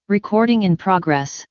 Recording in progress.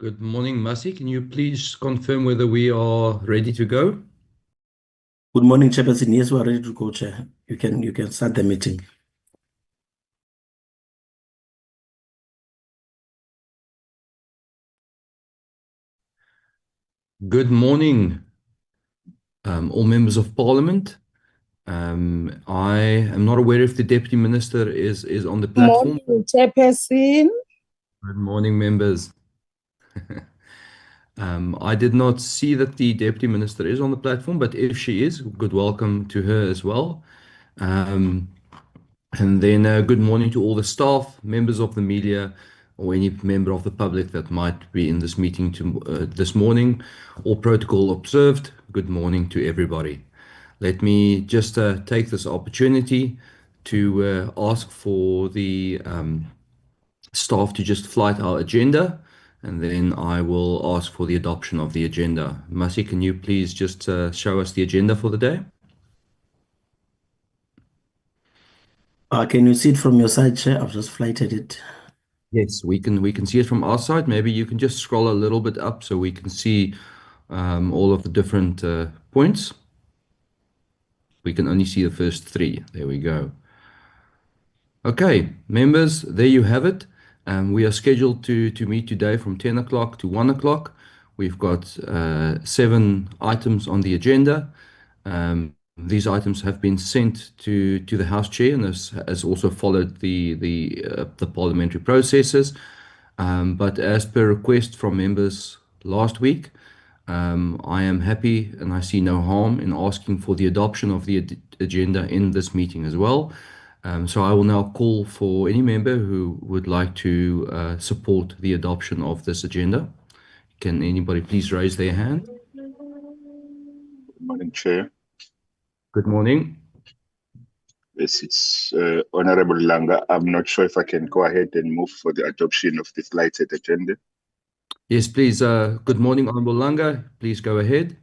Good morning, Masi. Can you please confirm whether we are ready to go? Good morning, Chairperson. Yes, we are ready to go, Chair. You can start the meeting. Good morning, all members of Parliament. I am not aware if the Deputy Minister is on the platform. Morning, Chairperson. Good morning, members. I did not see that the Deputy Minister is on the platform, but if she is, good welcome to her as well. And then good morning to all the staff, members of the media, or any member of the public that might be in this meeting this morning. All protocol observed. Good morning to everybody. Let me just take this opportunity to ask for the staff to just flight our agenda, and then I will ask for the adoption of the agenda. Masi, can you please just show us the agenda for the day? Can you see it from your side, Chair? I've just flighted it. Yes, we can see it from our side. Maybe you can just scroll a little bit up so we can see all of the different points. We can only see the first three. There we go. Okay, members, there you have it. We are scheduled to meet today from 10 o'clock to 1 o'clock. We've got 7 items on the agenda. These items have been sent to the House Chair and has also followed the parliamentary processes. But as per request from members last week, I am happy and I see no harm in asking for the adoption of the agenda in this meeting as well. So I will now call for any member who would like to support the adoption of this agenda. Can anybody please raise their hand? Good morning, Chair. Good morning. Yes, it's Honorable Langa. I'm not sure if I can go ahead and move for the adoption of the flighted agenda. Yes, please. Good morning, Honorable Langa. Please go ahead.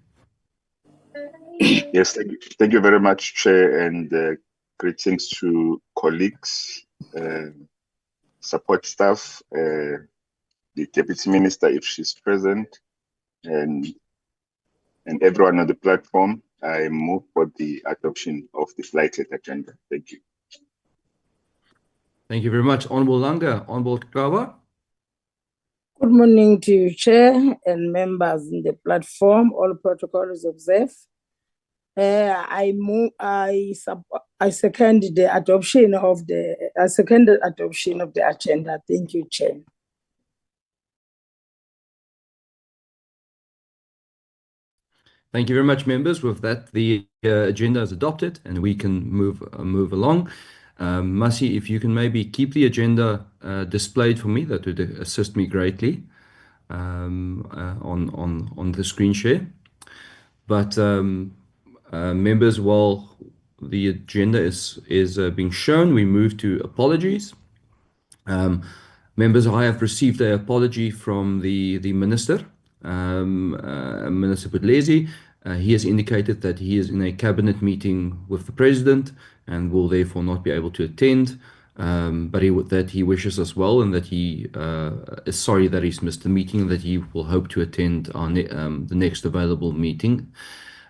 Yes, thank you very much, Chair, and greetings to colleagues, support staff, the Deputy Minister, if she's present, and everyone on the platform. I move for the adoption of the flighted agenda. Thank you. Thank you very much, Honorable Langa. Honorable Kawa. Good morning to you, Chair, and members in the platform. All protocols observed. I second the adoption of the agenda. Thank you, Chair. Thank you very much, members. With that, the agenda is adopted and we can move along. Masi, if you can maybe keep the agenda displayed for me, that would assist me greatly on the screen share. But members, while the agenda is being shown, we move to apologies. Members, I have received an apology from the Minister, Minister Buthelezi. He has indicated that he is in a cabinet meeting with the President and will therefore not be able to attend. But he wishes us well and that he is sorry that he's missed the meeting and that he will hope to attend the next available meeting.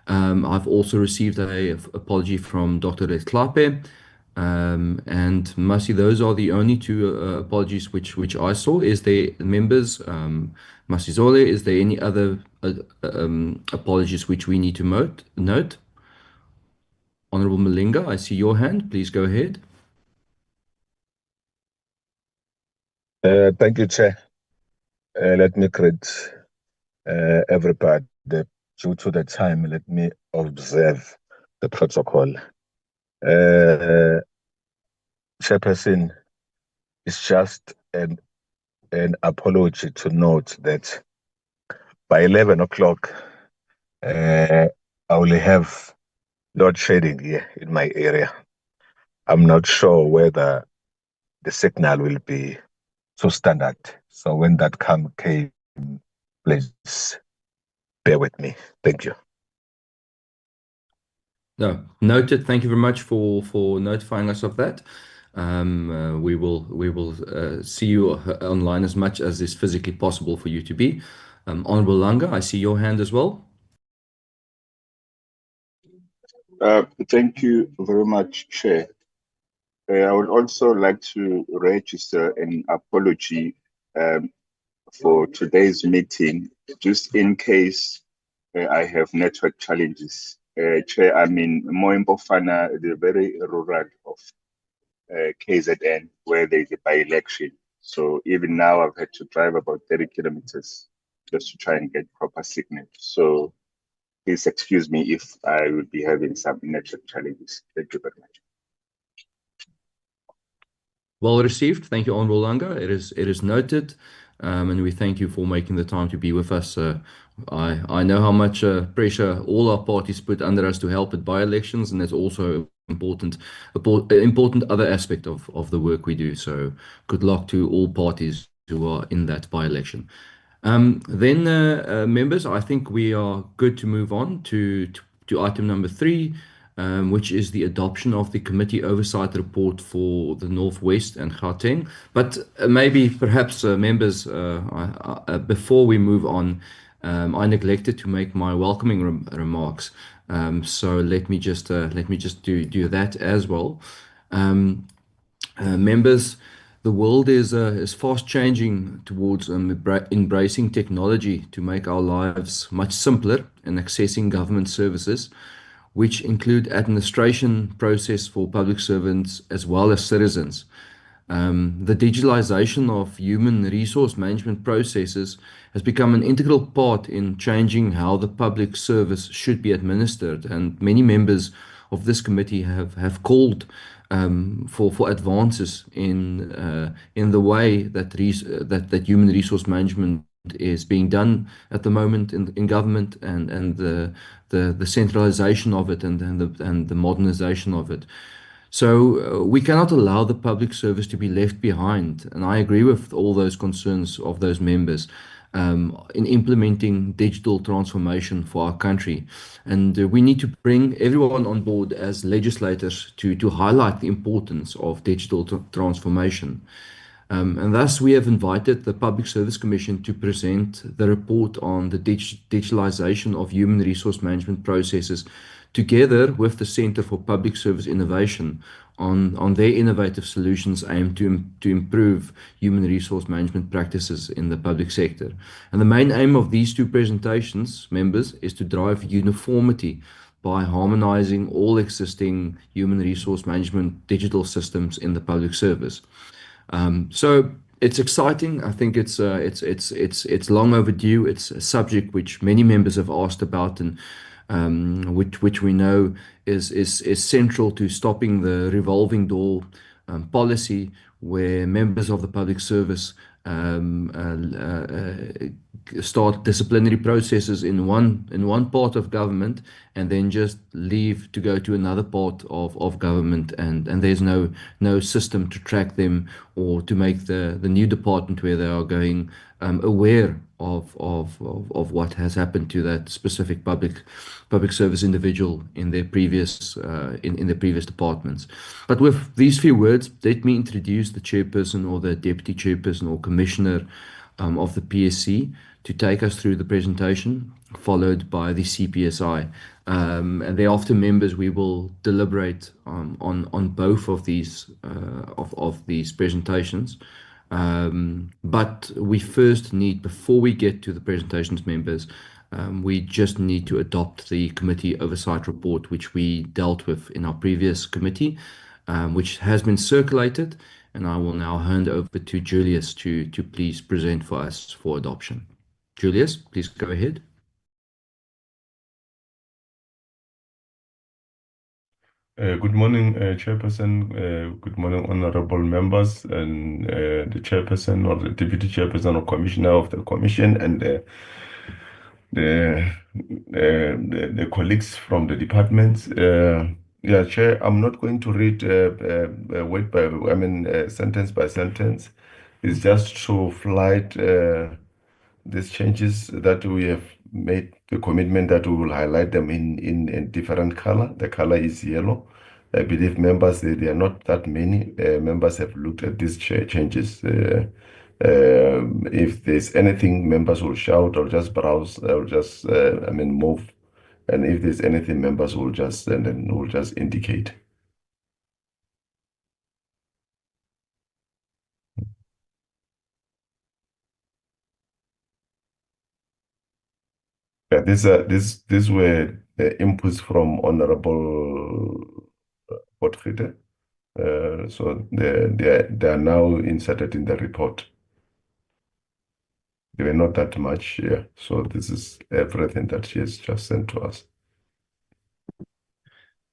I've also received an apology from Dr. Retlape. And Masi, those are the only two apologies which I saw. Is there, members, Masi Zole, is there any other apologies which we need to note? Honorable Malinga, I see your hand. Please go ahead. Thank you, Chair. Let me greet everybody. Due to the time, let me observe the protocol. Chairperson, it's just an apology to note that by 11 o'clock, I will have load shedding here in my area. I'm not sure whether the signal will be so standard. So when that came, please bear with me. Thank you. No, noted. Thank you very much for notifying us of that. We will see you online as much as is physically possible for you to be. Honorable Langa, I see your hand as well. Thank you very much, Chair. I would also like to register an apology for today's meeting, just in case I have network challenges. Chair, I'm in Moimbofana, the very rural of KZN, where there's a by-election. So even now, I've had to drive about 30 kilometers just to try and get proper signal. So please excuse me if I will be having some network challenges. Thank you very much. Well received. Thank you, Honorable Langa. It is noted, and we thank you for making the time to be with us. I know how much pressure all our parties put under us to help at by-elections, and that's also important other aspect of the work we do. So good luck to all parties who are in that by-election. Members, I think we are good to move on to item number 3. Which is the adoption of the committee oversight report for the Northwest and Gauteng. But maybe perhaps members, before we move on, I neglected to make my welcoming remarks. So let me just do that as well. Members, the world is fast changing towards embracing technology to make our lives much simpler and accessing government services, which include administration process for public servants as well as citizens. The digitalization of human resource management processes has become an integral part in changing how the public service should be administered, and many members of this committee have called for advances in the way that human resource management is being done at the moment in government, and the centralization of it and the modernization of it. So we cannot allow the public service to be left behind, and I agree with all those concerns of those members in implementing digital transformation for our country. And we need to bring everyone on board as legislators to highlight the importance of digital transformation. And thus, we have invited the Public Service Commission to present the report on the digitalization of human resource management processes, together with the Centre for Public Service Innovation, on their innovative solutions aimed to improve human resource management practices in the public sector. And the main aim of these two presentations, members, is to drive uniformity by harmonizing all existing human resource management digital systems in the public service. So it's exciting. I think it's long overdue. It's a subject which many members have asked about, and which we know is central to stopping the revolving door policy, where members of the public service start disciplinary processes in one part of government and then just leave to go to another part of government, and there's no system to track them or to make the new department where they are going aware of what has happened to that specific public service individual in their previous departments. But with these few words, let me introduce the chairperson or the deputy chairperson or commissioner of the PSC to take us through the presentation, followed by the CPSI. And thereafter, members, we will deliberate on both of these presentations. But we first need, before we get to the presentations, members, we just need to adopt the committee oversight report, which we dealt with in our previous committee, which has been circulated. And I will now hand over to Julius to please present for us for adoption. Julius, please go ahead. Good morning, Chairperson. Good morning, honorable members, and the Chairperson or the Deputy Chairperson or Commissioner of the Commission, and the colleagues from the departments. Yeah, Chair, I'm not going to read sentence by sentence. It's just to flight these changes that we have made the commitment that we will highlight them in different color. The color is yellow. I believe members, they are not that many. Members have looked at these changes. If there's anything, members will shout or just browse or just, move. And if there's anything, members will just, and then will just indicate. Yeah, these were inputs from Honorable Potgieter. So they are now inserted in the report. They were not that much, yeah. So this is everything that she has just sent to us.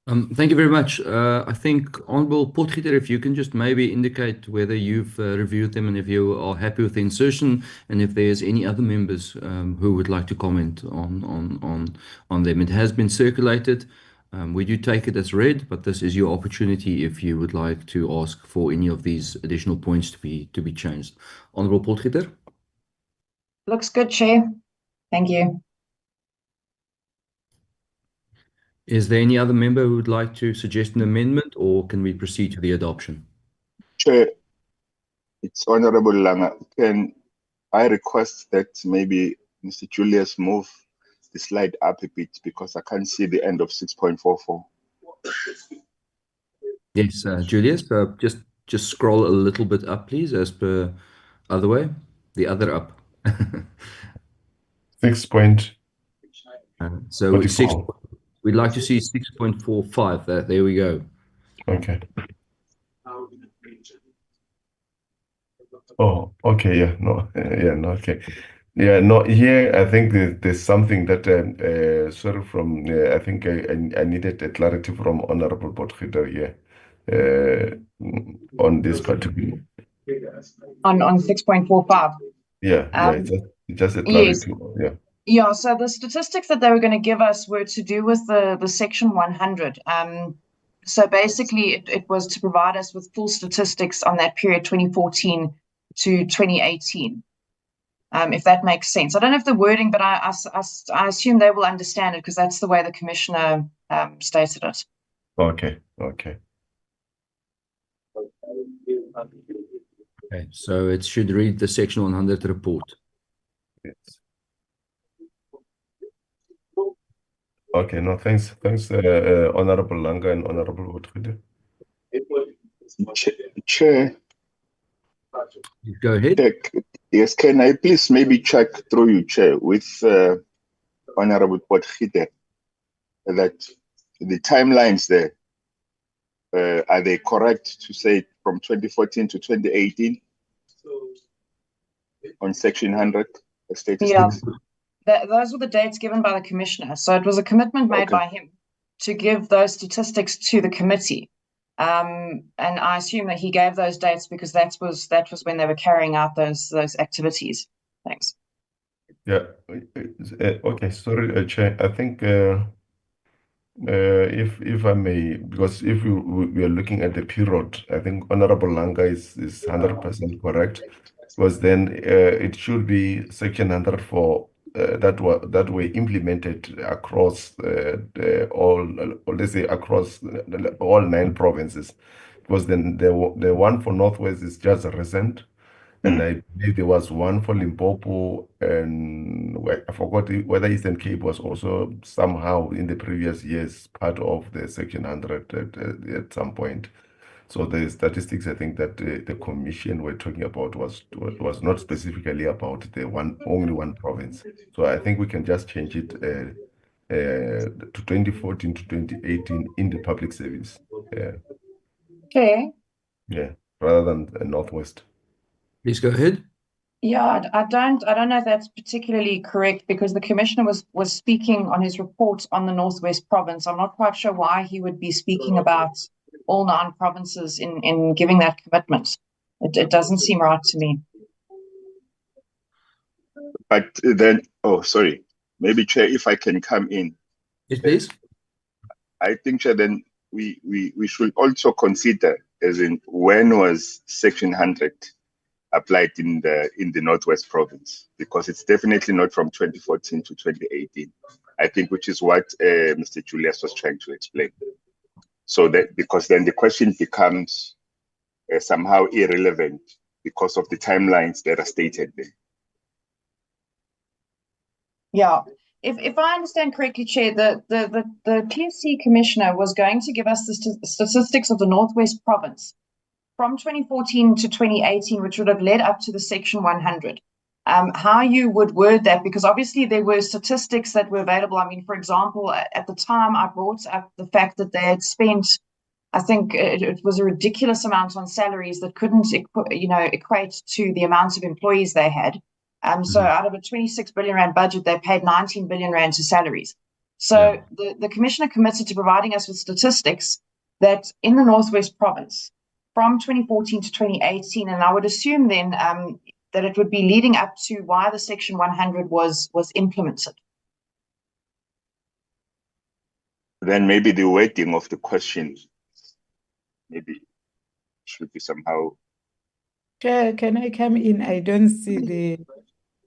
Thank you very much. I think Honorable Potgieter, if you can just maybe indicate whether you've reviewed them and if you are happy with the insertion, and if there's any other members who would like to comment on them. It has been circulated. We do take it as read, but this is your opportunity if you would like to ask for any of these additional points to be changed. Honorable Potgieter. Looks good, Chair. Thank you. Is there any other member who would like to suggest an amendment, or can we proceed to the adoption? Chair, it's Honorable Langa. Can I request that maybe Mr. Julius move the slide up a bit because I can't see the end of 6.44. Yes, Julius, just scroll a little bit up, please, as per other way, the other up. 6 point. So it's 6. 44. We'd like to see 6.45. There we go. Okay. Oh, okay. Yeah. No. Yeah. No. Okay. Yeah. No. Here, I think there's something that sorry from. I think I needed a clarity from Honorable Potgieter here on this particular. On 6.45. Yeah. Yeah. It's just a clarity. Yes. Yeah, so the statistics that they were going to give us were to do with the Section 100. So basically, it was to provide us with full statistics on that period 2014 to 2018, if that makes sense. I don't know if the wording, but I assume they will understand it because that's the way the Commissioner stated it. Okay. Okay. Okay, so it should read the Section 100 report. Yes. Okay, no, thanks, Honorable Langa and Honorable Potgieter. Chair. Go ahead. Yes, can I please maybe check through you, Chair, with Honorable Potgieter, that the timelines there, are they correct to say from 2014 to 2018 on Section 100 statistics? Yeah. Those were the dates given by the Commissioner. So it was a commitment made by him to give those statistics to the committee. And I assume that he gave those dates because that was when they were carrying out those activities. Thanks. Yeah. Okay. Sorry, Chair. I think if I may, because if we are looking at the period, I think Honorable Langa is 100% correct. Because then it should be Section 100 for that were implemented across all, or let's say across all 9 provinces. Because then the one for Northwest is just recent, and I believe there was one for Limpopo, and I forgot whether Eastern Cape was also somehow in the previous years part of the Section 100 at some point. So the statistics I think that the Commission were talking about was not specifically about only one province. So I think we can just change it to 2014 to 2018 in the public service. Okay. Yeah, rather than Northwest. Please go ahead. Yeah, I don't know if that's particularly correct because the Commissioner was speaking on his report on the Northwest Province. I'm not quite sure why he would be speaking about all 9 provinces in giving that commitment. It doesn't seem right to me. But then, oh, sorry, maybe Chair, if I can come in. Yes, please. I think, Chair, then we should also consider, as in when was Section 100 applied in the Northwest Province, because it's definitely not from 2014 to 2018. I think, which is what Mr. Julius was trying to explain. So that, because then the question becomes somehow irrelevant because of the timelines that are stated there. Yeah. If I understand correctly, Chair, the PSC commissioner was going to give us the statistics of the Northwest Province from 2014 to 2018, which would have led up to the Section 100. How you would word that, because obviously there were statistics that were available. I mean, for example, at the time I brought up the fact that they had spent, I think it was a ridiculous amount on salaries that couldn't, equate to the amount of employees they had. So out of a 26 billion rand budget, they paid 19 billion rand to salaries. So the commissioner committed to providing us with statistics that in the Northwest Province from 2014 to 2018, and I would assume then that it would be leading up to why the Section 100 was implemented. Then maybe the wording of the question maybe should be somehow. Chair, can I come in? I don't see the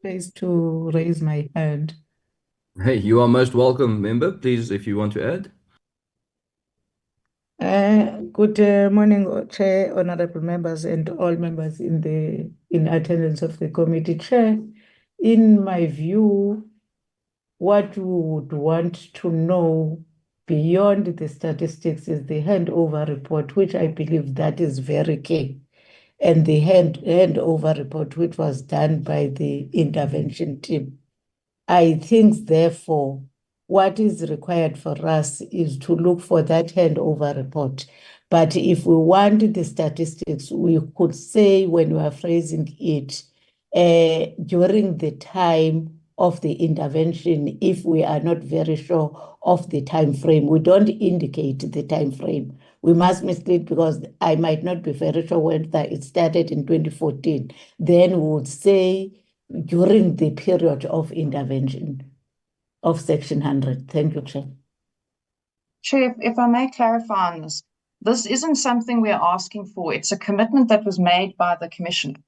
place to raise my hand. Hey, you are most welcome, member. Please, if you want to add. Good morning, Chair, honorable members, and all members in attendance of the committee. Chair, in my view, what we would want to know beyond the statistics is the handover report, which I believe that is very key, and the handover report, which was done by the intervention team. I think, therefore, what is required for us is to look for that handover report. But if we want the statistics, we could say when we are phrasing it, during the time of the intervention, if we are not very sure of the time frame, we don't indicate the time frame. We must mislead, because I might not be very sure whether it started in 2014. Then we would say during the period of intervention of Section 100. Thank you, Chair. Chair, if I may clarify on this isn't something we're asking for. It's a commitment that was made by the Commissioner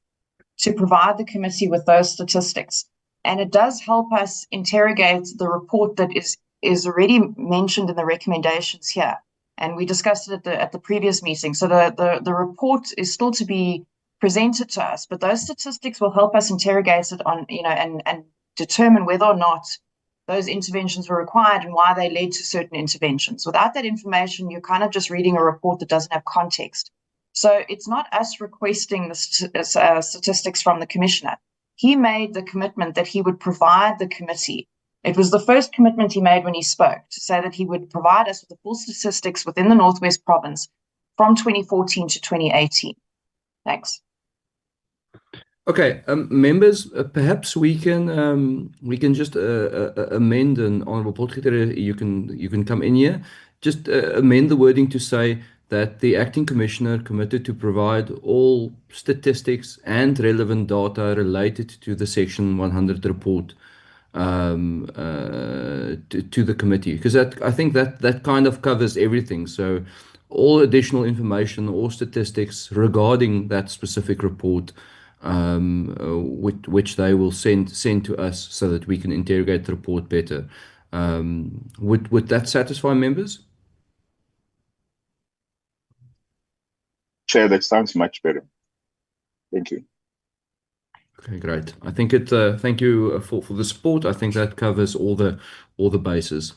to provide the committee with those statistics. And it does help us interrogate the report that is already mentioned in the recommendations here. And we discussed it at the previous meeting. So the report is still to be presented to us, but those statistics will help us interrogate it on, and determine whether or not those interventions were required and why they led to certain interventions. Without that information, you're kind of just reading a report that doesn't have context. So it's not us requesting the statistics from the commissioner. He made the commitment that he would provide the committee. It was the first commitment he made when he spoke, to say that he would provide us with the full statistics within the Northwest Province from 2014 to 2018. Thanks. Okay, members, perhaps we can just amend, and Honourable Potgieter, you can come in here. Just amend the wording to say that the acting commissioner committed to provide all statistics and relevant data related to the Section 100 report to the committee, because I think that kind of covers everything. So all additional information or statistics regarding that specific report, which they will send to us so that we can interrogate the report better. Would that satisfy members? Chair, that sounds much better. Thank you. Okay, great. I think thank you for the support. I think that covers all the bases.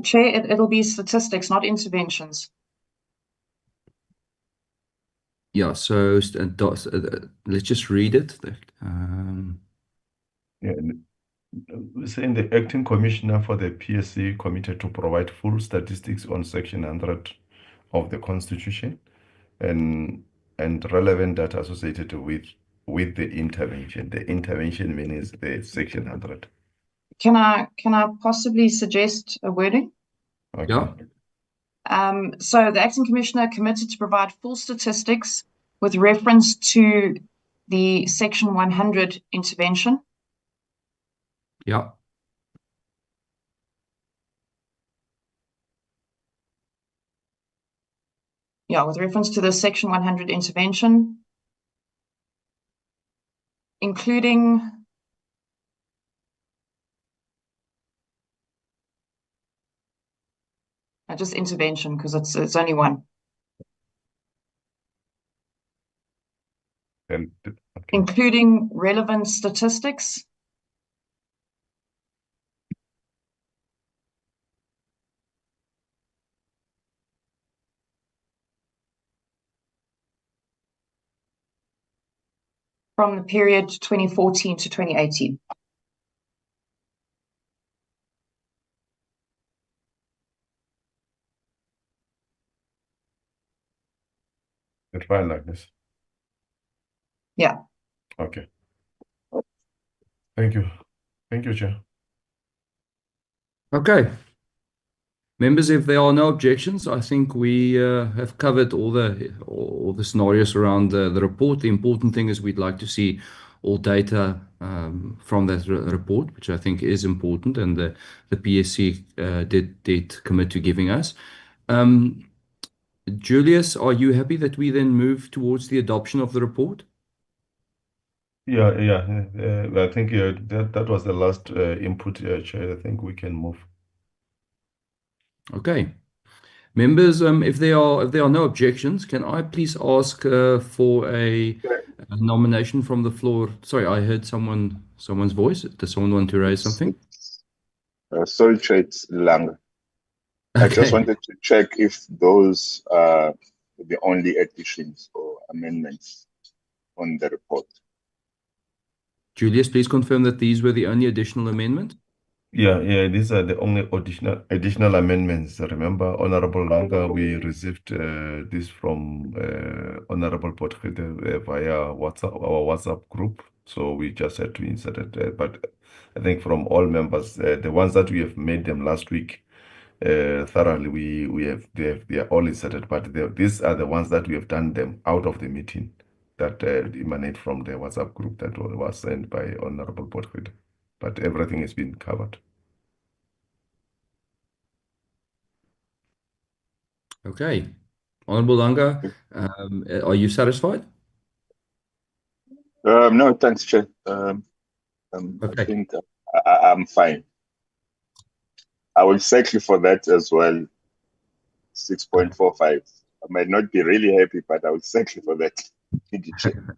Chair, it'll be statistics, not interventions. Yeah, so let's just read it. Saying the acting commissioner for the PSC committed to provide full statistics on Section 100 of the Constitution and relevant data associated with the intervention. The intervention means the Section 100. Can I possibly suggest a wording? Okay. Yeah. So the acting commissioner committed to provide full statistics with reference to the Section 100 intervention. Yeah. Yeah, with reference to the Section 100 intervention, including just intervention, because it's only one. And okay. Including relevant statistics. From the period 2014 to 2018. It's fine like this. Yeah. Okay. Thank you. Thank you, Chair. Okay. Members, if there are no objections, I think we have covered all the scenarios around the report. The important thing is we'd like to see all data from that report, which I think is important, and the PSC did commit to giving us. Julius, are you happy that we then move towards the adoption of the report? Yeah. I think that was the last input, Chair. I think we can move. Okay. Members, if there are no objections, can I please ask for a nomination from the floor? Sorry, I heard someone's voice. Does someone want to raise something? Sorry, Chair, it's Lang. I just Okay. wanted to check if those are the only additions or amendments on the report. Julius, please confirm that these were the only additional amendment. Yeah, these are the only additional amendments. Remember, Honorable Langa, we received this from Honorable Potgieter via WhatsApp, our WhatsApp group. So we just had to insert it. But I think from all members, the ones that we have made them last week thoroughly, they are all inserted. But these are the ones that we have done them out of the meeting that emanate from the WhatsApp group that was sent by Honorable Potgieter. But everything has been covered. Okay. Honorable Langa, are you satisfied? No, thanks, Chair. Okay. I think I'm fine. I will settle for that as well. 6.45. I might not be really happy, but I will settle for that. Thank you, Chair.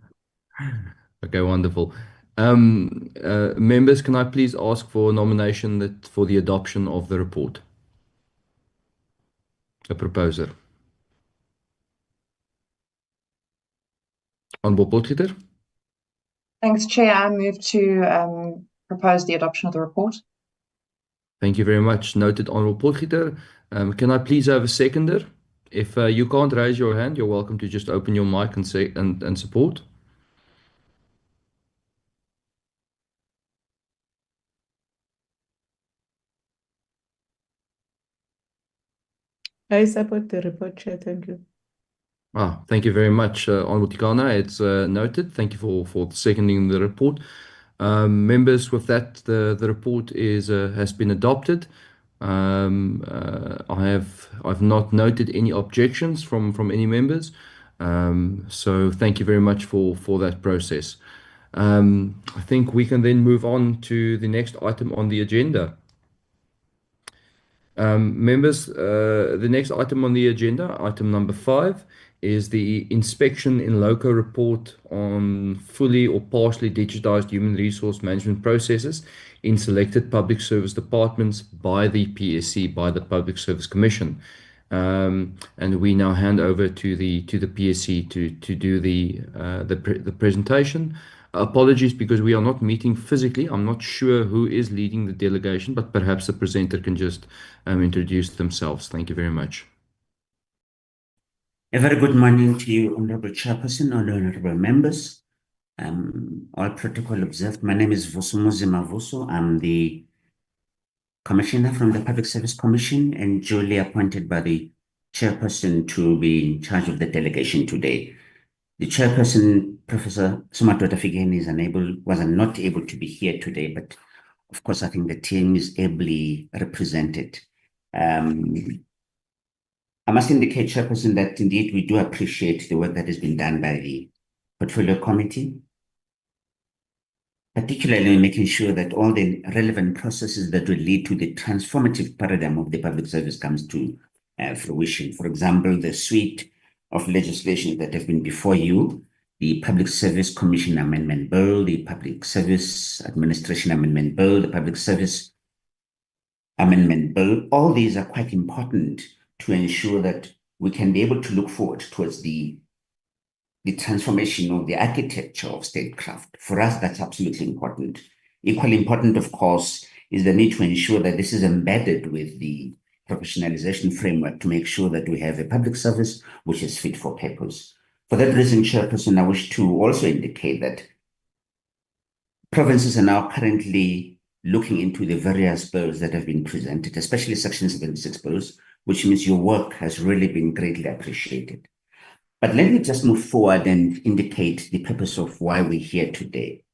Okay, wonderful. Members, can I please ask for a nomination for the adoption of the report? A proposer. Honorable Potgieter. Thanks, Chair. I move to propose the adoption of the report. Thank you very much. Noted, Honorable Potgieter. Can I please have a seconder? If you can't raise your hand, you're welcome to just open your mic and say and support. I support the report, Chair. Thank you. Thank you very much, Honorable Tikana. It's noted. Thank you for seconding the report. Members, with that, the report has been adopted. I've not noted any objections from any members. So thank you very much for that process. I think we can then move on to the next item on the agenda. Members, the next item on the agenda, item number 5, is the inspection in Loco Report on fully or partially digitized human resource management processes in selected public service departments by the PSC, by the Public Service Commission. And we now hand over to the PSC to do the presentation. Apologies because we are not meeting physically. I'm not sure who is leading the delegation, but perhaps the presenter can just introduce themselves. Thank you very much. A very good morning to you, Honorable Chairperson, and honorable members. All protocol observed. My name is Vusumuzi Mavuso. I'm the Commissioner from the Public Service Commission and duly appointed by the Chairperson to be in charge of the delegation today. The Chairperson, Professor Sumadoda Figeni, was not able to be here today, but of course, I think the team is ably represented. I must indicate, Chairperson, that indeed we do appreciate the work that has been done by the Portfolio Committee, particularly in making sure that all the relevant processes that will lead to the transformative paradigm of the public service comes to fruition. For example, the suite of legislation that have been before you, the Public Service Commission Amendment Bill, the Public Service Administration Amendment Bill, the Public Service Amendment Bill, all these are quite important to ensure that we can be able to look forward towards the transformation of the architecture of statecraft. For us, that's absolutely important. Equally important, of course, is the need to ensure that this is embedded with the professionalization framework to make sure that we have a public service which is fit for purpose. For that reason, Chairperson, I wish to also indicate that provinces are now currently looking into the various bills that have been presented, especially Section 76 bills, which means your work has really been greatly appreciated. But let me just move forward and indicate the purpose of why we're here today.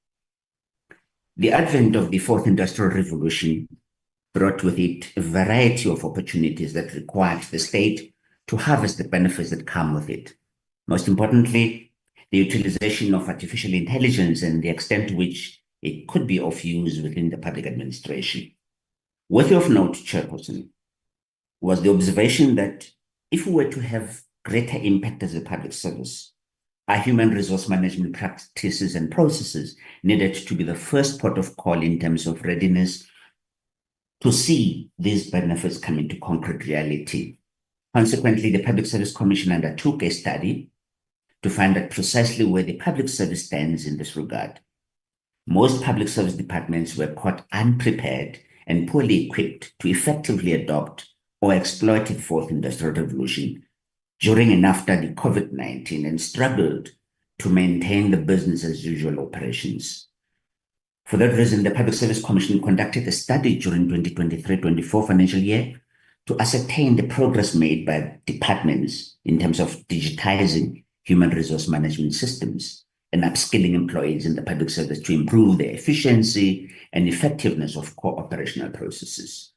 The advent of the Fourth Industrial Revolution brought with it a variety of opportunities that required the state to harvest the benefits that come with it. Most importantly, the utilization of artificial intelligence and the extent to which it could be of use within the public administration. Worthy of note, Chairperson, was the observation that if we were to have greater impact as a public service, our human resource management practices and processes needed to be the first port of call in terms of readiness to see these benefits come into concrete reality. Consequently, the Public Service Commission undertook a study to find out precisely where the public service stands in this regard. Most public service departments were caught unprepared and poorly equipped to effectively adopt or exploit the Fourth Industrial Revolution during and after the COVID-19 and struggled to maintain the business as usual operations. For that reason, the Public Service Commission conducted a study during 2023-24 financial year to ascertain the progress made by departments in terms of digitizing human resource management systems and upskilling employees in the public service to improve the efficiency and effectiveness of core operational processes.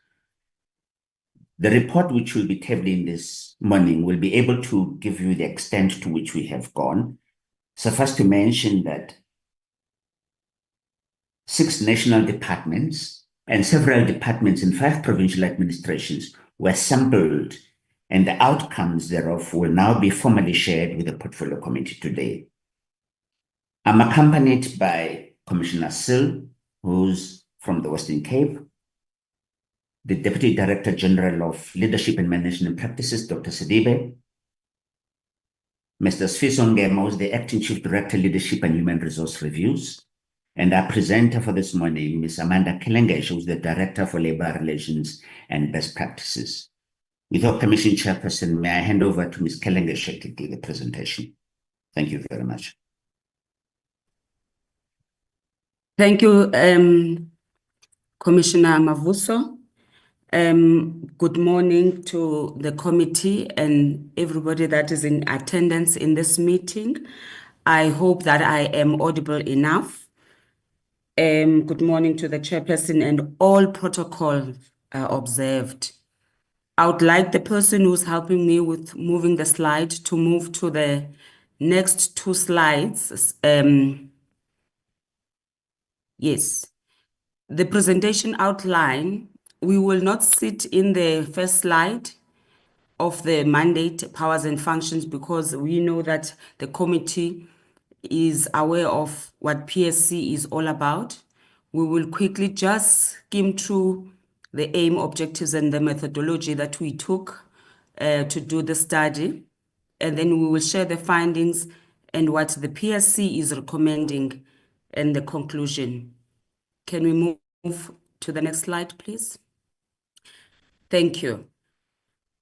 The report which we'll be tabling this morning will be able to give you the extent to which we have gone. Suffice to mention that 6 national departments and several departments in 5 provincial administrations were sampled, and the outcomes thereof will now be formally shared with the Portfolio Committee today. I'm accompanied by Commissioner Sil, who's from the Western Cape, the Deputy Director General of Leadership and Management Practices, Dr. Sidibe, Mr. Sfiso Ngema, who's the Acting Chief Director, Leadership and Human Resource Reviews, and our presenter for this morning, Ms. Amanda Kelengesh, who's the Director for Labor Relations and Best Practices. With your permission, Chairperson, may I hand over to Ms. Kelengesh to do the presentation. Thank you very much. Thank you, Commissioner Mavuso. Good morning to the committee and everybody that is in attendance in this meeting. I hope that I am audible enough. Good morning to the chairperson and all protocol observed. I would like the person who's helping me with moving the slide to move to the next 2 slides. Yes. The presentation outline, we will not sit in the first slide of the mandate, powers and functions, because we know that the committee is aware of what PSC is all about. We will quickly just skim through the aim, objectives, and the methodology that we took to do the study. And then we will share the findings and what the PSC is recommending and the conclusion. Can we move to the next slide, please? Thank you.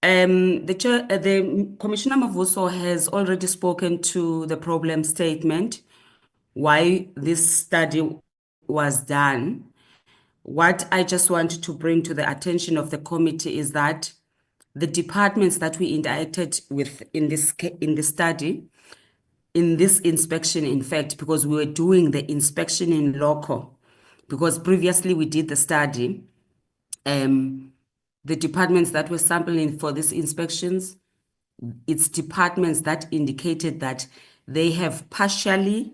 The Commissioner Mavuso has already spoken to the problem statement, why this study was done. What I just want to bring to the attention of the committee is that the departments that we interacted with in this study, in this inspection, in fact, because we were doing the inspection in Loco, because previously we did the study, the departments that were sampling for these inspections, it's departments that indicated that they have partially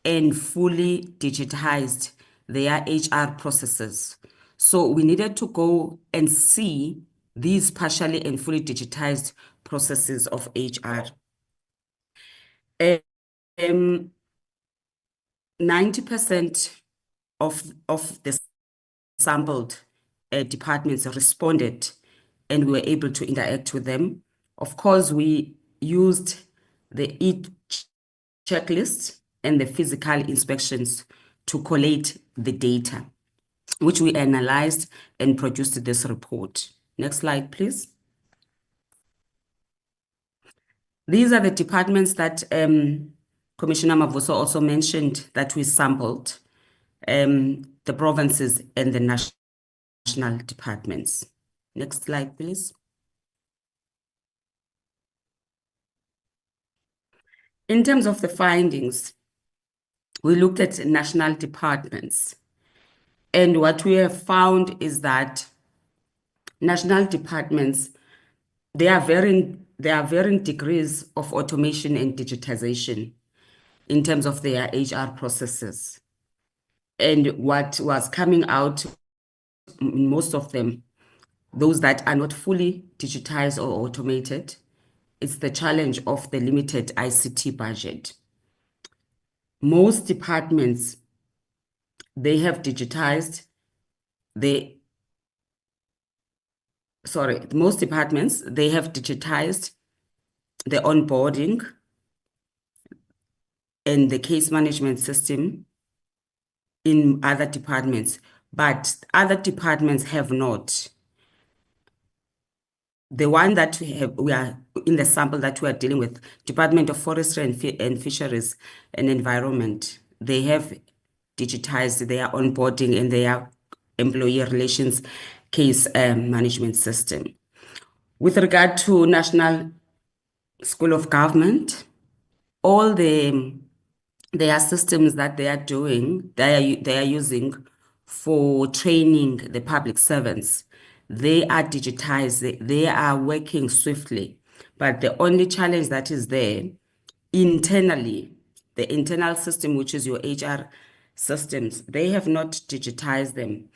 and fully digitized their HR processes. So we needed to go and see these partially and fully digitized processes of HR. 90% of the sampled departments responded, and we were able to interact with them. Of course, we used the checklist and the physical inspections to collate the data, which we analyzed and produced this report. Next slide, please. These are the departments that Commissioner Mavuso also mentioned that we sampled, the provinces and the national departments. Next slide, please. In terms of the findings, we looked at national departments, and what we have found is that national departments, there are varying degrees of automation and digitization in terms of their HR processes. And what was coming out, most of them, those that are not fully digitized or automated, it's the challenge of the limited ICT budget. Most departments, they have digitized, most departments, they have digitized the onboarding and the case management system in other departments, but other departments have not. The one that we are in the sample that we are dealing with, Department of Forestry and Fisheries and Environment, they have digitized their onboarding and their employee relations case management system. With regard to National School of Government, all their systems that they are doing, they are using for training the public servants, they are digitized, they are working swiftly. But the only challenge that is there internally, the internal system, which is your HR systems, they have not digitized them.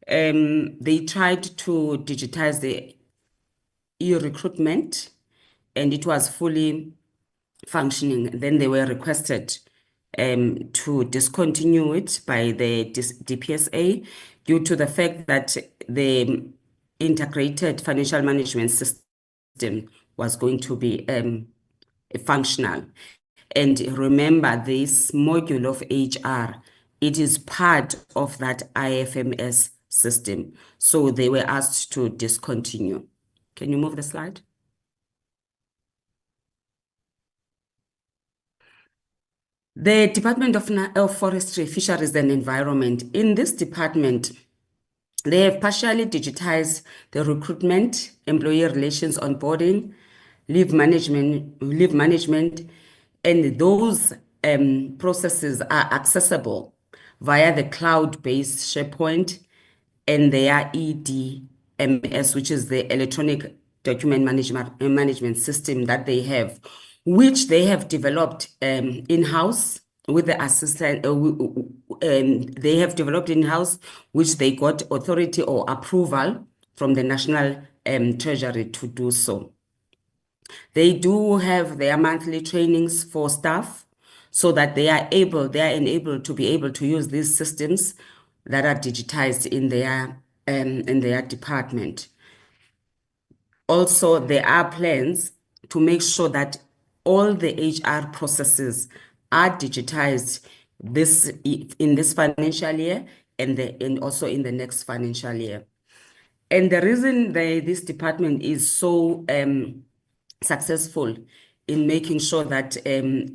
They tried to digitize the e-recruitment, and it was fully functioning. Then they were requested to discontinue it by the DPSA due to the fact that the integrated financial management system was going to be functional. And remember, this module of HR, it is part of that IFMS system. So they were asked to discontinue. Can you move the slide? The Department of Forestry, Fisheries and Environment, in this department, they have partially digitized the recruitment, employee relations onboarding, leave management, and those processes are accessible via the cloud-based SharePoint and their EDMS, which is the electronic document management system that they have, which they have developed in-house with the assistant, they have developed in-house, which they got authority or approval from the National Treasury to do so. They do have their monthly trainings for staff so that they are enabled to be able to use these systems that are digitized in their department. Also, there are plans to make sure that all the HR processes are digitized in this financial year and also in the next financial year. And the reason this department is so successful in making sure that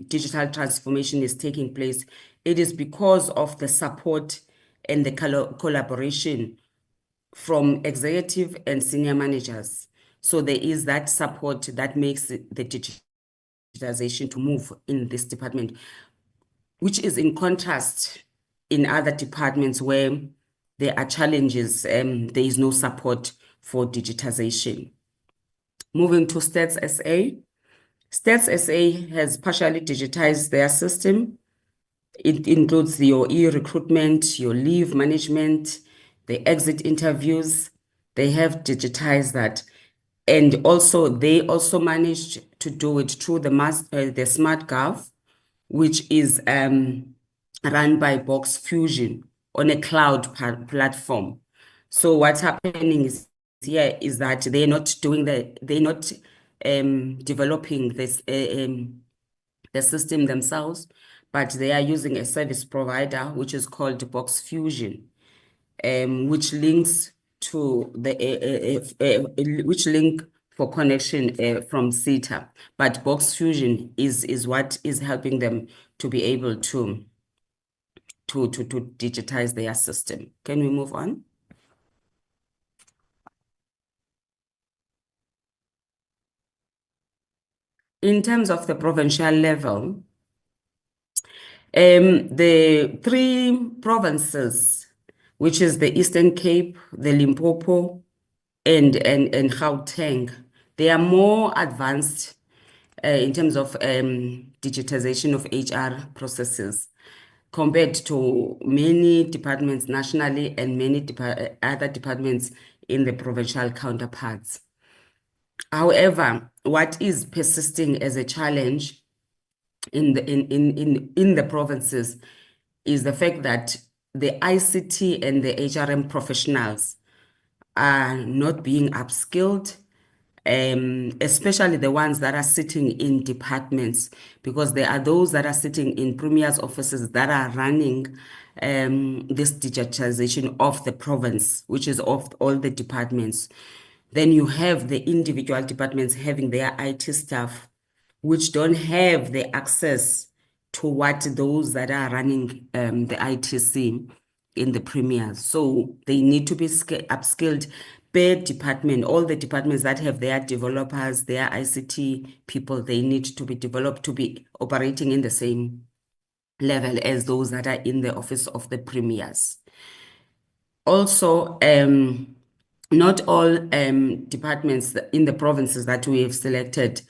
digital transformation is taking place, it is because of the support and the collaboration from executive and senior managers. So there is that support that makes the digitization to move in this department, which is in contrast in other departments where there are challenges, there is no support for digitization. Moving to Stats SA. Stats SA has partially digitized their system. It includes your e-recruitment, your leave management, the exit interviews. They have digitized that. And also, they also managed to do it through the Smart Gov, which is run by Box Fusion on a cloud platform. So what's happening here is that they're not developing this the system themselves, but they are using a service provider which is called Box Fusion, which links to which link for connection from SETA. But Box Fusion is what is helping them to be able to digitize their system. Can we move on? In terms of the provincial level, the 3 provinces, which is the Eastern Cape, the Limpopo, and Gauteng, they are more advanced in terms of digitization of HR processes compared to many departments nationally and many other departments in the provincial counterparts. However, what is persisting as a challenge in the provinces is the fact that the ICT and the HRM professionals are not being upskilled, especially the ones that are sitting in departments, because there are those that are sitting in premier's offices that are running this digitization of the province, which is of all the departments. Then you have the individual departments having their IT staff, which don't have the access to what those that are running the ITC in the premiers. So they need to be upskilled per department. All the departments that have their developers, their ICT people, they need to be developed to be operating in the same level as those that are in the office of the premiers. Also, not all departments in the provinces that we have selected,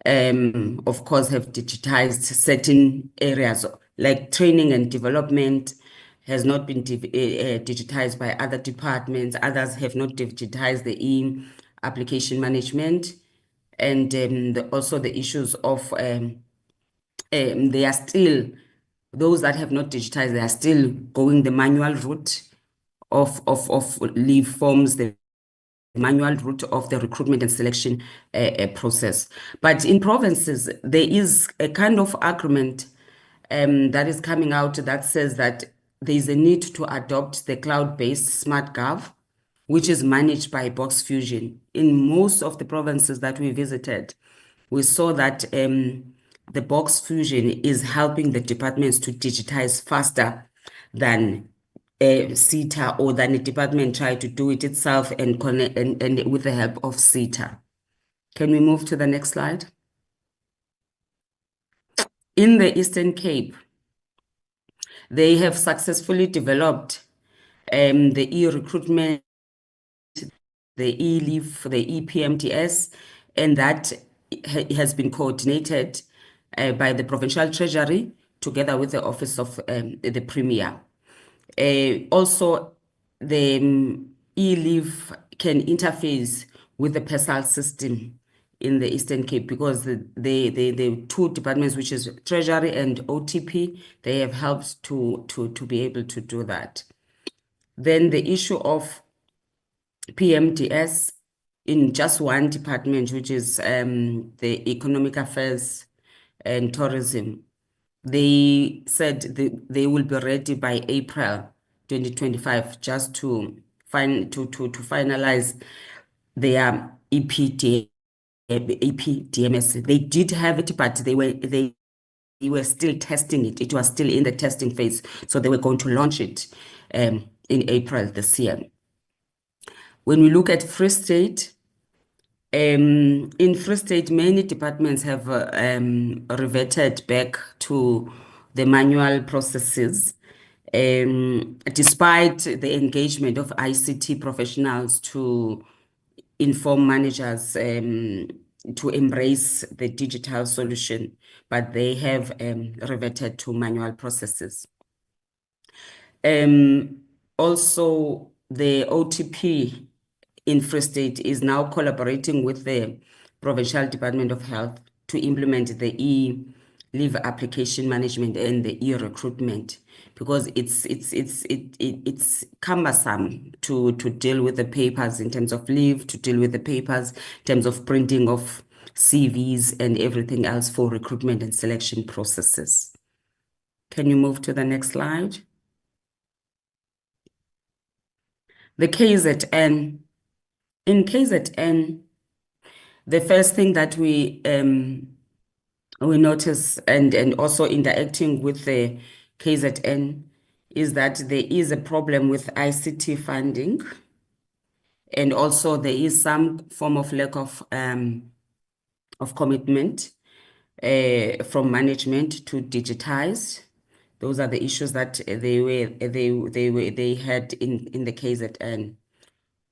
of course, have digitized certain areas, like training and development has not been digitized by other departments. Others have not digitized the application management, and also the issues of they are still, those that have not digitized, they are still going the manual route of leave forms, the manual route of the recruitment and selection process. But in provinces, there is a kind of agreement that is coming out that says that there is a need to adopt the cloud-based Smart Gov, which is managed by Box Fusion. In most of the provinces that we visited, we saw that the Box Fusion is helping the departments to digitize faster than SETA, or than a department try to do it itself and connect and with the help of SETA. Can we move to the next slide? In the Eastern Cape, they have successfully developed the e-recruitment, the e-leave, the e-PMTS, and that has been coordinated by the Provincial Treasury together with the Office of the Premier. Also, the e-leave can interface with the PESAL system in the Eastern Cape, because the 2 departments, which is Treasury and OTP, they have helped to be able to do that. Then the issue of PMDS in just one department, which is the Economic Affairs and Tourism. They said they will be ready by April 2025, just to finalize their EPDMS. They did have it, but they were still testing it. It was still in the testing phase, so they were going to launch it in April this year. When we look at Free State, in Free State, many departments have reverted back to the manual processes, despite the engagement of ICT professionals to inform managers to embrace the digital solution, but they have reverted to manual processes. Also, the OTP in Free State is now collaborating with the Provincial Department of Health to implement the e-leave application management and the e-recruitment, because it's cumbersome to deal with the papers in terms of leave, to deal with the papers in terms of printing of CVs and everything else for recruitment and selection processes. Can you move to the next slide? The KZN. In KZN, the first thing that we notice and also interacting with the KZN is that there is a problem with ICT funding, and also there is some form of lack of commitment from management to digitize. Those are the issues that they had in the KZN.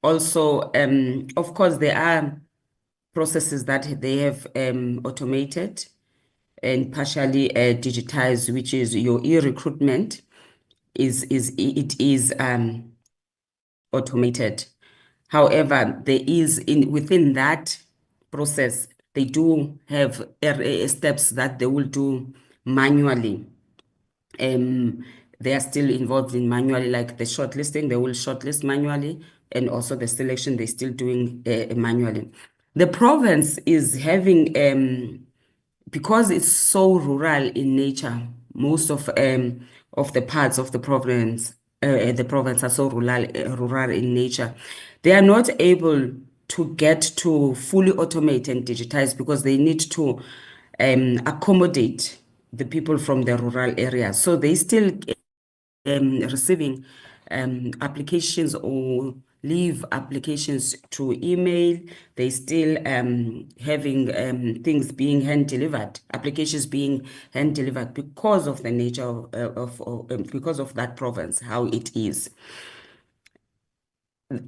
Also, of course, there are processes that they have automated and partially digitized, which is your e-recruitment is automated. However, there is within that process, they do have steps that they will do manually. They are still involved in manually, like the shortlisting, they will shortlist manually, and also the selection, they're still doing manually. The province is having, because it's so rural in nature, most of the parts of the province are so rural in nature. They are not able to get to fully automate and digitize because they need to accommodate the people from the rural areas. So they still receiving applications or leave applications to email. They still having things being hand delivered, applications being hand delivered because of the nature because of that province, how it is.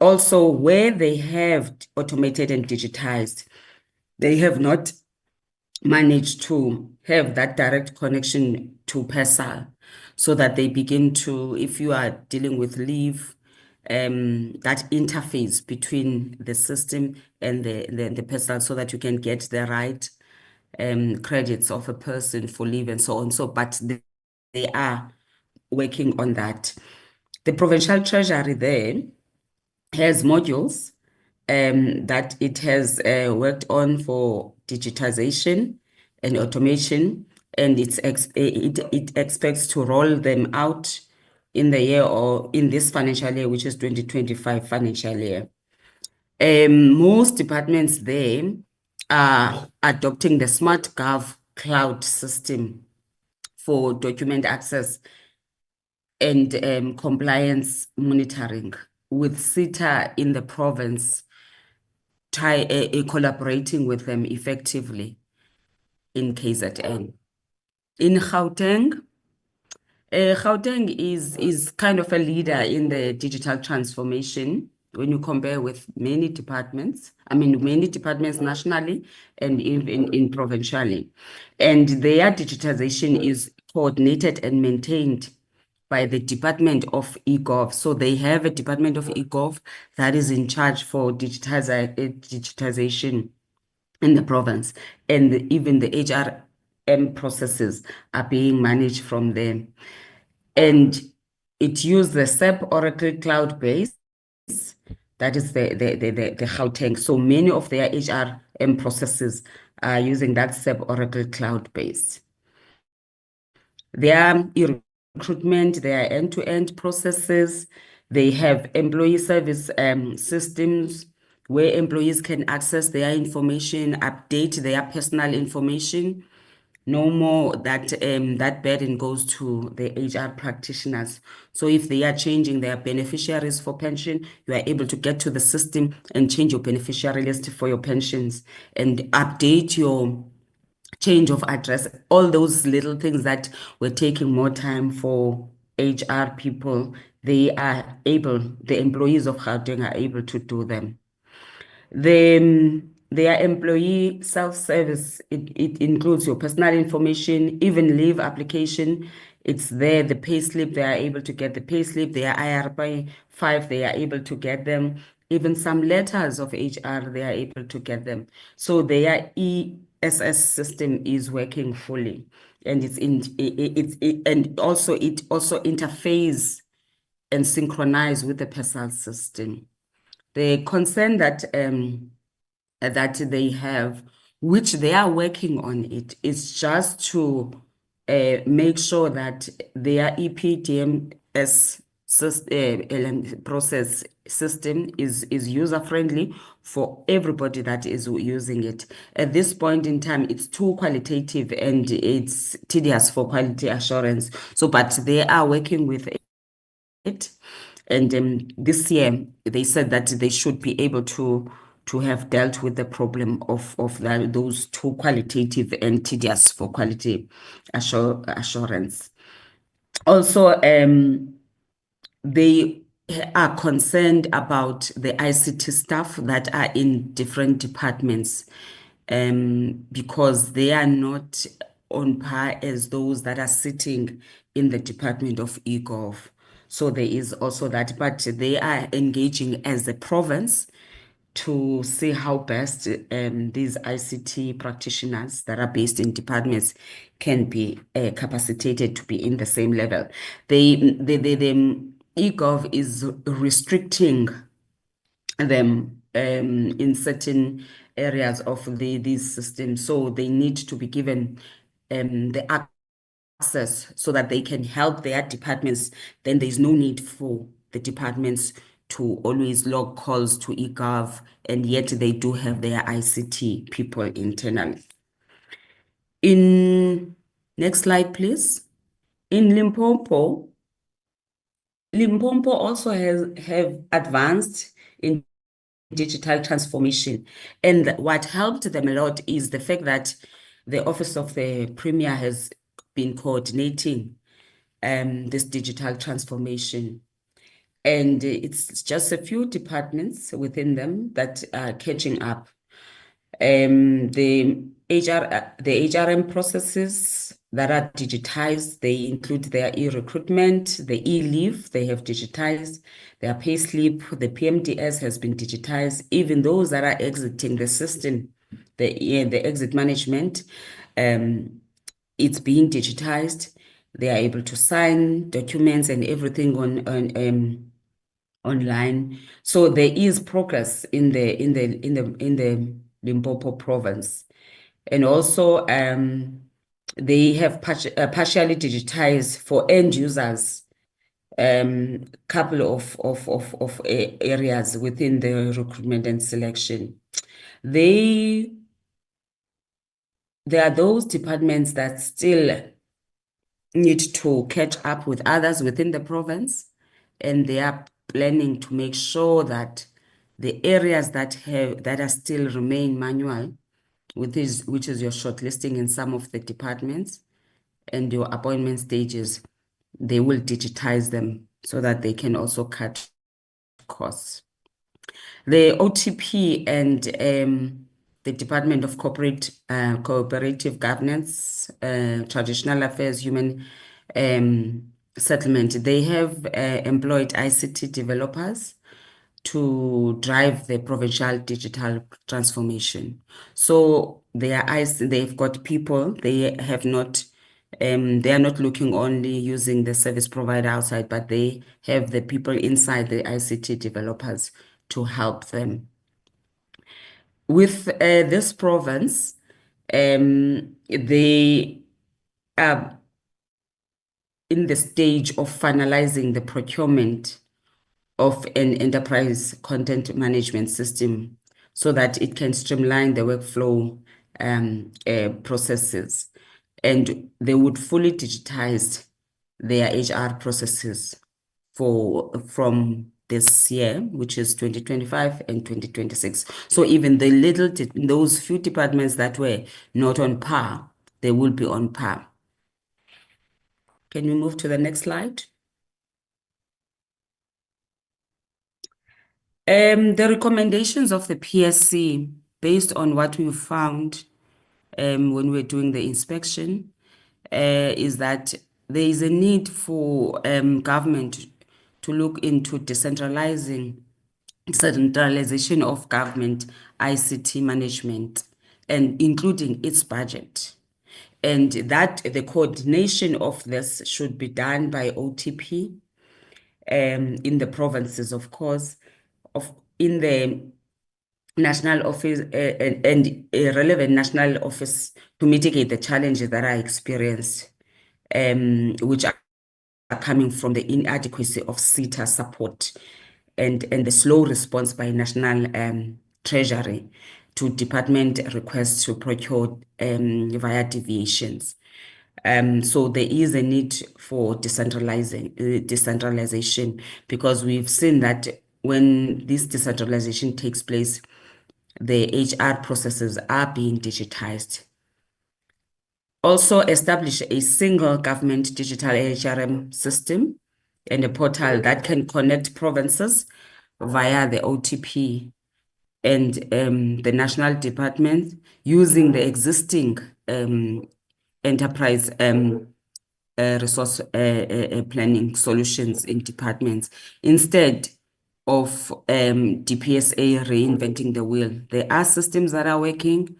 Also, where they have automated and digitized, they have not managed to have that direct connection to PESAL, so that they begin to, if you are dealing with leave, that interface between the system and the PESAL, so that you can get the right credits of a person for leave and so on. So, but they are working on that. The provincial treasury there has modules that it has worked on for digitization and automation, and it expects to roll them out in the year or in this financial year, which is 2025 financial year. Most departments there are adopting the Smart Gov cloud system for document access and compliance monitoring, with SITA in the province collaborating with them effectively in KZN. In Gauteng, Gauteng is kind of a leader in the digital transformation when you compare with many departments. I mean, many departments nationally and even in provincially. And their digitization is coordinated and maintained by the Department of eGov. So they have a Department of eGov that is in charge for digitization in the province, and even the HRM processes are being managed from them. And it used the SAP Oracle cloud base, that is the Gauteng. So many of their HRM processes are using that SAP Oracle cloud base. Their recruitment, their end-to-end processes, they have employee service systems where employees can access their information, update their personal information. No more that that burden goes to the HR practitioners. So if they are changing their beneficiaries for pension, you are able to get to the system and change your beneficiary list for your pensions and update your change of address, all those little things that were taking more time for HR people, the employees of Gauteng are able to do them. Their employee self-service, it includes your personal information, even leave application. It's there, the payslip, they are able to get the payslip, their IRP 5, they are able to get them. even some letters of HR, they are able to get them. So their ESS system is working fully, and it also interface and synchronize with the PERSAL system. The concern that they have, which they are working on it, is just to make sure that their EPDMS process system is user-friendly for everybody that is using it. At this point in time, it's too qualitative and it's tedious for quality assurance. So, but they are working with it. And this year, they said that they should be able to have dealt with the problem of those too qualitative and tedious for quality assurance. Also, they are concerned about the ICT staff that are in different departments because they are not on par as those that are sitting in the Department of eGov. So there is also that, but they are engaging as a province to see how best these ICT practitioners that are based in departments can be capacitated to be in the same level. The eGov is restricting them in certain areas of these systems, so they need to be given the access so that they can help their departments. Then there's no need for the departments to always log calls to eGov, and yet they do have their ICT people internally. Next slide, please. In Limpopo also have advanced in digital transformation. And what helped them a lot is the fact that the Office of the Premier has been coordinating this digital transformation. And it's just a few departments within them that are catching up. The HRM processes that are digitized, they include their e-recruitment, the e-leave, they have digitized, their payslip, the PMDS has been digitized, even those that are exiting the system, the exit management, it's being digitized. They are able to sign documents and everything online. So there is progress in the Limpopo province. And also they have partially digitized for end users couple of areas within the recruitment and selection. There are those departments that still need to catch up with others within the province, and they are planning to make sure that the areas that are still remain manual, which is your shortlisting in some of the departments and your appointment stages, they will digitize them so that they can also cut costs. The OTP and the Department of Cooperative Governance, Traditional Affairs, Human Settlement, they have employed ICT developers to drive the provincial digital transformation. So they've got people, they are not looking only using the service provider outside, but they have the people inside, the ICT developers, to help them. With this province, they are in the stage of finalizing the procurement of an enterprise content management system so that it can streamline the workflow processes. And they would fully digitize their HR processes from this year, which is 2025 and 2026. So even those few departments that were not on par, they will be on par. Can we move to the next slide? The recommendations of the PSC, based on what we found when we're doing the inspection, is that there is a need for government to look into decentralizing centralization of government ICT management and including its budget. And that the coordination of this should be done by OTP in the provinces, of course, in the national office and a relevant national office to mitigate the challenges that are experienced, which are coming from the inadequacy of SETA support and the slow response by national treasury to department requests to procure via deviations. So there is a need for decentralization, because we've seen that when this decentralization takes place, the HR processes are being digitized. Also establish a single government digital HRM system and a portal that can connect provinces via the OTP and the national department using the existing enterprise resource planning solutions in departments instead of DPSA reinventing the wheel. There are systems that are working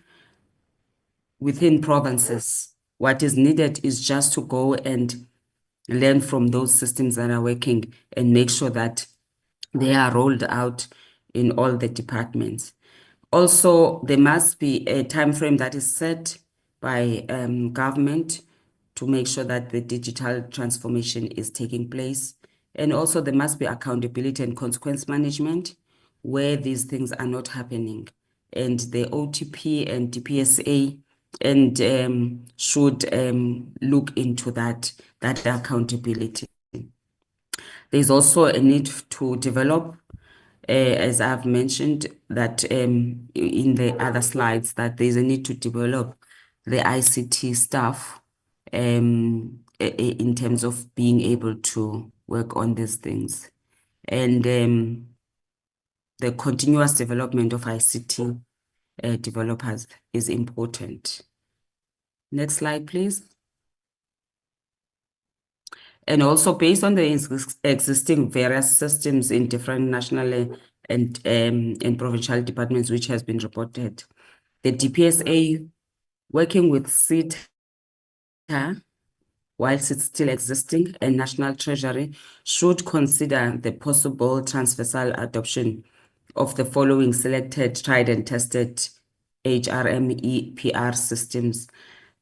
within provinces. What is needed is just to go and learn from those systems that are working and make sure that they are rolled out in all the departments. Also, there must be a time frame that is set by government to make sure that the digital transformation is taking place. And also there must be accountability and consequence management where these things are not happening. And the OTP and DPSA should look into that accountability. There's also a need to develop, as I've mentioned, that in the other slides, that there's a need to develop the ICT staff in terms of being able to work on these things. And the continuous development of ICT developers is important. Next slide, please. And also based on the existing various systems in different national and provincial departments, which has been reported, the DPSA working with SETA, whilst it's still existing, and National Treasury should consider the possible transversal adoption of the following selected, tried and tested HRM PR systems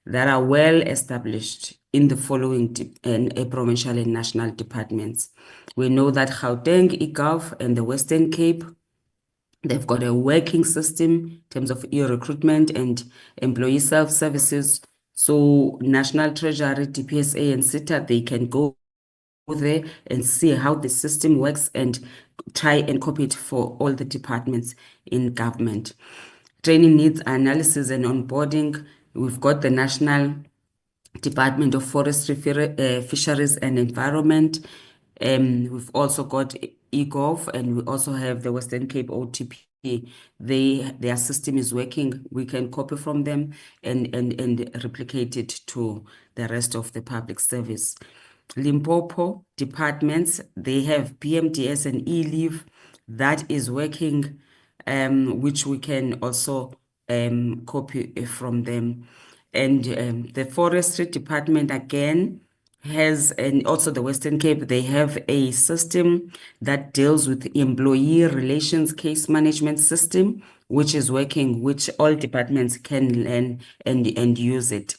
that are well established in the following provincial and national departments. We know that Gauteng, eGov, and the Western Cape, they've got a working system in terms of e-recruitment and employee self-services. So National Treasury, DPSA, and SETA, they can go there and see how the system works and try and copy it for all the departments in government. Training needs analysis and onboarding. We've got the National Department of Forestry, Fisheries and Environment. We've also got eGov, and we also have the Western Cape OTP. Their system is working. We can copy from them and replicate it to the rest of the public service. Limpopo departments, they have PMDS and eLeave that is working, which we can also copy from them. And the Forestry Department again has, and also the Western Cape, they have a system that deals with employee relations case management system, which is working, which all departments can learn and use it.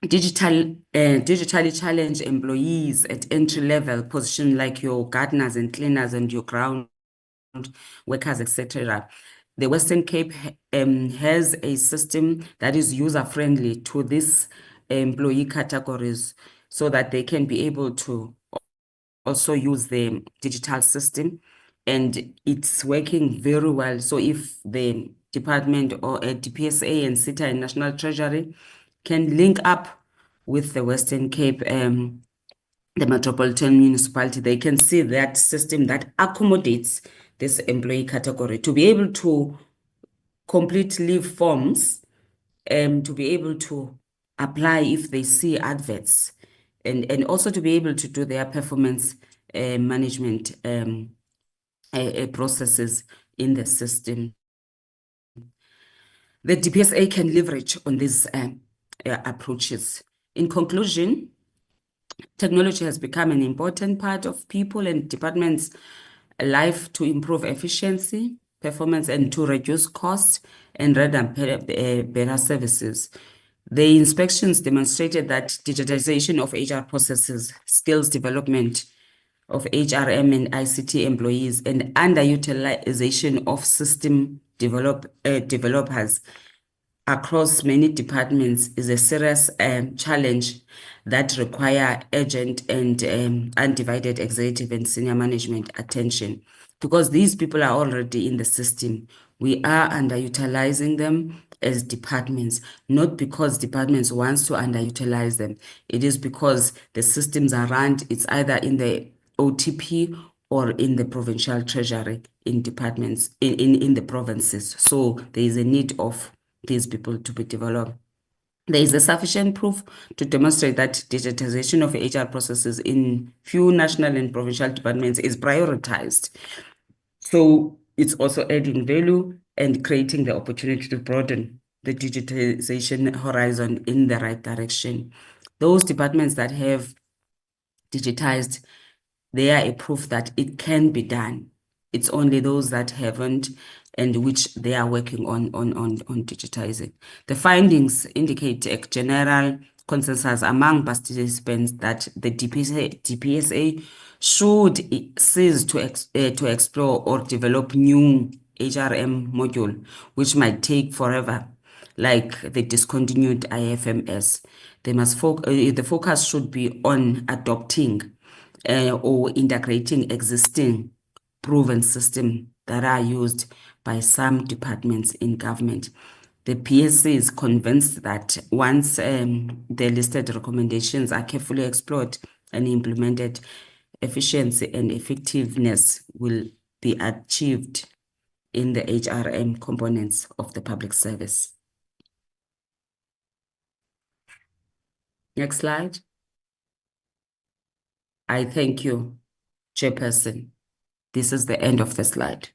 Digitally challenged employees at entry level position, like your gardeners and cleaners and your ground workers, etc. The Western Cape has a system that is user-friendly to these employee categories so that they can be able to also use the digital system, and it's working very well. So if the department or a DPSA and SETA and National Treasury can link up with the Western Cape, the Metropolitan Municipality, they can see that system that accommodates this employee category to be able to complete leave forms, to be able to apply if they see adverts, and also to be able to do their performance management processes in the system. The DPSA can leverage on these approaches. In conclusion, technology has become an important part of people and departments' life to improve efficiency, performance, and to reduce costs and render better services. The inspections demonstrated that digitization of HR processes, skills development of HRM and ICT employees, and underutilization of system developers across many departments is a serious challenge that require urgent and undivided executive and senior management attention, because these people are already in the system. We are underutilizing them as departments, not because departments wants to underutilize them. It is because the systems are run, it's either in the OTP or in the provincial treasury in departments, in the provinces. So there is a need of these people to be developed. There is a sufficient proof to demonstrate that digitization of HR processes in few national and provincial departments is prioritized. So it's also adding value and creating the opportunity to broaden the digitization horizon in the right direction. Those departments that have digitized, they are a proof that it can be done. It's only those that haven't and which they are working on digitizing. The findings indicate a general consensus among participants that the DPSA should cease to explore or develop new HRM module, which might take forever, like the discontinued IFMS. The focus should be on adopting or integrating existing proven systems that are used by some departments in government. The PSA is convinced that once the listed recommendations are carefully explored and implemented, efficiency and effectiveness will be achieved in the HRM components of the public service. Next slide. I thank you, Chairperson. This is the end of the slide.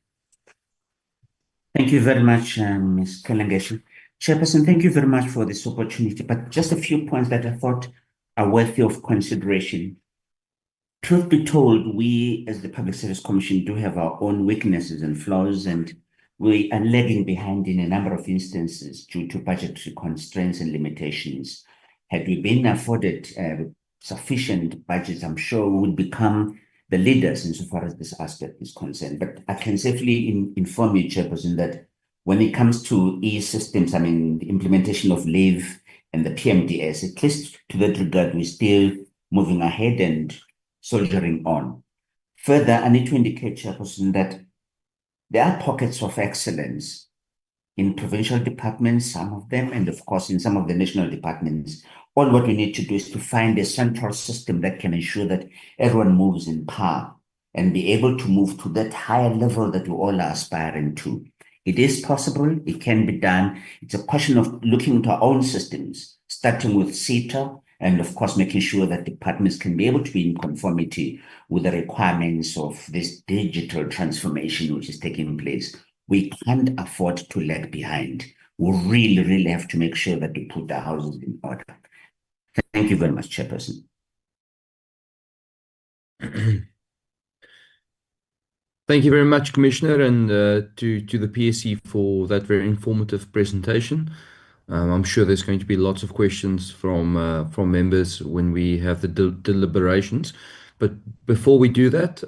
Thank you very much, Ms. Kalengeshu. Chairperson, thank you very much for this opportunity, but just a few points that I thought are worthy of consideration. Truth be told, we as the Public Service Commission do have our own weaknesses and flaws, and we are lagging behind in a number of instances due to budgetary constraints and limitations. Had we been afforded sufficient budgets, I'm sure we would become the leaders insofar as this aspect is concerned. But I can safely inform you, Chairperson, that when it comes to e-systems, I mean, the implementation of LIVE and the PMDS, at least to that regard, we're still moving ahead and soldiering on. Further, I need to indicate, Chairperson, that there are pockets of excellence in provincial departments, some of them, and of course in some of the national departments. All what we need to do is to find a central system that can ensure that everyone moves in par and be able to move to that higher level that we all are aspiring to. It is possible, it can be done. It's a question of looking into our own systems, starting with CETA, and of course making sure that departments can be able to be in conformity with the requirements of this digital transformation which is taking place. We can't afford to lag behind. We really have to make sure that we put our houses in order. Thank you very much, Chairperson. Thank you very much, Commissioner, and to the PSC for that very informative presentation. I'm sure there's going to be lots of questions from members when we have the deliberations. But before we do that,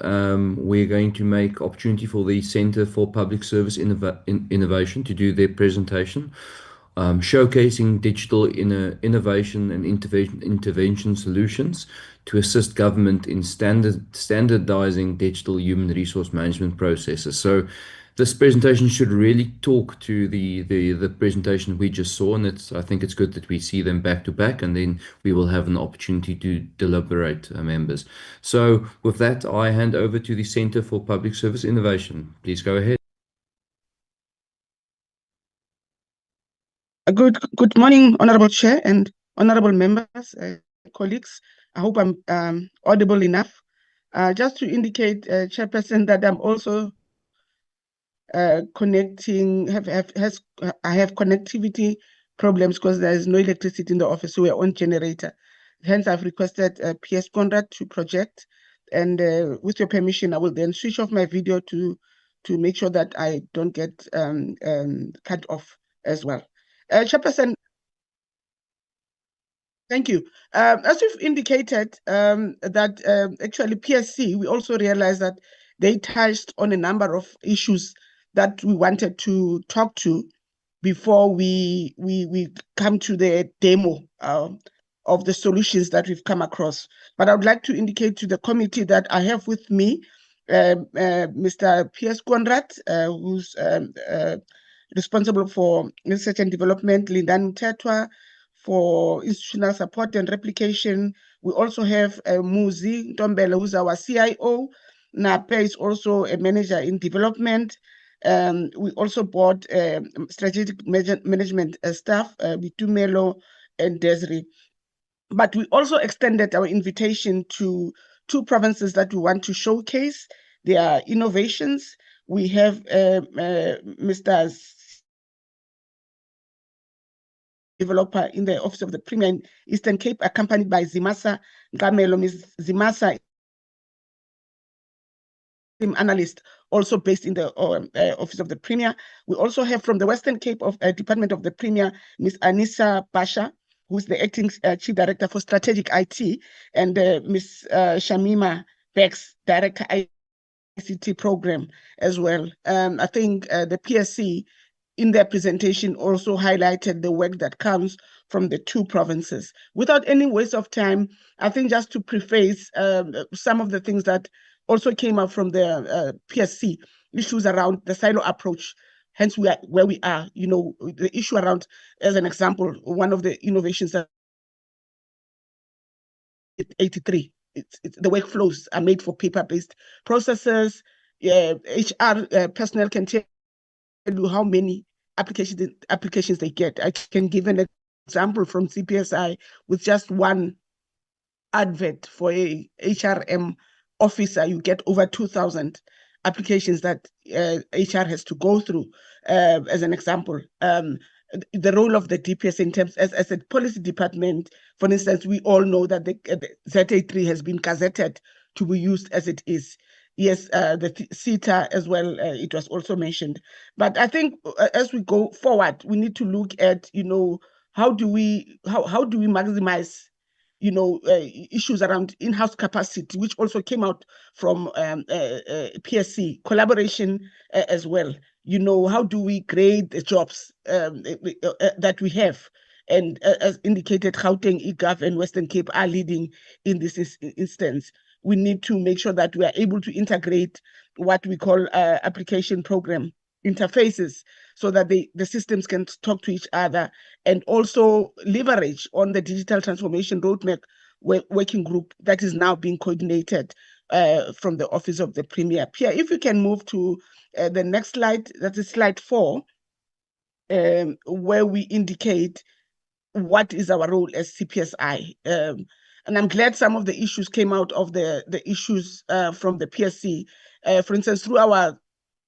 we're going to make opportunity for the Centre for Public Service Innovation to do their presentation, showcasing digital innovation and intervention solutions to assist government in standardizing digital human resource management processes. So this presentation should really talk to the presentation we just saw, and I think it's good that we see them back to back, and then we will have an opportunity to deliberate, members. So with that, I hand over to the Centre for Public Service Innovation. Please go ahead. Good morning, Honorable Chair and honorable members, colleagues. I hope I'm audible enough. Just to indicate, Chairperson, that I'm also I have connectivity problems because there is no electricity in the office, so we're on generator. Hence, I've requested PS Conrad to project, and with your permission, I will then switch off my video to make sure that I don't get cut off as well. Chairperson, thank you. As you've indicated, that actually PSC, we also realized that they touched on a number of issues that we wanted to talk to before we come to the demo of the solutions that we've come across. But I would like to indicate to the committee that I have with me Mr. P.S. Conrad, who's responsible for research and development, Lindan Tetwa for institutional support and replication. We also have Muzi Ntombele, who's our CIO. Nape is also a manager in development. We also brought strategic management staff, Bitumelo and Desiree. But we also extended our invitation to 2 provinces that we want to showcase their innovations. We have Mr. Developer in the Office of the Premier in Eastern Cape, accompanied by Zimasa Gamelo. Ms. Zimasa, analyst, also based in the Office of the Premier. We also have from the Western Cape of Department of the Premier, Ms. Anissa Pasha, who's the acting Chief Director for Strategic IT, and Ms. Shamima Bex, Director ICT Program as well. I think the PSC in their presentation also highlighted the work that comes from the 2 provinces. Without any waste of time, I think just to preface some of the things that also came up from the PSC, issues around the silo approach, hence we are where we are, the issue around, as an example, one of the innovations that 83, the workflows are made for paper-based processes. HR personnel can tell you how many applications they get. I can give an example from CPSI with just one advert for a HRM officer, you get over 2,000 applications that HR has to go through, as an example. The role of the DPS in terms, as a policy department, for instance, we all know that the ZA3 has been gazetted to be used as it is. Yes, the CETA as well, it was also mentioned. But I think as we go forward, we need to look at, how do we maximize issues around in-house capacity, which also came out from PSC, collaboration as well. How do we grade the jobs that we have? And as indicated, Gauteng, eGov, and Western Cape are leading in this instance. We need to make sure that we are able to integrate what we call application program interfaces so that the systems can talk to each other, and also leverage on the digital transformation roadmap working group that is now being coordinated from the Office of the Premier. Pierre, if you can move to the next slide, that is slide 4, where we indicate what is our role as CPSI. And I'm glad some of the issues came out of the issues from the PSC. For instance, through our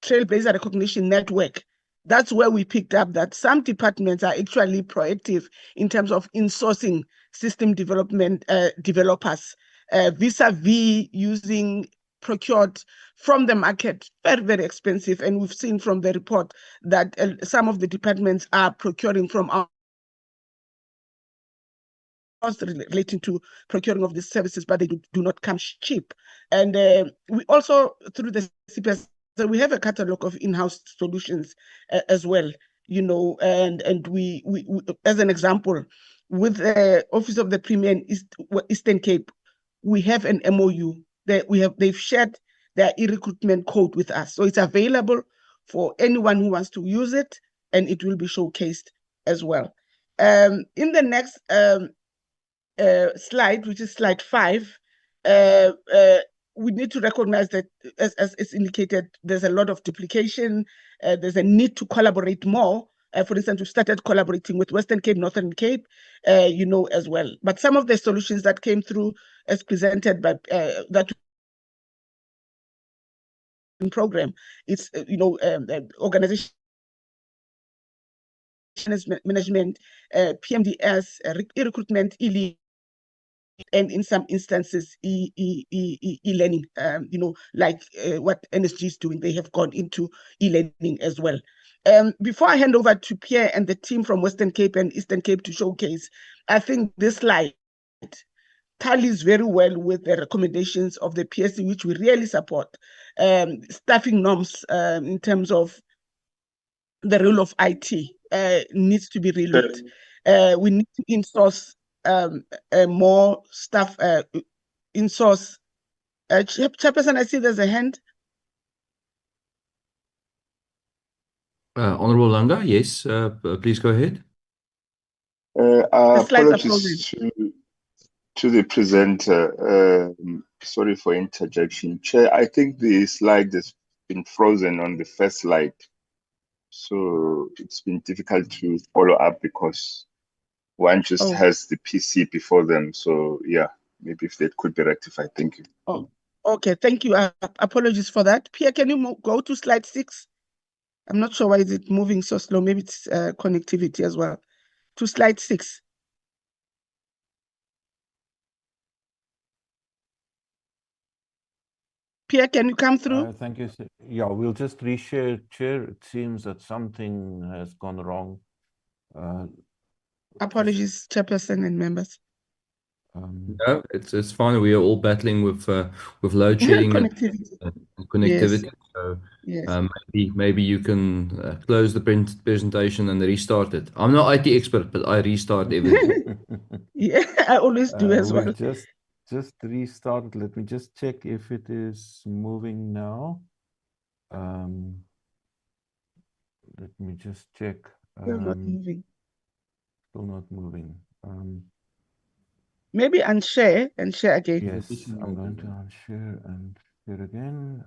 Trailblazer Recognition Network, that's where we picked up that some departments are actually proactive in terms of insourcing system development developers vis-a-vis using procured from the market, very, very expensive. And we've seen from the report that some of the departments are procuring from our relating to procuring of these services, but they do not come cheap. And we also, through the CPS, so we have a catalog of in-house solutions as well, and we as an example, with the Office of the Premier in Eastern Cape, we have an MOU that they've shared their e-recruitment code with us. So it's available for anyone who wants to use it, and it will be showcased as well. In the next slide, which is slide 5, we need to recognize that, as it's indicated, there's a lot of duplication. There's a need to collaborate more. For instance, we started collaborating with Western Cape, Northern Cape, as well. But some of the solutions that came through as presented by that program. It's organization management, PMDS, recruitment, and in some instances, e-learning, like what NSG is doing. They have gone into e-learning as well. Before I hand over to Pierre and the team from Western Cape and Eastern Cape to showcase, I think this slide tallies very well with the recommendations of the PSC, which we really support. Staffing norms in terms of the role of IT needs to be relooked. We need to in-source more staff, in-source. Chairperson, I see there's a hand. Honorable Langa, yes, please go ahead. The slides are frozen. Apologies to the presenter. Sorry for interjection. Chair, I think the slide has been frozen on the first slide. So it's been difficult to follow up because one just has the PC before them. So yeah, maybe if that could be rectified. Thank you. Oh, okay, thank you. Apologies for that. Pierre, can you go to slide 6? I'm not sure why is it moving so slow. Maybe it's connectivity as well. To slide 6. Pierre, can you come through? Thank you. Yeah, we'll just reshare, Chair. It seems that something has gone wrong. Apologies, Chairperson and members. No, it's fine. We are all battling with load shedding Connectivity. and connectivity. Yes. So Yes. maybe you can close the presentation and restart it. I'm not IT expert, but I restart everything. Yeah, I always do as well. Just restarted. Let me just check if it is moving now. Let me just check. Still not moving. Still not moving. Maybe unshare and share again. Yes, I'm going to unshare and share again.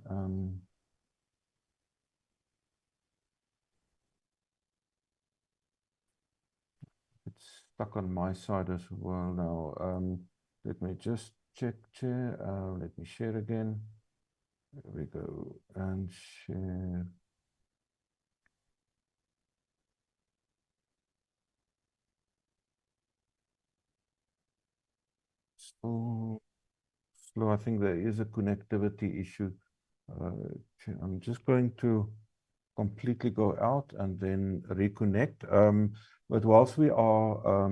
It's stuck on my side as well now. Let me just check, Chair. Let me share again. There we go. And share. Still slow. I think there is a connectivity issue. I'm just going to completely go out and then reconnect. But whilst we are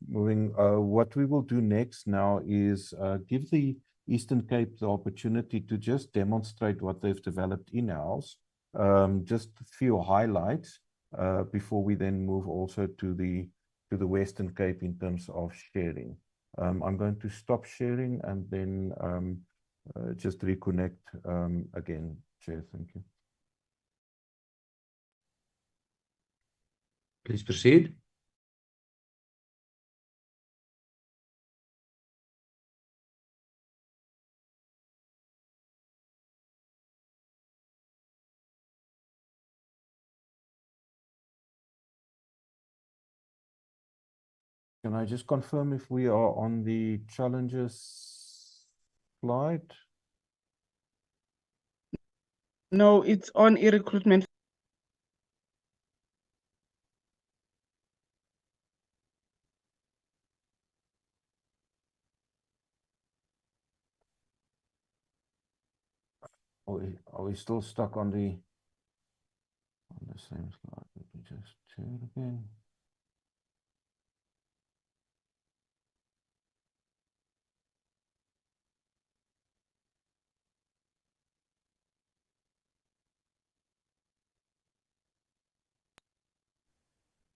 moving, what we will do next now is give the Eastern Cape the opportunity to just demonstrate what they've developed in-house, just a few highlights before we then move also to the Western Cape in terms of sharing. I'm going to stop sharing and then just reconnect again, Chair. Thank you. Please proceed. Can I just confirm if we are on the challenges slide? No, it's on e-recruitment. Are we still stuck on the same slide? Let me just share it again.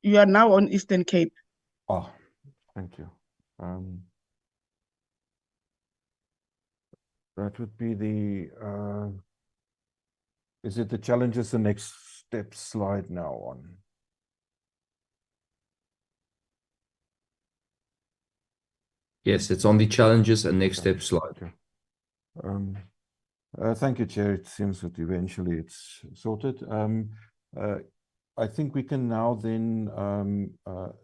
You are now on Eastern Cape. Oh, thank you. That would be the, is it the challenges, the next step slide now on? Yes, it's on the challenges and next step slide. Thank you, Chair. It seems that eventually it's sorted. I think we can now then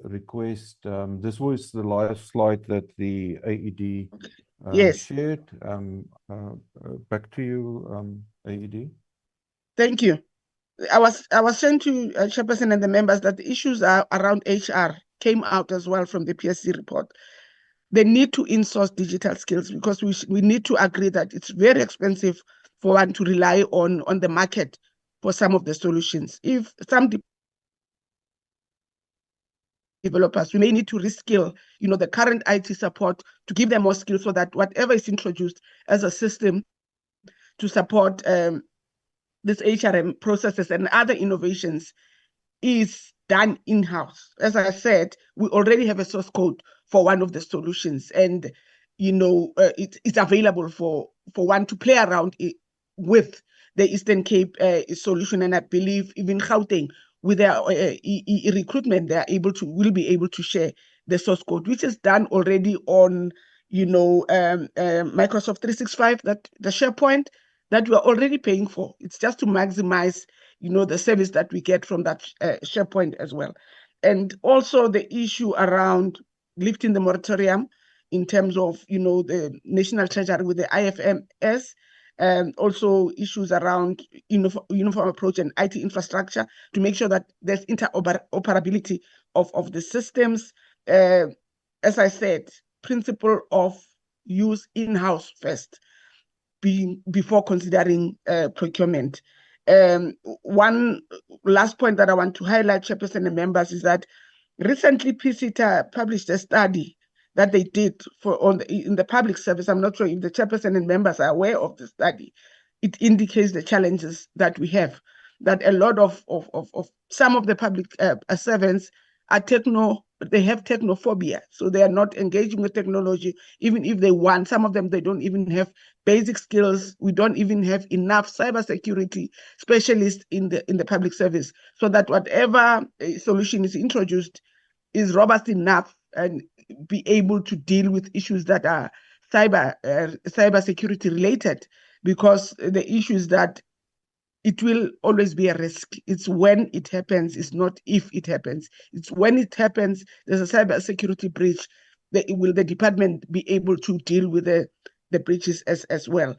request, this was the last slide that the AED Yes. shared. Back to you, AED. Thank you. I was saying to Chairperson and the members that the issues are around HR came out as well from the PSC report. They need to insource digital skills because we need to agree that it's very expensive for one to rely on the market for some of the solutions. If some developers, we may need to reskill, the current IT support to give them more skills so that whatever is introduced as a system to support this HRM processes and other innovations is done in-house. As I said, we already have a source code for one of the solutions, and it's available for one to play around with the Eastern Cape solution, and I believe even Gauteng with their recruitment, will be able to share the source code, which is done already on Microsoft 365, that the SharePoint that we're already paying for. It's just to maximize the service that we get from that SharePoint as well. And also the issue around lifting the moratorium in terms of the National Treasury with the IFMS, and also issues around uniform approach and IT infrastructure to make sure that there's interoperability of the systems. As I said, principle of use in-house first before considering procurement. One last point that I want to highlight, Chairperson and members, is that recently PCTA published a study that they did in the public service. I'm not sure if the Chairperson and members are aware of the study. It indicates the challenges that we have, that a lot of some of the public servants are they have technophobia, so they are not engaging with technology, even if they want. Some of them, they don't even have basic skills. We don't even have enough cybersecurity specialists in the public service, so that whatever solution is introduced is robust enough and be able to deal with issues that are cybersecurity related, because the issue is that it will always be a risk. It's when it happens, it's not if it happens. It's when it happens, there's a cybersecurity breach, will the department be able to deal with the breaches as well?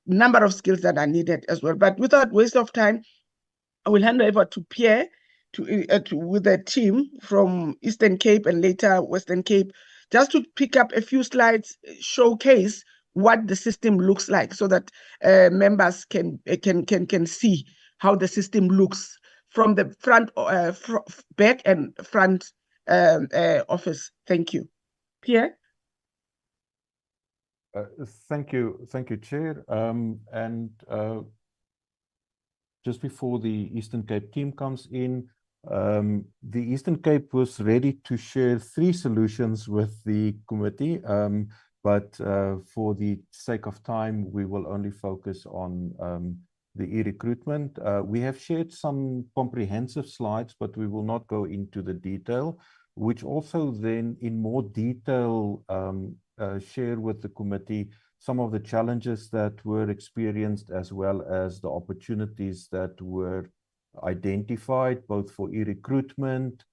Number of skills that are needed as well. But without waste of time, I will hand over to Pierre with the team from Eastern Cape and later Western Cape, just to pick up a few slides, showcase what the system looks like, so that members can see how the system looks from the front, back and front office. Thank you. Pierre? Thank you, Chair. Just before the Eastern Cape team comes in, the Eastern Cape was ready to share 3 solutions with the committee, but for the sake of time, we will only focus on the e-recruitment. We have shared some comprehensive slides, but we will not go into the detail, which also then in more detail share with the committee some of the challenges that were experienced, as well as the opportunities that were identified, both for e-recruitment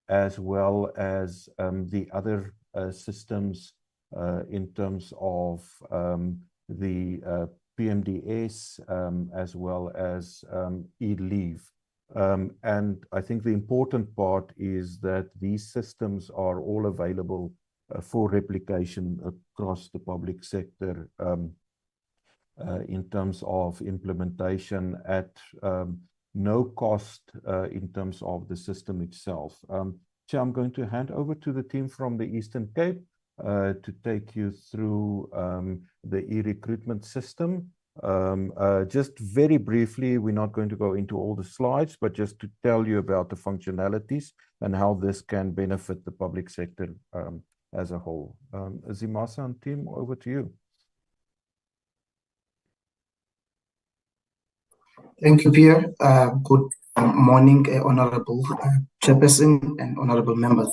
as well as the other systems in terms of the PMDS as well as e-leave. And I think the important part is that these systems are all available for replication across the public sector in terms of implementation at no cost in terms of the system itself. Chair, I'm going to hand over to the team from the Eastern Cape to take you through the e-recruitment system. Just very briefly, we're not going to go into all the slides, but just to tell you about the functionalities and how this can benefit the public sector as a whole. Zimasa and team, over to you. Thank you, Pierre. Good morning, Honorable Chairperson and Honorable members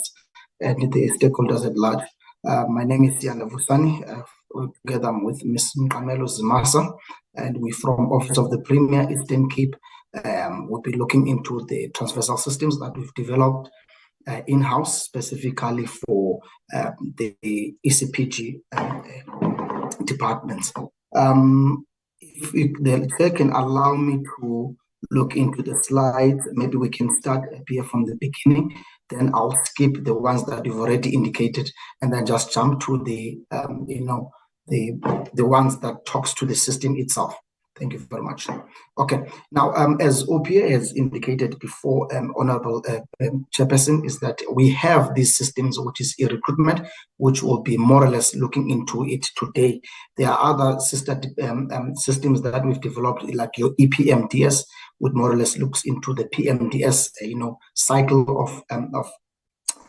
and the stakeholders at large. My name is Sianda Vusani. Together I'm with Ms. Mkamelo Zimasa, and we from Office of the Premier, Eastern Cape. We'll be looking into the transversal systems that we've developed in-house, specifically for the ECPG departments. If the chair can allow me to look into the slides. Maybe we can start here from the beginning. Then I'll skip the ones that you've already indicated, and then just jump to the the ones that talks to the system itself. Thank you very much. Okay, now as OPA has indicated before, Honorable Chairperson, is that we have these systems, which is e-recruitment, which will be more or less looking into it today. There are other sister systems that we've developed, like your EPMDS, which more or less looks into the PMDS, cycle of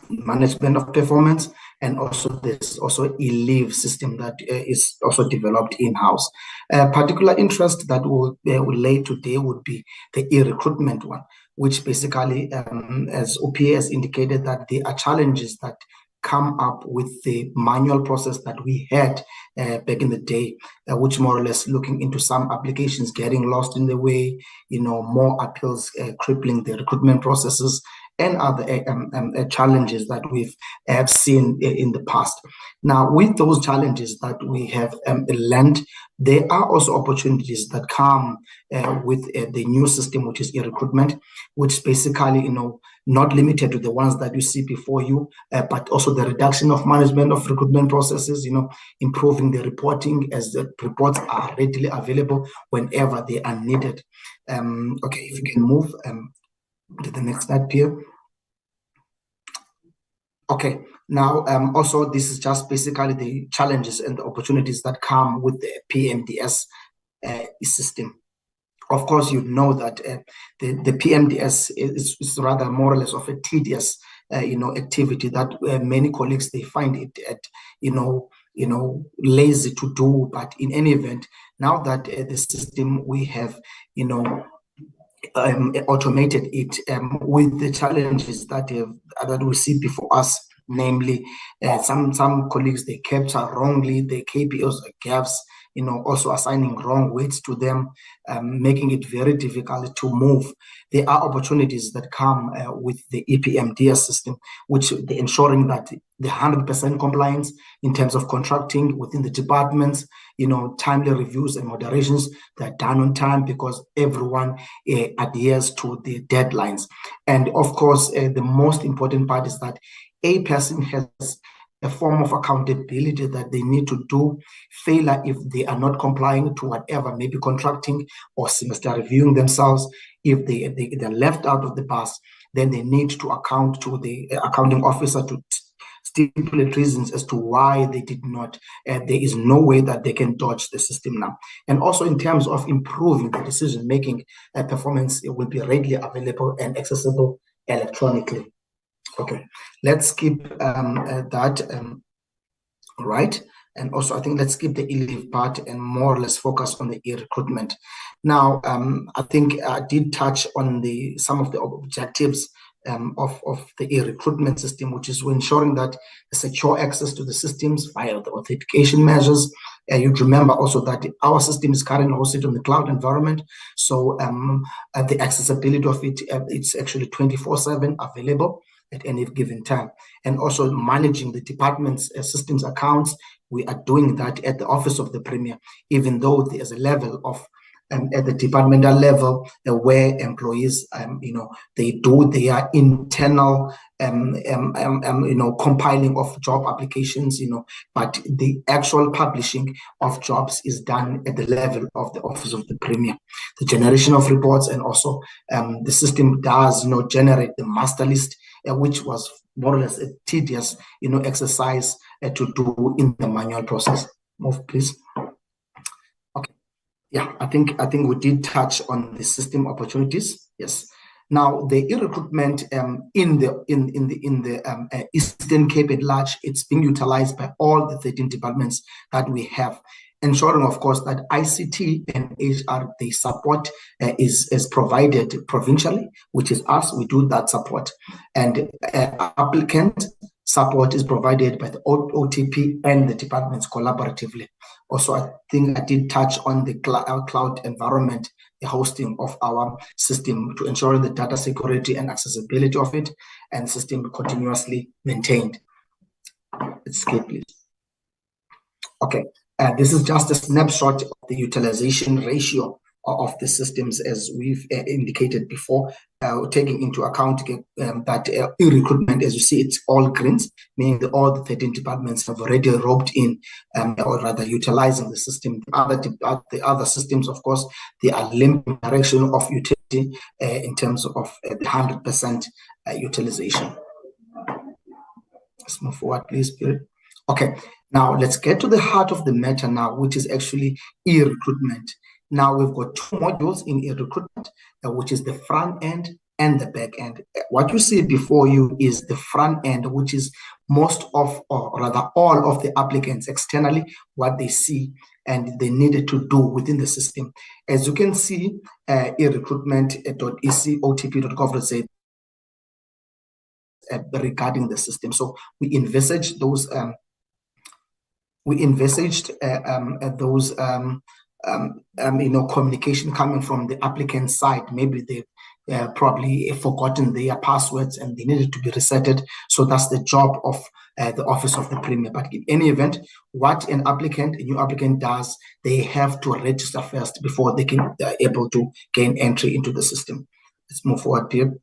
management of performance, and also there's also e-leave system that is also developed in-house. Particular interest that we'll lay today would be the e-recruitment one, which basically, as OPA has indicated, that there are challenges that come up with the manual process that we had back in the day, which more or less looking into some applications getting lost in the way, more appeals crippling the recruitment processes, and other challenges that we've seen in the past. Now, with those challenges that we have learned, there are also opportunities that come with the new system, which is e-recruitment, which basically, not limited to the ones that you see before you, but also the reduction of management of recruitment processes, improving the reporting as the reports are readily available whenever they are needed. Okay, if you can move to the next slide, Pierre. Okay, now also this is just basically the challenges and the opportunities that come with the PMDS system. Of course, you know that the PMDS is rather more or less of a tedious activity that many colleagues, they find it lazy to do. But in any event, now that the system we have automated it with the challenges that we see before us, namely some colleagues, they capture wrongly the KPIs or gaps, also assigning wrong weights to them, making it very difficult to move. There are opportunities that come with the EPMDS system, which they're ensuring that the 100% compliance in terms of contracting within the departments, timely reviews and moderations, they're done on time because everyone adheres to the deadlines. And of course, the most important part is that a person has a form of accountability that they need to do. Failure if they are not complying to whatever, maybe contracting or semester reviewing themselves, if they're left out of the bus, then they need to account to the accounting officer to stipulate reasons as to why they did not. There is no way that they can dodge the system now. And also in terms of improving the decision-making performance, it will be readily available and accessible electronically. Okay, let's skip that, right? And also, I think let's skip the e-leave part and more or less focus on the e-recruitment. Now, I think I did touch on some of the objectives of the e-recruitment system, which is ensuring that secure access to the systems via the authentication measures. You'd remember also that our system is currently hosted on the cloud environment, so the accessibility of it, it's actually 24/7 available at any given time. And also managing the department's systems accounts, we are doing that at the office of the Premier, even though there's a level of at the departmental level where employees, they do their internal, compiling of job applications, but the actual publishing of jobs is done at the level of the office of the Premier. The generation of reports, and also the system does, generate the master list, which was more or less a tedious, exercise to do in the manual process. Move, please. Okay. Yeah, I think we did touch on the system opportunities. Yes. Now the e-recruitment in the Eastern Cape at large, it's being utilized by all the 13 departments that we have, ensuring, of course, that ICT and HR, the support is provided provincially, which is us. We do that support, and applicant support is provided by the OTP and the departments collaboratively. Also, I think I did touch on the cloud environment, the hosting of our system to ensure the data security and accessibility of it, and system continuously maintained. Let's skip, please. Okay. This is just a snapshot of the utilization ratio of the systems, as we've indicated before, taking into account that e-recruitment, as you see, it's all greens, meaning that all the 13 departments have already roped in, or rather utilizing the system. The other systems, of course, they are limiting direction of utility in terms of the 100% utilization. Let's move forward, please, Bill. Okay, now let's get to the heart of the matter now, which is actually e-recruitment. Now we've got two modules in e-recruitment, which is the front end and the back end. What you see before you is the front end, which is most of, or rather all of the applicants externally, what they see and they needed to do within the system. As you can see, e-recruitment.ecotp.gov.za regarding the system. So we envisaged those communication coming from the applicant side. Maybe they probably forgotten their passwords and they needed to be resetted. So that's the job of the Office of the Premier. But in any event, what a new applicant does, they have to register first before they're able to gain entry into the system. Let's move forward here.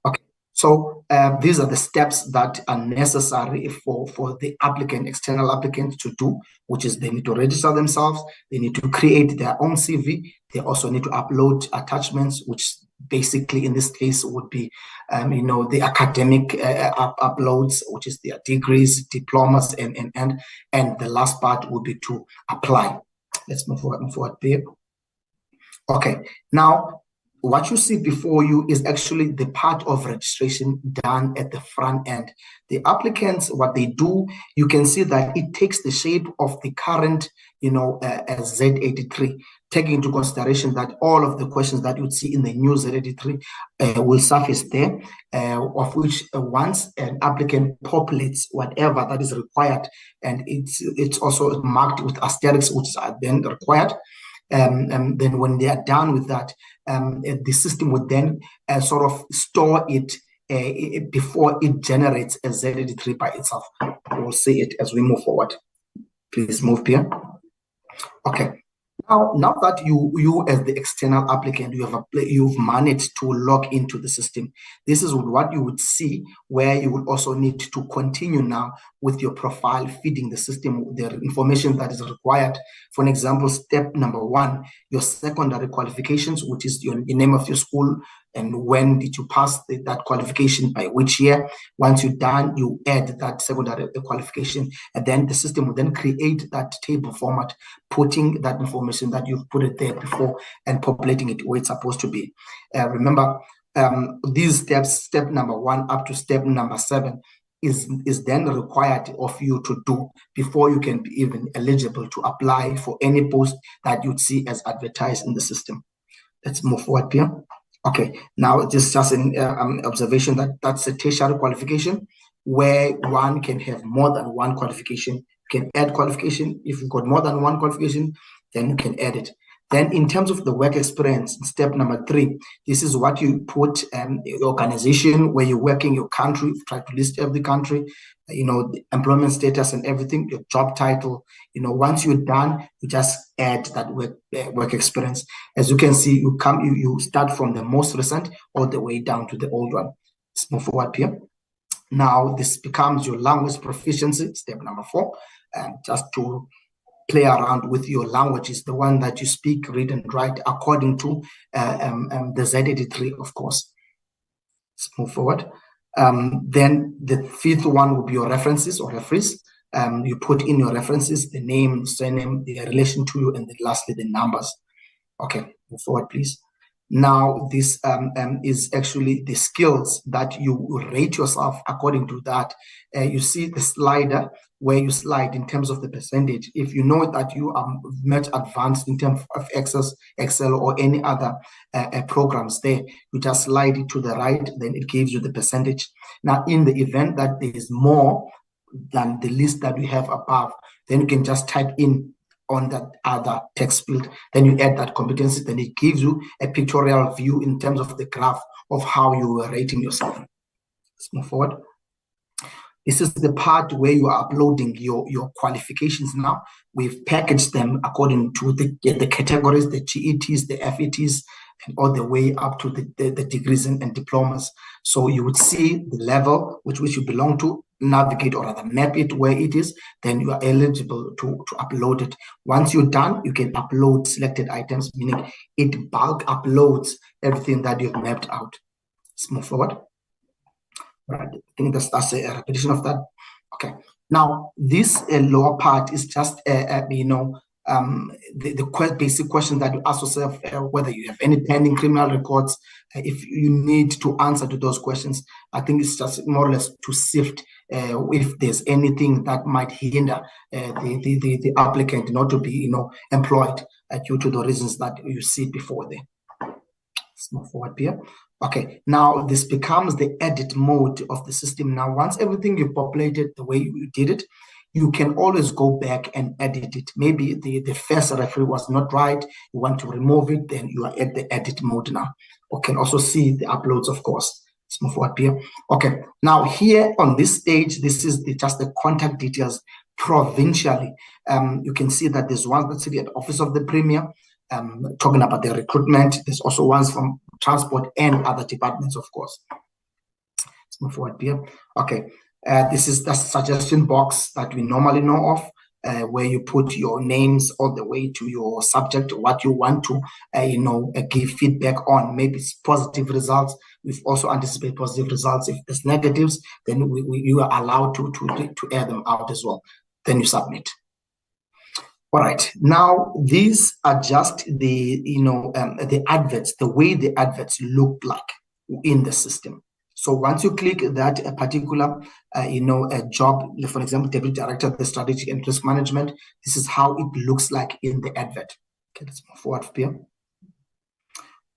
Okay, so these are the steps that are necessary for the external applicant to do, which is they need to register themselves, they need to create their own CV, they also need to upload attachments, which basically in this case would be, the academic uploads, which is their degrees, diplomas, and the last part would be to apply. Let's move forward there. Okay, now, what you see before you is actually the part of registration done at the front end. The applicants, what they do, you can see that it takes the shape of the current, Z83, taking into consideration that all of the questions that you'd see in the new Z83 will surface there, of which once an applicant populates whatever that is required, and it's also marked with asterisks, which are then required. Then when they are done with that, the system would then sort of store it before it generates a Z83 by itself. We'll see it as we move forward. Please move here. Okay. Now that you as the external applicant, you've managed to log into the system. This is what you would see, where you would also need to continue now with your profile, feeding the system the information that is required. For an example, step number 1, your secondary qualifications, which is the name of your school and when did you pass that qualification, by which year. Once you're done, you add that secondary qualification, and then the system will then create that table format, putting that information that you've put it there before and populating it where it's supposed to be. Remember, these steps, step number 1 up to step number 7, is then required of you to do before you can be even eligible to apply for any post that you'd see as advertised in the system. Let's move forward here. Okay, now this is just an observation that's a tertiary qualification, where one can have more than one qualification. You can add qualification. If you've got more than one qualification, then you can add it. Then in terms of the work experience, step number 3, this is what you put your organization, where you're working, your country, try to list every country, the employment status and everything, your job title. Once you're done, you just add that work experience. As you can see, you start from the most recent all the way down to the old one. Let's move forward here. Now this becomes your language proficiency, step number 4, and just to play around with your languages, the one that you speak, read, and write according to the Z83, of course. Let's move forward. Then the 5th one will be your references or referees. You put in your references, the name, surname, the relation to you, and then lastly, the numbers. Okay, move forward, please. Now, this is actually the skills that you rate yourself according to that. You see the slider where you slide in terms of the percentage. If you know that you are much advanced in terms of Excel or any other programs there, you just slide it to the right, then it gives you the percentage. Now, in the event that there is more than the list that we have above, then you can just type in on that other text field, then you add that competency, then it gives you a pictorial view in terms of the graph of how you were rating yourself. Let's move forward. This is the part where you are uploading your qualifications now. We've packaged them according to the categories, the GETs, the FETs, and all the way up to the degrees and diplomas. So you would see the level which you belong to, navigate or rather map it where it is, then you are eligible to upload it. Once you're done, you can upload selected items, meaning it bulk uploads everything that you've mapped out. Let's move forward. Right, I think that's a repetition of that. Okay, now this lower part is just the basic question that you ask yourself, whether you have any pending criminal records. If you need to answer to those questions, I think it's just more or less to sift if there's anything that might hinder the applicant not to be employed due to the reasons that you see before there. Let's move forward here. Okay, now this becomes the edit mode of the system. Now, once everything you've populated the way you did it, you can always go back and edit it. Maybe the first referee was not right, you want to remove it, then you are at the edit mode now. You can also see the uploads, of course. Let's move forward here. Okay, now here on this stage, this is just the contact details provincially. You can see that there's one that's at the Office of the Premier, talking about the recruitment. There's also ones from transport and other departments, of course. Let's move forward here. Okay, this is the suggestion box that we normally know of, where you put your names all the way to your subject, what you want to, give feedback on. Maybe it's positive results. We've also anticipated positive results. If there's negatives, then you are allowed to air them out as well. Then you submit. All right, now these are just the adverts, the way the adverts look like in the system. So once you click that particular, a job, for example, Deputy Director of the Strategic and Risk Management, this is how it looks like in the advert. Okay, let's move forward here.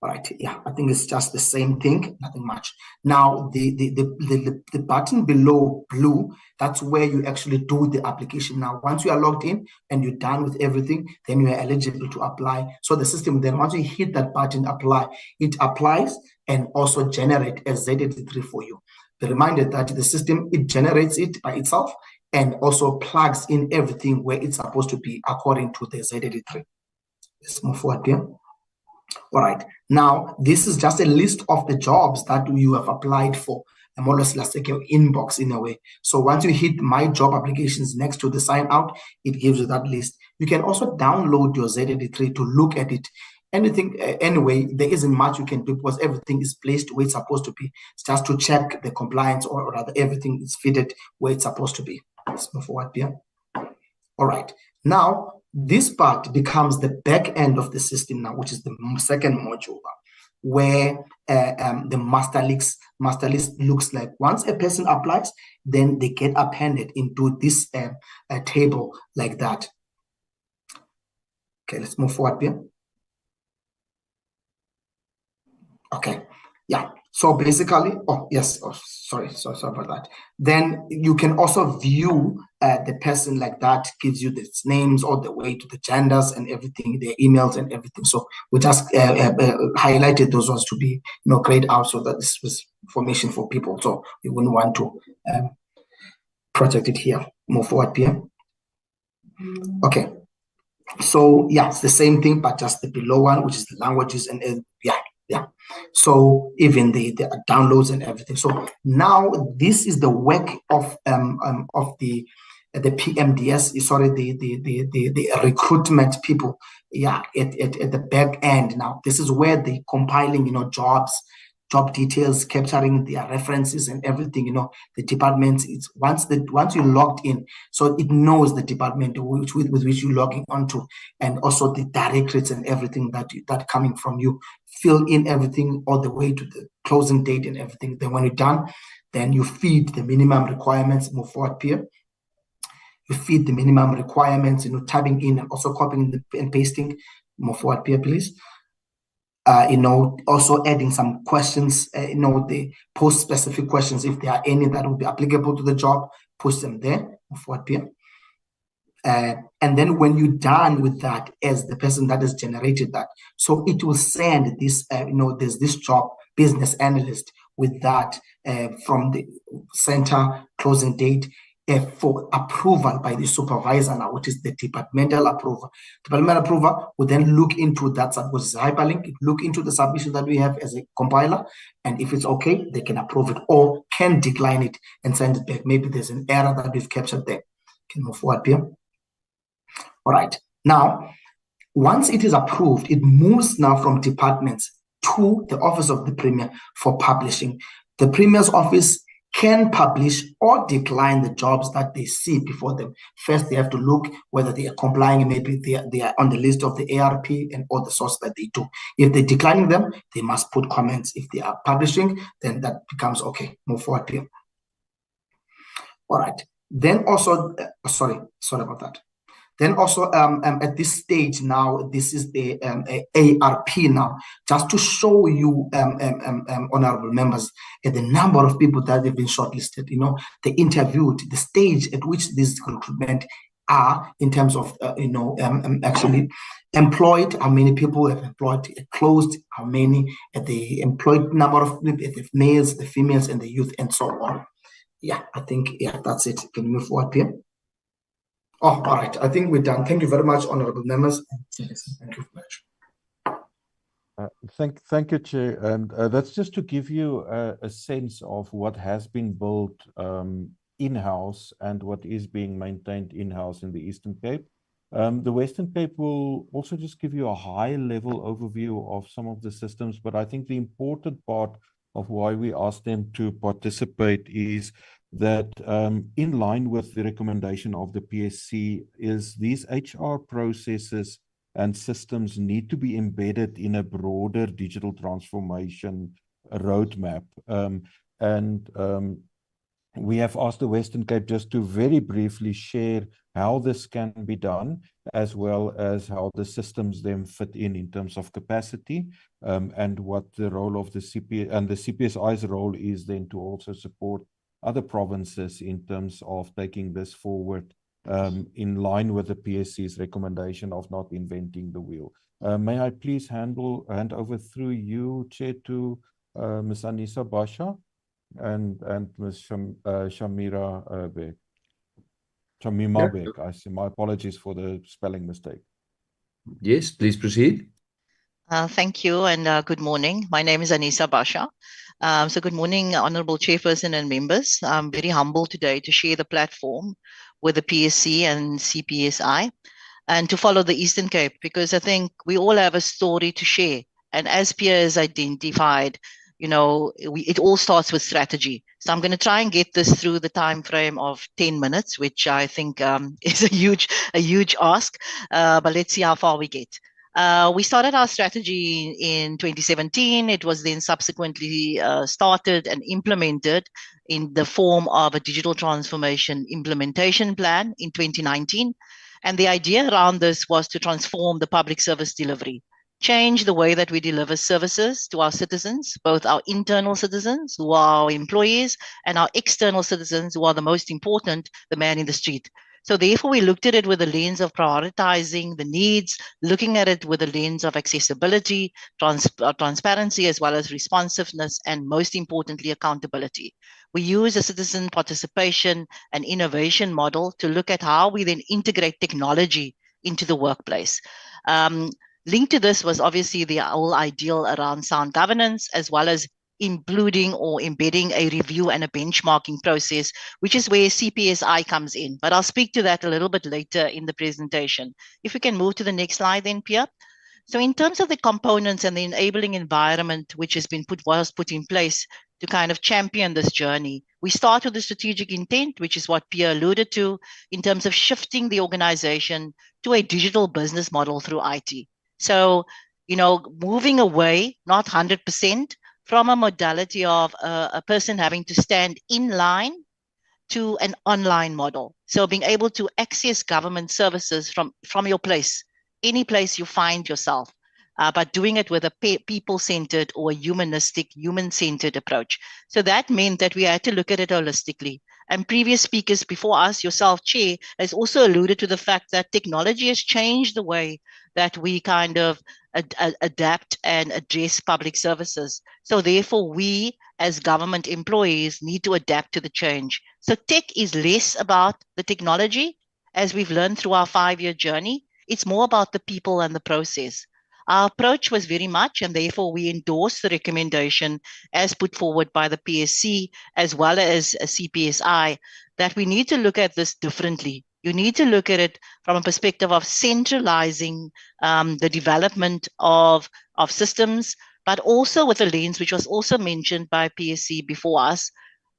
All right, yeah, I think it's just the same thing, nothing much. Now, the button below blue, that's where you actually do the application. Now, once you are logged in and you're done with everything, then you are eligible to apply. So the system, then once you hit that button, apply, it applies and also generate a Z83 for you. Be reminded that the system, it generates it by itself and also plugs in everything where it's supposed to be according to the Z83. Let's move forward here. All right, now this is just a list of the jobs that you have applied for, and more or less like your inbox in a way. So once you hit my job applications next to the sign out, it gives you that list. You can also download your Z83 to look at it. Anything, anyway, there isn't much you can do because everything is placed where it's supposed to be. It's just to check the compliance, or rather everything is fitted where it's supposed to be. Let's move forward here. All right, now this part becomes the back end of the system now, which is the second module, where the master list looks like. Once a person applies, then they get appended into this table like that. Okay, let's move forward here. Okay, yeah. So basically, sorry about that. Then you can also view the person like that, gives you the names all the way to the genders and everything, their emails and everything. So we just highlighted those ones to be grayed out so that this was information for people. So we wouldn't want to project it here. Move forward here. Okay. So yeah, it's the same thing, but just the below one, which is the languages and yeah. So even the downloads and everything. So now this is the work of the PMDS. Sorry, the recruitment people. Yeah, at the back end. Now this is where the compiling, job details, capturing their references and everything. The departments. It's once you logged in, so it knows the department with which you're logging onto, and also the directorates and everything that coming from you. Fill in everything all the way to the closing date and everything. Then when you're done, then you feed the minimum requirements. Move forward here. You feed the minimum requirements, tabbing in and also copying and pasting. Move forward here, please. Also adding some questions, the post-specific questions, if there are any that will be applicable to the job, push them there. Move forward here. And then when you're done with that, as the person that has generated that, so it will send this, there's this job, business analyst, with that from the center closing date for approval by the supervisor now, which is the departmental approval. Departmental approval will then look into that, which is hyperlink, look into the submission that we have as a compiler, and if it's okay, they can approve it or can decline it and send it back. Maybe there's an error that we've captured there. Can move forward here. All right. Now, once it is approved, it moves now from departments to the Office of the Premier for publishing. The Premier's office can publish or decline the jobs that they see before them. First, they have to look whether they are complying, and maybe they are on the list of the ARP and all the sources that they do. If they're declining them, they must put comments. If they are publishing, then that becomes okay. Move forward here. All right. Then also, sorry about that. Then also at this stage now, this is the ARP now, just to show you, honorable members, the number of people that have been shortlisted, the interviewed, the stage at which this recruitment are in terms of, actually employed, how many people have employed, closed, how many, the employed number of the males, the females, and the youth, and so on. Yeah, I think, that's it. Can you move forward here? Oh, all right. I think we're done. Thank you very much, honorable members. Thank you very much. Thank you, Chair. And that's just to give you a sense of what has been built in-house and what is being maintained in-house in the Eastern Cape. The Western Cape will also just give you a high-level overview of some of the systems, but I think the important part of why we asked them to participate is that in line with the recommendation of the PSC is these HR processes and systems need to be embedded in a broader digital transformation roadmap. We have asked the Western Cape just to very briefly share how this can be done, as well as how the systems then fit in terms of capacity, and what the role of the CPS and the CPSI's role is then to also support other provinces in terms of taking this forward in line with the PSC's recommendation of not inventing the wheel. May I please hand over through you, Chair, to Ms. Anissa Basha and Ms. Shamima Beg. Shamima Beg. I see. My apologies for the spelling mistake. Yes, please proceed. Thank you and good morning. My name is Anissa Basha. So good morning, Honorable Chairperson and members. I'm very humbled today to share the platform with the PSC and CPSI and to follow the Eastern Cape, because I think we all have a story to share. And as Pierre has identified, it all starts with strategy. So I'm going to try and get this through the time frame of 10 minutes, which I think is a huge ask, but let's see how far we get. We started our strategy in 2017. It was then subsequently started and implemented in the form of a digital transformation implementation plan in 2019. And the idea around this was to transform the public service delivery, change the way that we deliver services to our citizens, both our internal citizens who are our employees and our external citizens who are the most important, the man in the street. So therefore, we looked at it with a lens of prioritizing the needs, looking at it with a lens of accessibility, transparency, as well as responsiveness, and most importantly, accountability. We use a citizen participation and innovation model to look at how we then integrate technology into the workplace. Linked to this was obviously the whole ideal around sound governance, as well as including or embedding a review and a benchmarking process, which is where CPSI comes in. But I'll speak to that a little bit later in the presentation. If we can move to the next slide then, Pierre. So in terms of the components and the enabling environment which was put in place to kind of champion this journey, we start with the strategic intent, which is what Pierre alluded to, in terms of shifting the organization to a digital business model through IT. So, moving away, not 100%, from a modality of a person having to stand in line to an online model. So being able to access government services from your place, any place you find yourself, but doing it with a people-centered or a human-centered approach. So that meant that we had to look at it holistically. And previous speakers before us, yourself, Chair, has also alluded to the fact that technology has changed the way that we kind of adapt and address public services. So therefore, we as government employees need to adapt to the change. So tech is less about the technology, as we've learned through our 5-year journey. It's more about the people and the process. Our approach was very much, and therefore we endorse the recommendation as put forward by the PSC as well as CPSI, that we need to look at this differently. You need to look at it from a perspective of centralizing the development of systems, but also with a lens, which was also mentioned by PSC before us,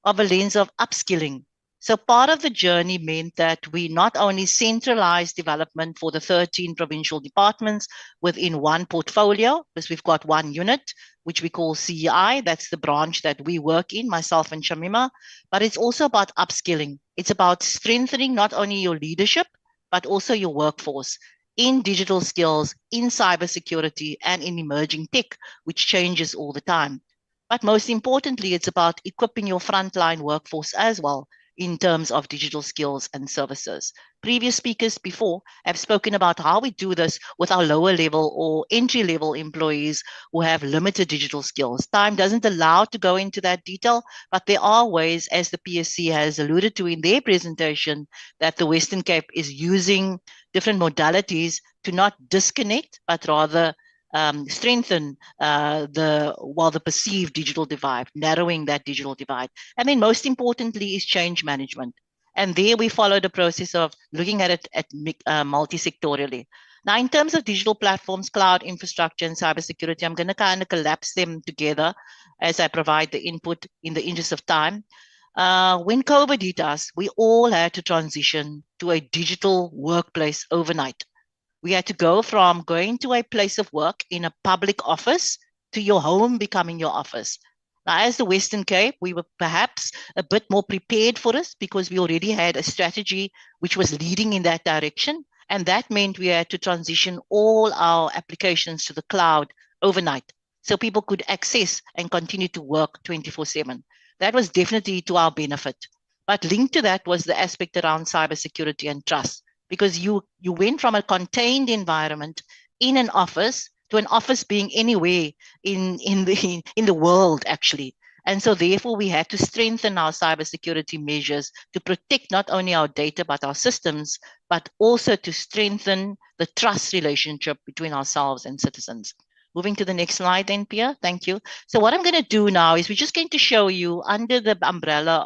of a lens of upskilling. So part of the journey meant that we not only centralized development for the 13 provincial departments within one portfolio, because we've got one unit, which we call CEI, that's the branch that we work in, myself and Shamima, but it's also about upskilling. It's about strengthening not only your leadership, but also your workforce in digital skills, in cybersecurity, and in emerging tech, which changes all the time. But most importantly, it's about equipping your frontline workforce as well in terms of digital skills and services. Previous speakers before have spoken about how we do this with our lower level or entry level employees who have limited digital skills. Time doesn't allow to go into that detail, but there are ways, as the PSC has alluded to in their presentation, that the Western Cape is using different modalities to not disconnect, but rather strengthen the perceived digital divide, narrowing that digital divide. And then most importantly is change management. And there we follow the process of looking at it multi-sectorially. Now, in terms of digital platforms, cloud infrastructure, and cybersecurity, I'm going to kind of collapse them together as I provide the input in the interest of time. When COVID hit us, we all had to transition to a digital workplace overnight. We had to go from going to a place of work in a public office to your home becoming your office. Now, as the Western Cape, we were perhaps a bit more prepared for this because we already had a strategy which was leading in that direction. And that meant we had to transition all our applications to the cloud overnight so people could access and continue to work 24/7. That was definitely to our benefit. But linked to that was the aspect around cybersecurity and trust, because you went from a contained environment in an office to an office being anywhere in the world, actually. And so therefore we had to strengthen our cybersecurity measures to protect not only our data, but our systems, but also to strengthen the trust relationship between ourselves and citizens. Moving to the next slide then, Pia. Thank you. So what I'm going to do now is we're just going to show you under the umbrella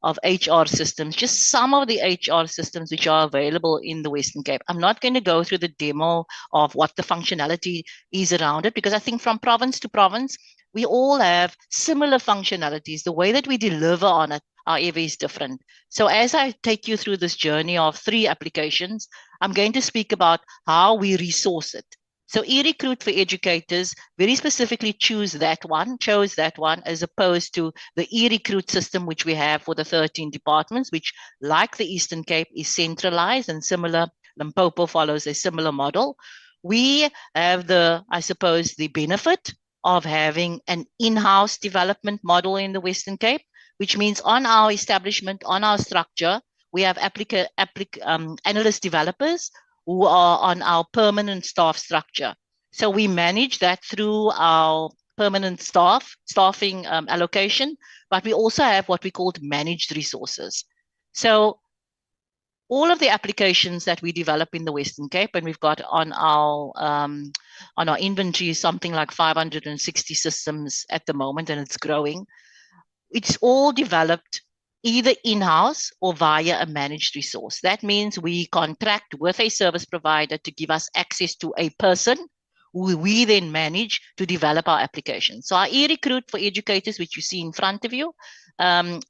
of HR systems, just some of the HR systems which are available in the Western Cape. I'm not going to go through the demo of what the functionality is around it, because I think from province to province, we all have similar functionalities. The way that we deliver on it, however, is different. So as I take you through this journey of 3 applications, I'm going to speak about how we resource it. So eRecruit for educators very specifically chose that one as opposed to the eRecruit system which we have for the 13 departments, which, like the Eastern Cape, is centralized, and similar, Limpopo follows a similar model. We have the benefit of having an in-house development model in the Western Cape, which means on our establishment, on our structure, we have analyst developers who are on our permanent staff structure. So we manage that through our permanent staffing allocation, but we also have what we call managed resources. So all of the applications that we develop in the Western Cape, and we've got on our inventory something like 560 systems at the moment, and it's growing. It's all developed either in-house or via a managed resource. That means we contract with a service provider to give us access to a person who we then manage to develop our application. So our eRecruit for educators, which you see in front of you,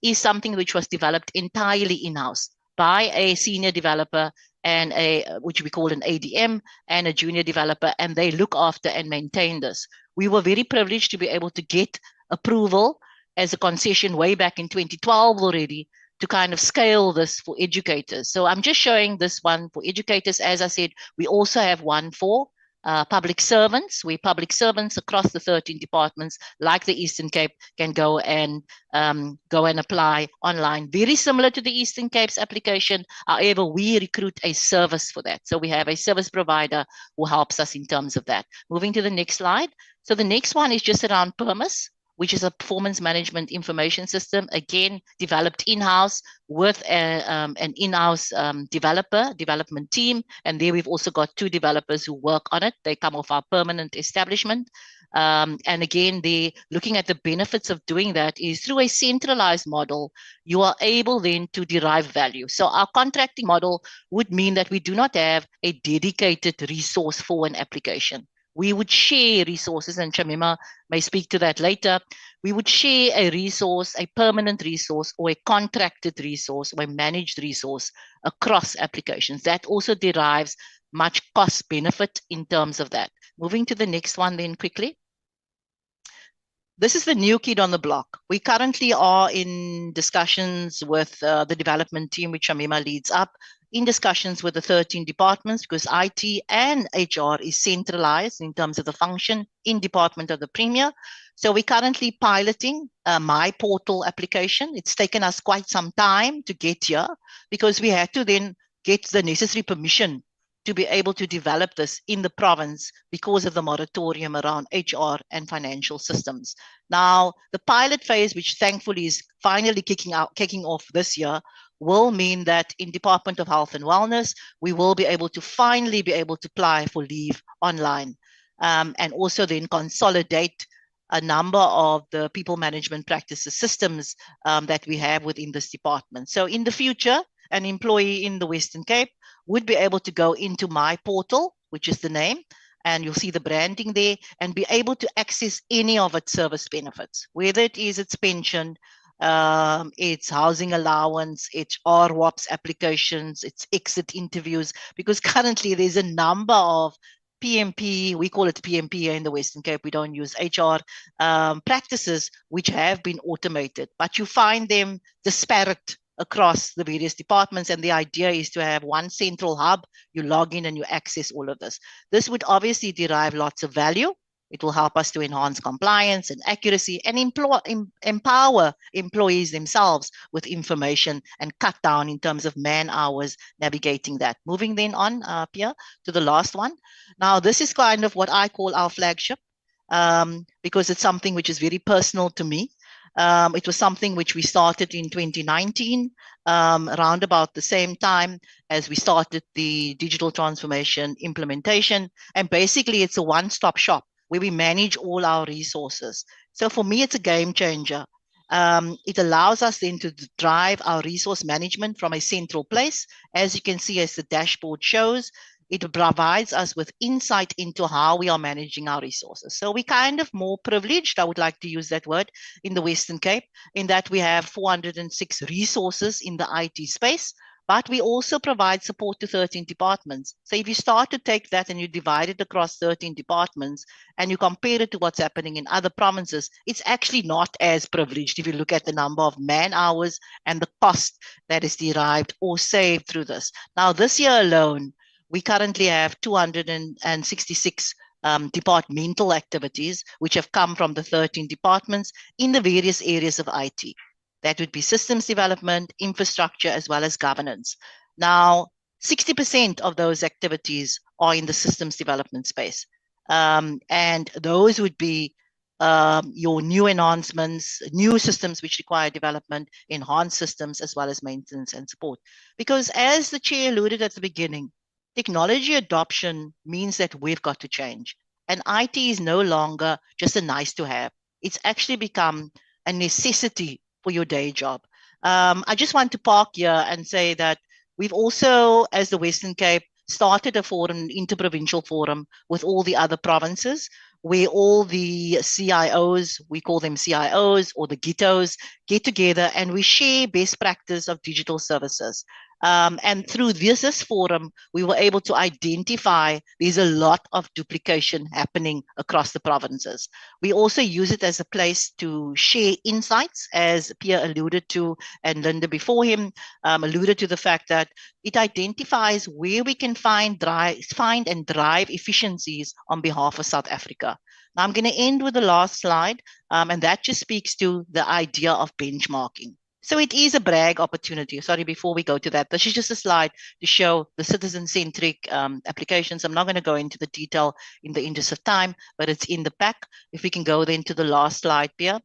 is something which was developed entirely in-house by a senior developer and which we call an ADM, and a junior developer, and they look after and maintain this. We were very privileged to be able to get approval as a concession way back in 2012 already to kind of scale this for educators. So I'm just showing this one for educators. As I said, we also have one for public servants, where public servants across the 13 departments, like the Eastern Cape, can go and apply online. Very similar to the Eastern Cape's application. However, we recruit a service for that. So we have a service provider who helps us in terms of that. Moving to the next slide. So the next one is just around PERMIS, which is a performance management information system, again, developed in-house with an in-house development team. And there we've also got 2 developers who work on it. They come off our permanent establishment. And again, looking at the benefits of doing that is through a centralized model, you are able then to derive value. So our contracting model would mean that we do not have a dedicated resource for an application. We would share resources, and Shamima may speak to that later. We would share a resource, a permanent resource, or a contracted resource, or a managed resource across applications. That also derives much cost benefit in terms of that. Moving to the next one then quickly. This is the new kid on the block. We currently are in discussions with the development team, which Shamima leads up, in discussions with the 13 departments, because IT and HR is centralized in terms of the function in Department of the Premier. So we're currently piloting my portal application. It's taken us quite some time to get here because we had to then get the necessary permission to be able to develop this in the province because of the moratorium around HR and financial systems. Now, the pilot phase, which thankfully is finally kicking off this year, will mean that in Department of Health and Wellness, we will be able to finally be able to apply for leave online, and also then consolidate a number of the people management practices systems that we have within this department. So in the future, an employee in the Western Cape would be able to go into my portal, which is the name, and you'll see the branding there, and be able to access any of its service benefits, whether it is its pension, it's housing allowance, it's RWAPS applications, it's exit interviews, because currently there's a number of PMP, we call it PMP here in the Western Cape, we don't use HR practices which have been automated, but you find them disparate across the various departments, and the idea is to have one central hub, you log in and you access all of this. This would obviously derive lots of value. It will help us to enhance compliance and accuracy and empower employees themselves with information and cut down in terms of man hours navigating that. Moving then on, Pia, to the last one. Now, this is kind of what I call our flagship because it's something which is very personal to me. It was something which we started in 2019, around about the same time as we started the digital transformation implementation. And basically, it's a one-stop shop where we manage all our resources. So for me, it's a game changer. It allows us then to drive our resource management from a central place. As you can see, as the dashboard shows, it provides us with insight into how we are managing our resources. So we're kind of more privileged, I would like to use that word, in the Western Cape, in that we have 406 resources in the IT space, but we also provide support to 13 departments. So if you start to take that and you divide it across 13 departments and you compare it to what's happening in other provinces, it's actually not as privileged if you look at the number of man hours and the cost that is derived or saved through this. Now, this year alone, we currently have 266 departmental activities which have come from the 13 departments in the various areas of IT. That would be systems development, infrastructure, as well as governance. Now, 60% of those activities are in the systems development space. And those would be your new enhancements, new systems which require development, enhanced systems, as well as maintenance and support. Because as the chair alluded at the beginning, technology adoption means that we've got to change. And IT is no longer just a nice to have. It's actually become a necessity for your day job. I just want to park here and say that we've also, as the Western Cape, started a forum, an interprovincial forum with all the other provinces, where all the CIOs, we call them CIOs, or the GITOs, get together and we share best practice of digital services. And through this forum, we were able to identify there's a lot of duplication happening across the provinces. We also use it as a place to share insights, as Pierre alluded to, and Linda before him alluded to the fact that it identifies where we can find and drive efficiencies on behalf of South Africa. Now, I'm going to end with the last slide, and that just speaks to the idea of benchmarking. So it is a brag opportunity. Sorry, before we go to that, this is just a slide to show the citizen-centric applications. I'm not going to go into the detail in the interest of time, but it's in the pack. If we can go then to the last slide, Pierre.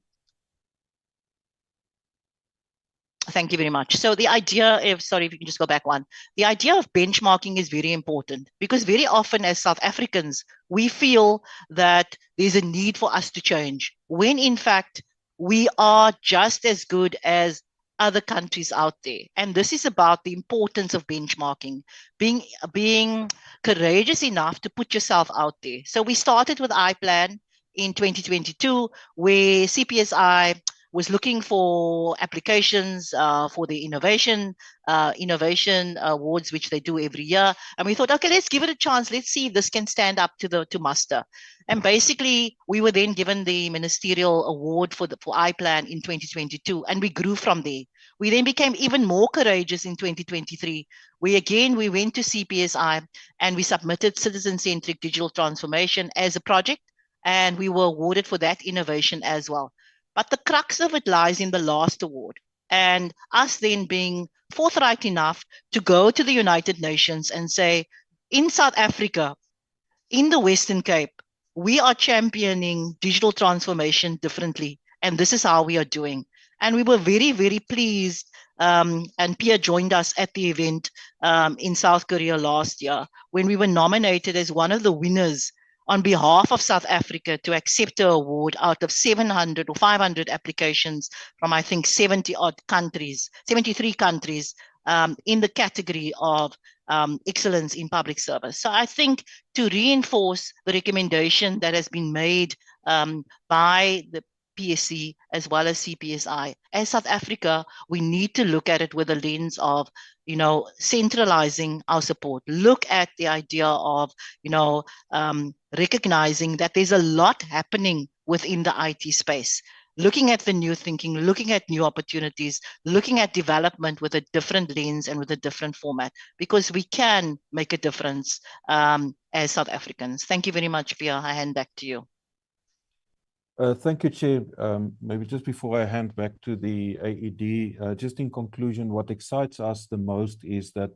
Thank you very much. So the idea of, sorry, if you can just go back one. The idea of benchmarking is very important because very often as South Africans, we feel that there's a need for us to change when in fact, we are just as good as other countries out there. And this is about the importance of benchmarking, being courageous enough to put yourself out there. So we started with iPlan in 2022, where CPSI was looking for applications for the innovation awards, which they do every year. And we thought, okay, let's give it a chance. Let's see if this can stand up to muster. And basically, we were then given the ministerial award for iPlan in 2022, and we grew from there. We then became even more courageous in 2023. We went to CPSI and we submitted citizen-centric digital transformation as a project, and we were awarded for that innovation as well. But the crux of it lies in the last award, and us then being forthright enough to go to the United Nations and say, in South Africa, in the Western Cape, we are championing digital transformation differently, and this is how we are doing. And we were very, very pleased, and Pierre joined us at the event in South Korea last year when we were nominated as one of the winners on behalf of South Africa to accept an award out of 700 or 500 applications from, I think, 73 countries, in the category of excellence in public service. So I think to reinforce the recommendation that has been made by the PSC as well as CPSI, as South Africa, we need to look at it with a lens of, centralizing our support. Look at the idea of, recognizing that there's a lot happening within the IT space. Looking at the new thinking, looking at new opportunities, looking at development with a different lens and with a different format, because we can make a difference as South Africans. Thank you very much, Pierre. I hand back to you. Thank you, Chair. Maybe just before I hand back to the AED, just in conclusion, what excites us the most is that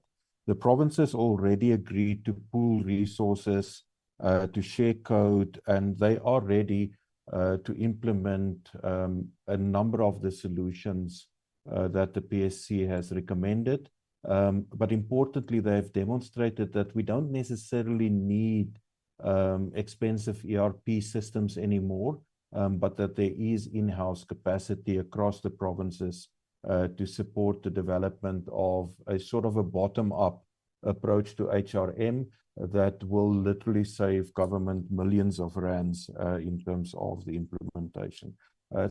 the provinces already agreed to pool resources, to share code, and they are ready to implement a number of the solutions that the PSC has recommended. But importantly, they've demonstrated that we don't necessarily need expensive ERP systems anymore, but that there is in-house capacity across the provinces to support the development of a sort of a bottom-up approach to HRM that will literally save government millions of rands in terms of the implementation.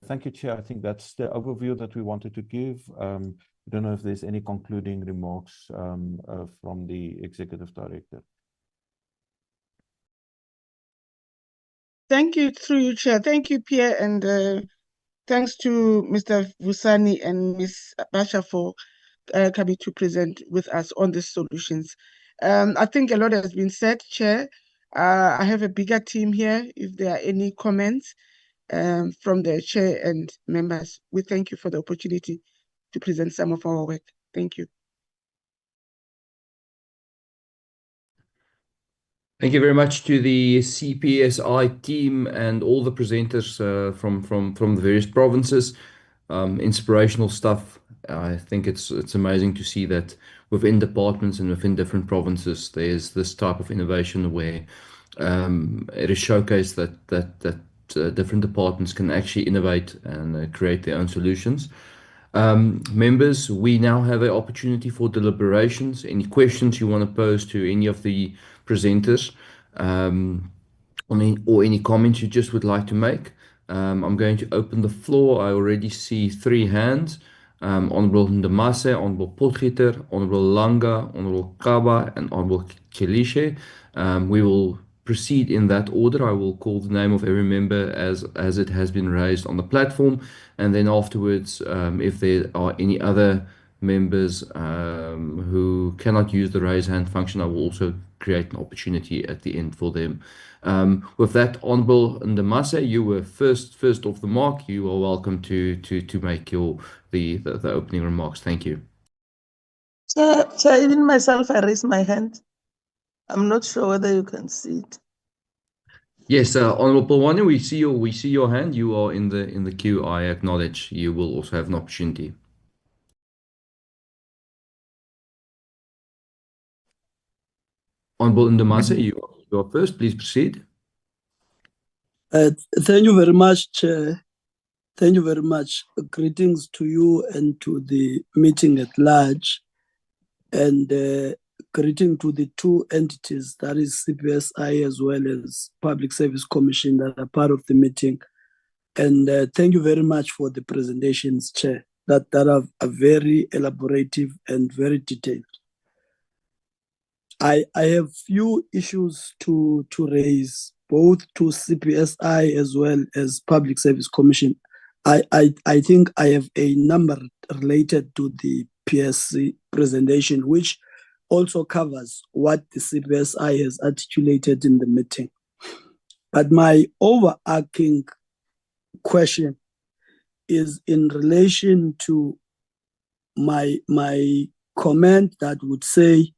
Thank you, Chair. I think that's the overview that we wanted to give. I don't know if there's any concluding remarks from the Executive Director. Thank you, through you, Chair. Thank you, Pierre, and thanks to Mr. Vusani and Ms. Basha for coming to present with us on the solutions. I think a lot has been said, Chair. I have a bigger team here. If there are any comments from the Chair and members, we thank you for the opportunity to present some of our work. Thank you. Thank you very much to the CPSI team and all the presenters from the various provinces. Inspirational stuff. I think it's amazing to see that within departments and within different provinces, there's this type of innovation where it is showcased that different departments can actually innovate and create their own solutions. Members, we now have an opportunity for deliberations. Any questions you want to pose to any of the presenters, or any comments you just would like to make. I'm going to open the floor. I already see 3 hands. Honorable Ndamase, Honorable Potgieter, Honorable Langa, Honorable Kaba, and Honorable Chelishe. We will proceed in that order. I will call the name of every member as it has been raised on the platform, and then afterwards, if there are any other members who cannot use the raise hand function, I will also create an opportunity at the end for them. With that, Honorable Ndamase, you were first off the mark. You are welcome to make the opening remarks. Thank you. Chair, even myself, I raise my hand. I'm not sure whether you can see it. Yes, Honorable Pawani, we see your hand. You are in the queue. I acknowledge. You will also have an opportunity. Honorable Ndamase, you are first. Please proceed. Thank you very much, Chair. Thank you very much. Greetings to you and to the meeting at large, and greeting to the two entities, that is CPSI as well as Public Service Commission, that are part of the meeting. And thank you very much for the presentations, Chair, that are very elaborative and very detailed. I have few issues to raise, both to CPSI as well as Public Service Commission. I think I have a number related to the PSC presentation, which also covers what the CPSI has articulated in the meeting. But my overarching question is in relation to my comment that would say,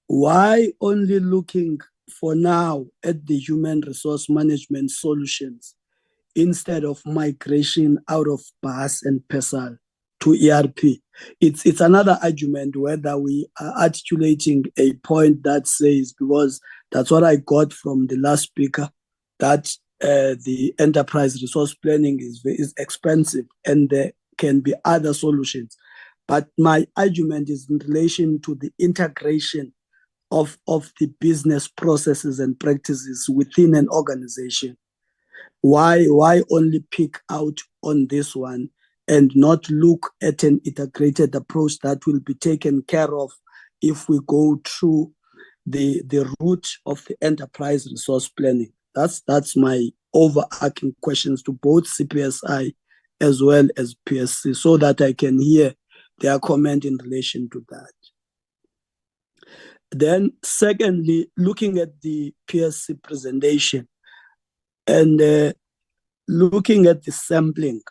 why only looking for now at the human resource management solutions instead of migration out of BAS and PESAL to ERP? It's another argument whether we are articulating a point that says, because that's what I got from the last speaker, that the enterprise resource planning is expensive and there can be other solutions. But my argument is in relation to the integration of the business processes and practices within an organization. Why only pick out on this one and not look at an integrated approach that will be taken care of if we go through the route of the enterprise resource planning? That's my overarching questions to both CPSI as well as PSC, so that I can hear their comment in relation to that. Then secondly, looking at the PSC presentation and looking at the sampling,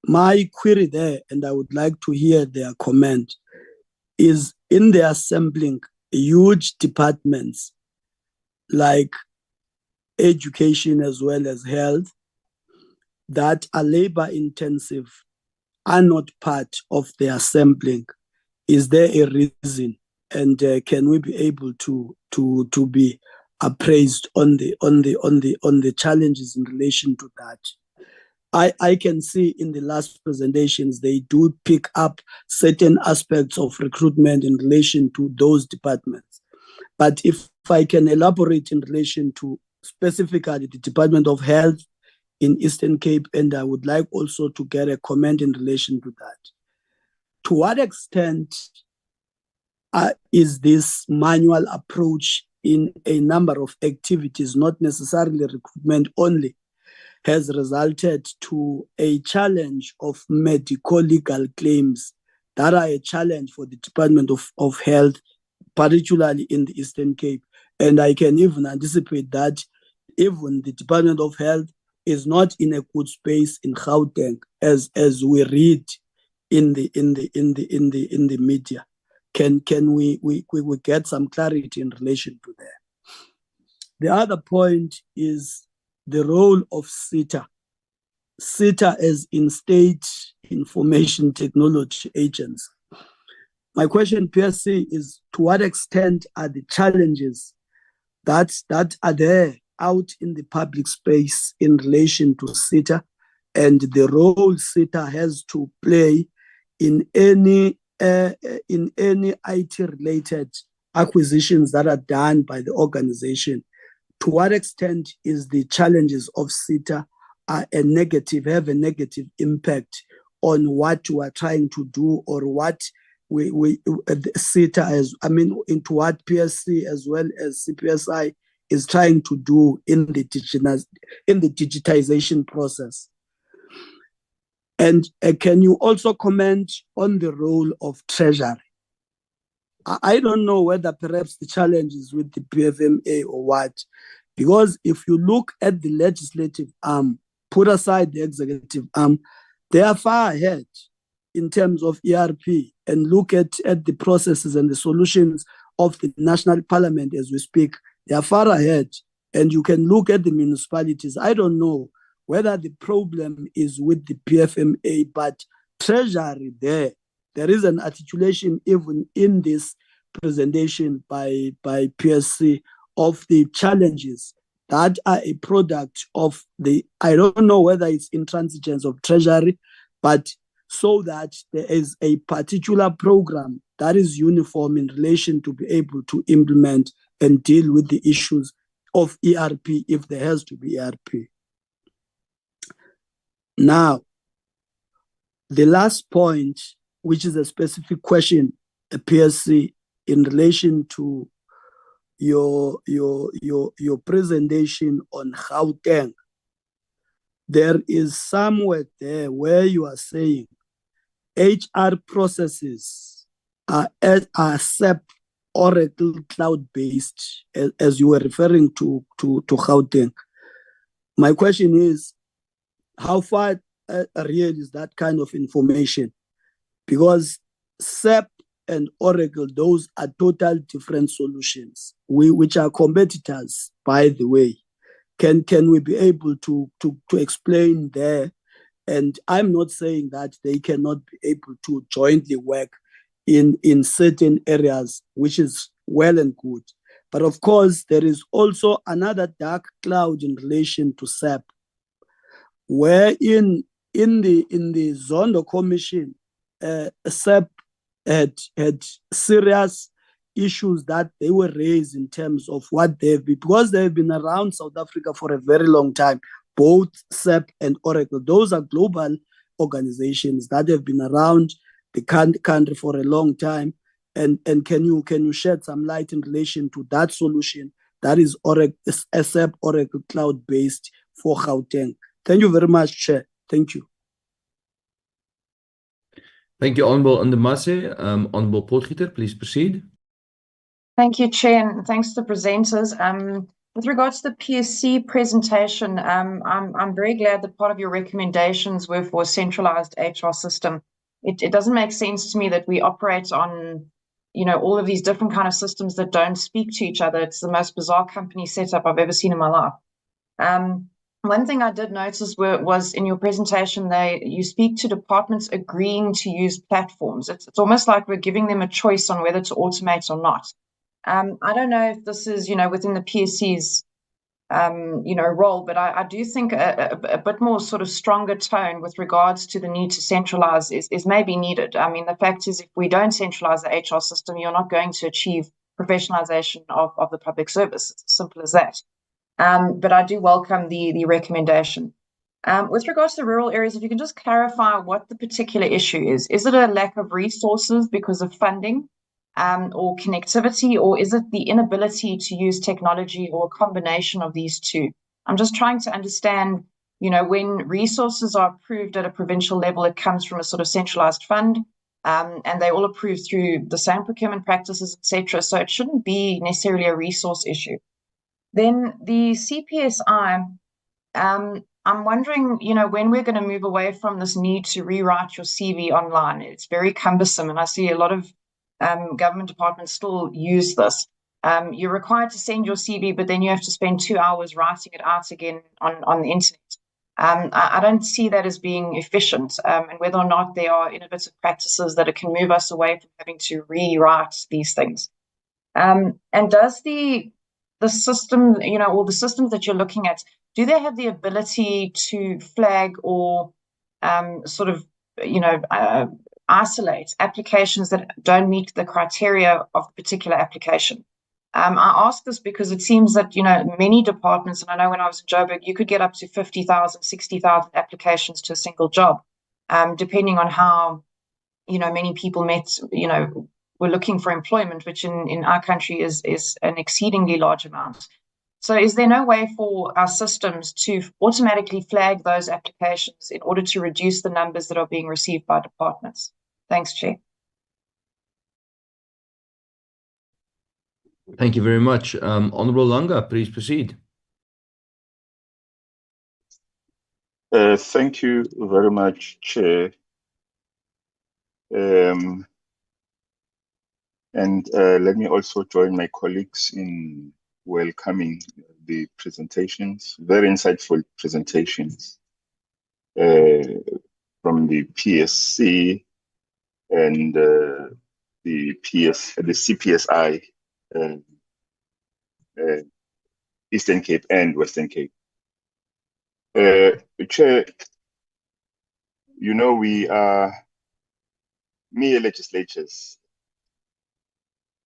my query there, and I would like to hear their comment, is in their sampling, huge departments like education as well as health that are labor intensive are not part of their sampling. Is there a reason? And can we be able to be appraised on the challenges in relation to that? I can see in the last presentations they do pick up certain aspects of recruitment in relation to those departments. But if I can elaborate in relation to specifically the Department of Health in Eastern Cape, and I would like also to get a comment in relation to that. To what extent is this manual approach in a number of activities, not necessarily recruitment only, has resulted to a challenge of medical legal claims that are a challenge for the Department of Health, particularly in the Eastern Cape? And I can even anticipate that even the Department of Health is not in a good space in Gauteng, as we read in the media. Can we get some clarity in relation to that? The other point is the role of SITA. SITA as in-state information technology agents. My question, PSC, is to what extent are the challenges that are there out in the public space in relation to SITA and the role SITA has to play in any IT-related acquisitions that are done by the organization? To what extent is the challenges of SITA have a negative impact on what we are trying to do, or what we SETA into what PSC as well as CPSI is trying to do in the digitization process. And can you also comment on the role of Treasury? I don't know whether perhaps the challenge is with the PFMA or what, because if you look at the legislative arm, put aside the executive arm, they are far ahead in terms of ERP, and look at the processes and the solutions of the national parliament as we speak. They are far ahead. And you can look at the municipalities. I don't know whether the problem is with the PFMA, but Treasury there is an articulation even in this presentation by PSC of the challenges that are a product of I don't know whether it's intransigence of Treasury, but so that there is a particular program that is uniform in relation to be able to implement and deal with the issues of ERP if there has to be ERP. Now, the last point, which is a specific question, PSC, in relation to your presentation on Gauteng, there is somewhere there where you are saying HR processes are SAP Oracle cloud-based, as you were referring to Gauteng. My question is, how far real is that kind of information? Because SAP and Oracle, those are total different solutions, which are competitors, by the way. Can we be able to explain there? And I'm not saying that they cannot be able to jointly work in certain areas, which is well and good. But of course, there is also another dark cloud in relation to SAP, where in the Zondo Commission, SAP had serious issues that they were raised in terms of what they've been, because they've been around South Africa for a very long time, both SAP and Oracle. Those are global organizations that have been around the country for a long time. And can you shed some light in relation to that solution that is SAP Oracle cloud-based for Gauteng? Thank you very much, Chair. Thank you. Thank you, Honorable Ndamase. Honorable Potgieter, please proceed. Thank you, Chair, and thanks to the presenters. With regards to the PSC presentation, I'm very glad that part of your recommendations were for a centralized HR system. It doesn't make sense to me that we operate on, all of these different kind of systems that don't speak to each other. It's the most bizarre company setup I've ever seen in my life. One thing I did notice was in your presentation, you speak to departments agreeing to use platforms. It's almost like we're giving them a choice on whether to automate or not. I don't know if this is, within the PSC's, role, but I do think a bit more sort of stronger tone with regards to the need to centralize is maybe needed. I mean, the fact is, if we don't centralize the HR system, you're not going to achieve professionalization of the public service. It's as simple as that. But I do welcome the recommendation. With regards to the rural areas, if you can just clarify what the particular issue is. Is it a lack of resources because of funding? Or connectivity, or is it the inability to use technology, or a combination of these two? I'm just trying to understand, when resources are approved at a provincial level, it comes from a sort of centralized fund, and they all approve through the same procurement practices, etc. So it shouldn't be necessarily a resource issue. Then the CPSI, I'm wondering, when we're going to move away from this need to rewrite your CV online. It's very cumbersome, and I see a lot of government departments still use this. You're required to send your CV, but then you have to spend 2 hours writing it out again on the internet. I don't see that as being efficient, and whether or not there are innovative practices that it can move us away from having to rewrite these things. And does the system, or the systems that you're looking at, do they have the ability to flag or sort of, isolate applications that don't meet the criteria of the particular application? I ask this because it seems that, many departments, and I know when I was in Joburg, you could get up to 50,000, 60,000 applications to a single job. depending on how, many people were looking for employment, which in our country is an exceedingly large amount. So is there no way for our systems to automatically flag those applications in order to reduce the numbers that are being received by departments? Thanks, Chair. Thank you very much. Honorable Langa, please proceed. Thank you very much, Chair. And let me also join my colleagues in welcoming the presentations, very insightful presentations from the PSC and the CPSI, Eastern Cape and Western Cape. Chair, we are mere legislatures.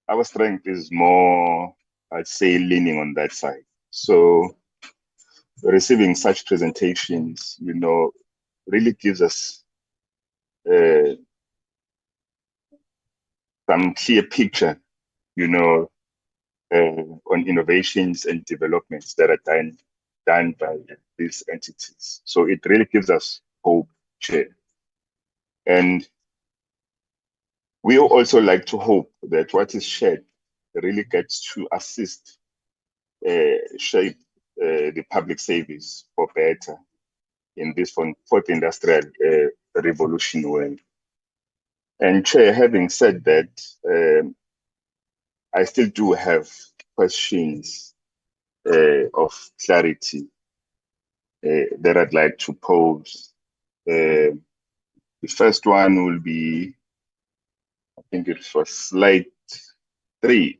Our strength is more, I'd say, leaning on that side. So receiving such presentations, really gives us some clear picture, on innovations and developments that are done by these entities. So it really gives us hope, Chair. And we also like to hope that what is shared really gets to assist, shape the public service for better in this fourth industrial revolution world. And Chair, having said that, I still do have questions of clarity that I'd like to pose. The first one will be, I think it was slide 3.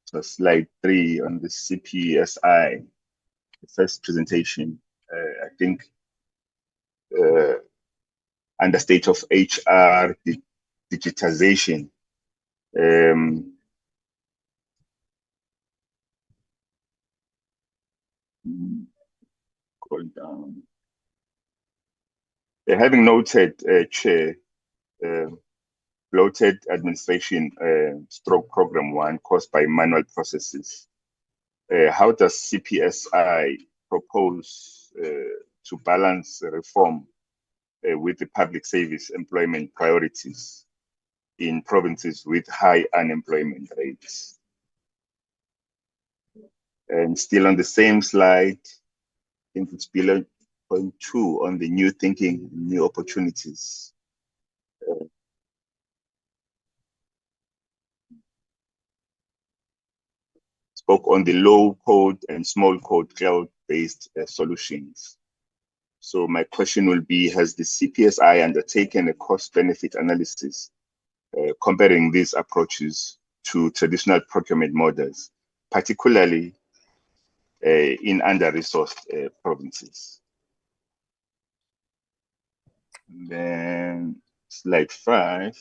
So slide 3 on the CPSI, the first presentation, I think under state of HR, digitization. Scroll down. Having noted, Chair, bloated administration stroke program 1 caused by manual processes, how does CPSI propose to balance reform with the public service employment priorities in provinces with high unemployment rates? And still on the same slide, I think it's below point 2 on the new thinking, new opportunities. Spoke on the low code and small code cloud-based solutions. So my question will be, has the CPSI undertaken a cost-benefit analysis comparing these approaches to traditional procurement models, particularly in under-resourced provinces? And then slide 5.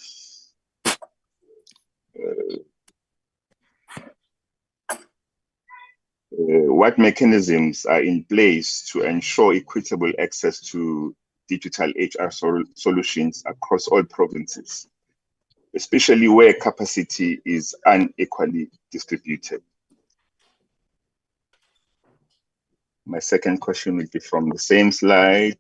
What mechanisms are in place to ensure equitable access to digital HR solutions across all provinces, especially where capacity is unequally distributed? My second question will be from the same slide.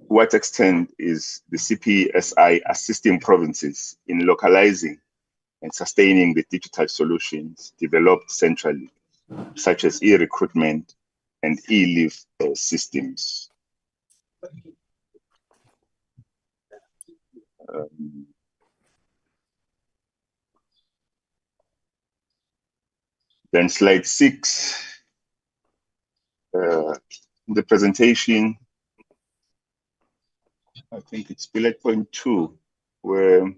What extent is the CPSI assisting provinces in localizing and sustaining the digital solutions developed centrally, such as e-recruitment and e-leave systems? Then slide 6, the presentation, I think it's bullet point 2, where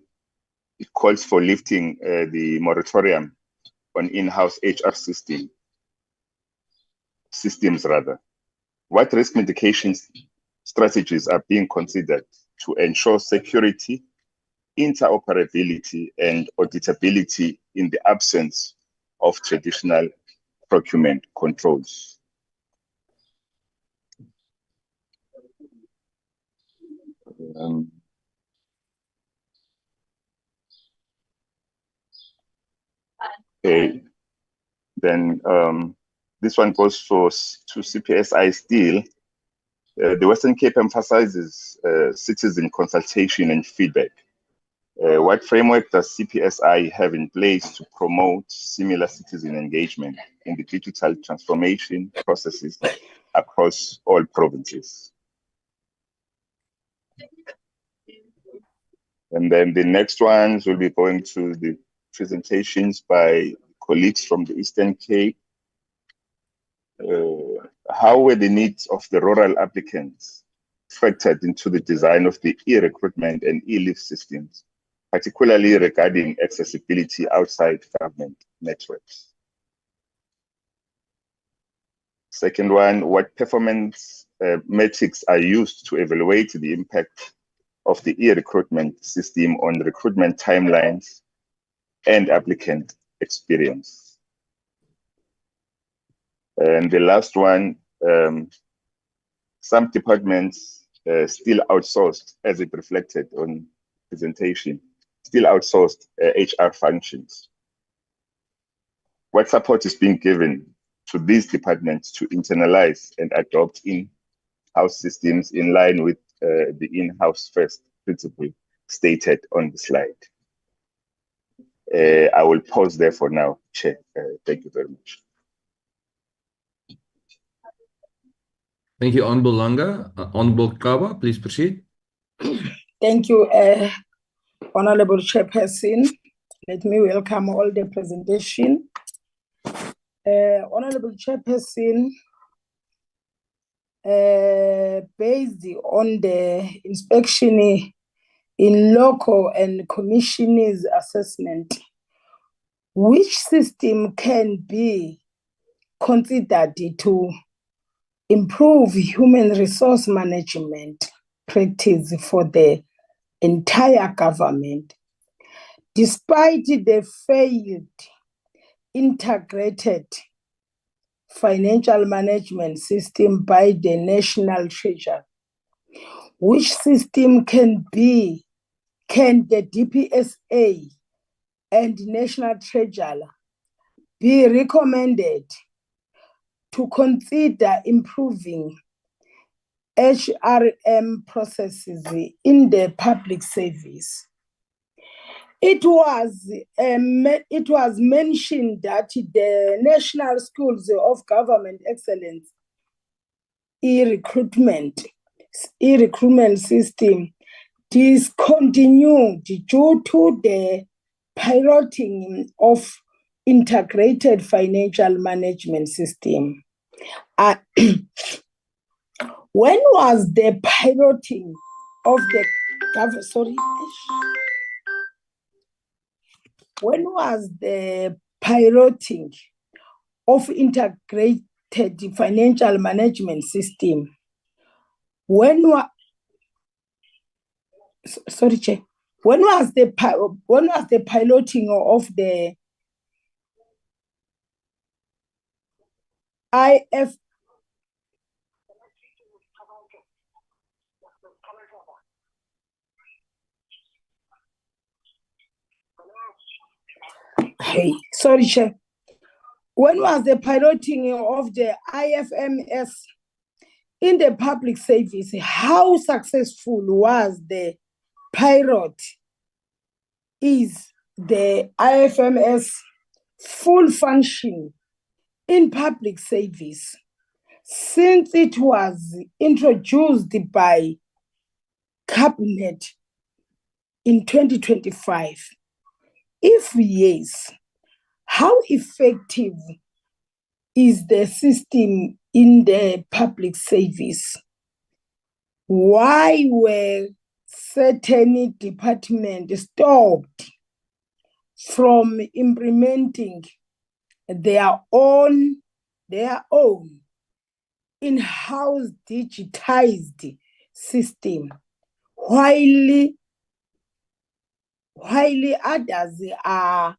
it calls for lifting the moratorium on in-house HR systems. What risk mitigation strategies are being considered to ensure security, interoperability, and auditability in the absence of traditional procurement controls? Okay. Then this one goes to CPSI still. The Western Cape emphasizes citizen consultation and feedback. What framework does CPSI have in place to promote similar citizen engagement in the digital transformation processes across all provinces? And then the next ones will be going to the presentations by colleagues from the Eastern Cape. How were the needs of the rural applicants factored into the design of the e-recruitment and e-leave systems, particularly regarding accessibility outside government networks? Second one, what performance metrics are used to evaluate the impact of the e-recruitment system on recruitment timelines and applicant experience? And the last one, some departments still outsourced, as it reflected on presentation, still outsourced HR functions. What support is being given to these departments to internalize and adopt in-house systems in line with the in-house first principle stated on the slide? I will pause there for now, Chair. Thank you very much. Thank you, Honorable Langa. Honorable Kaba, please proceed. Thank you, Honorable Chairperson. Let me welcome all the presentation. Honorable Chairperson, based on the inspection in local and commission's assessment, which system can be considered to improve human resource management practice for the entire government, despite the failed integrated financial management system by the National Treasury? Which system can the DPSA and National Treasury be recommended to consider improving HRM processes in the public service? It was mentioned that the National Schools of Government Excellence e-recruitment system discontinued due to the piloting of integrated financial management system. When was the piloting of the When was the piloting of integrated financial management system? When was the piloting of the IF? Hey, sorry, Chair. When was the piloting of the IFMS in the public service? How successful was the pilot? Is the IFMS full function in public service since it was introduced by Cabinet in 2025? If yes, how effective is the system in the public service? Why were certain departments stopped from implementing their own in-house digitized system, while others are